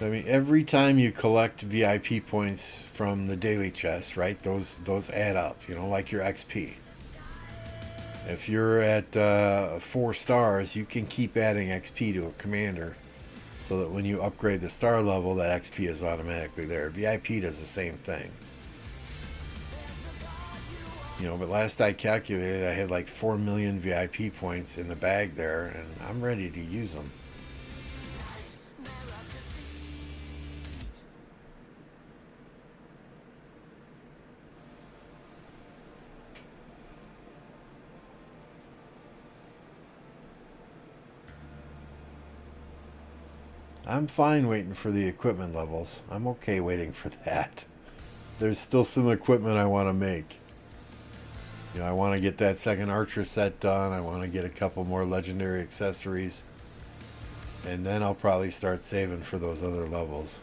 I mean, every time you collect VIP points from the daily chest, right? Those add up. You know, like your XP. If you're at 4 stars, you can keep adding XP to a commander, so that when you upgrade the star level, that XP is automatically there. VIP does the same thing. You know, but last I calculated, I had like 4 million VIP points in the bag there, and I'm ready to use them. I'm fine waiting for the equipment levels. I'm okay waiting for that. There's still some equipment I want to make. You know, I want to get that second archer set done. I want to get a couple more legendary accessories. And then I'll probably start saving for those other levels.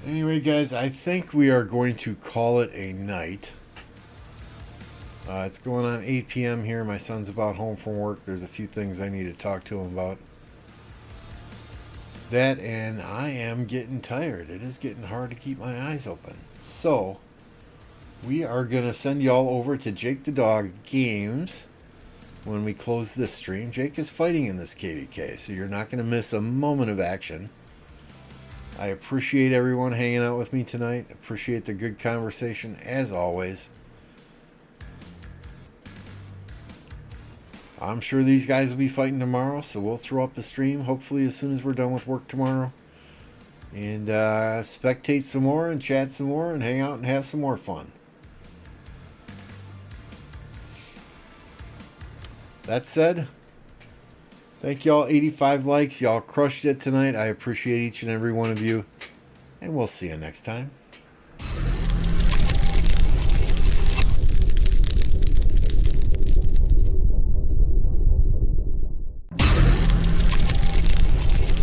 Anyway, guys, I think we are going to call it a night. It's going on 8 p.m. here. My son's about home from work. There's a few things I need to talk to him about. That, and I am getting tired. It is getting hard to keep my eyes open. So, we are going to send y'all over to Jake the Dog Games when we close this stream. Jake is fighting in this KVK, so you're not going to miss a moment of action. I appreciate everyone hanging out with me tonight. Appreciate the good conversation, as always. I'm sure these guys will be fighting tomorrow, so we'll throw up a stream, hopefully as soon as we're done with work tomorrow. And spectate some more, and chat some more, and hang out and have some more fun. That said, thank y'all. 85 likes. Y'all crushed it tonight. I appreciate each and every one of you. And we'll see you next time.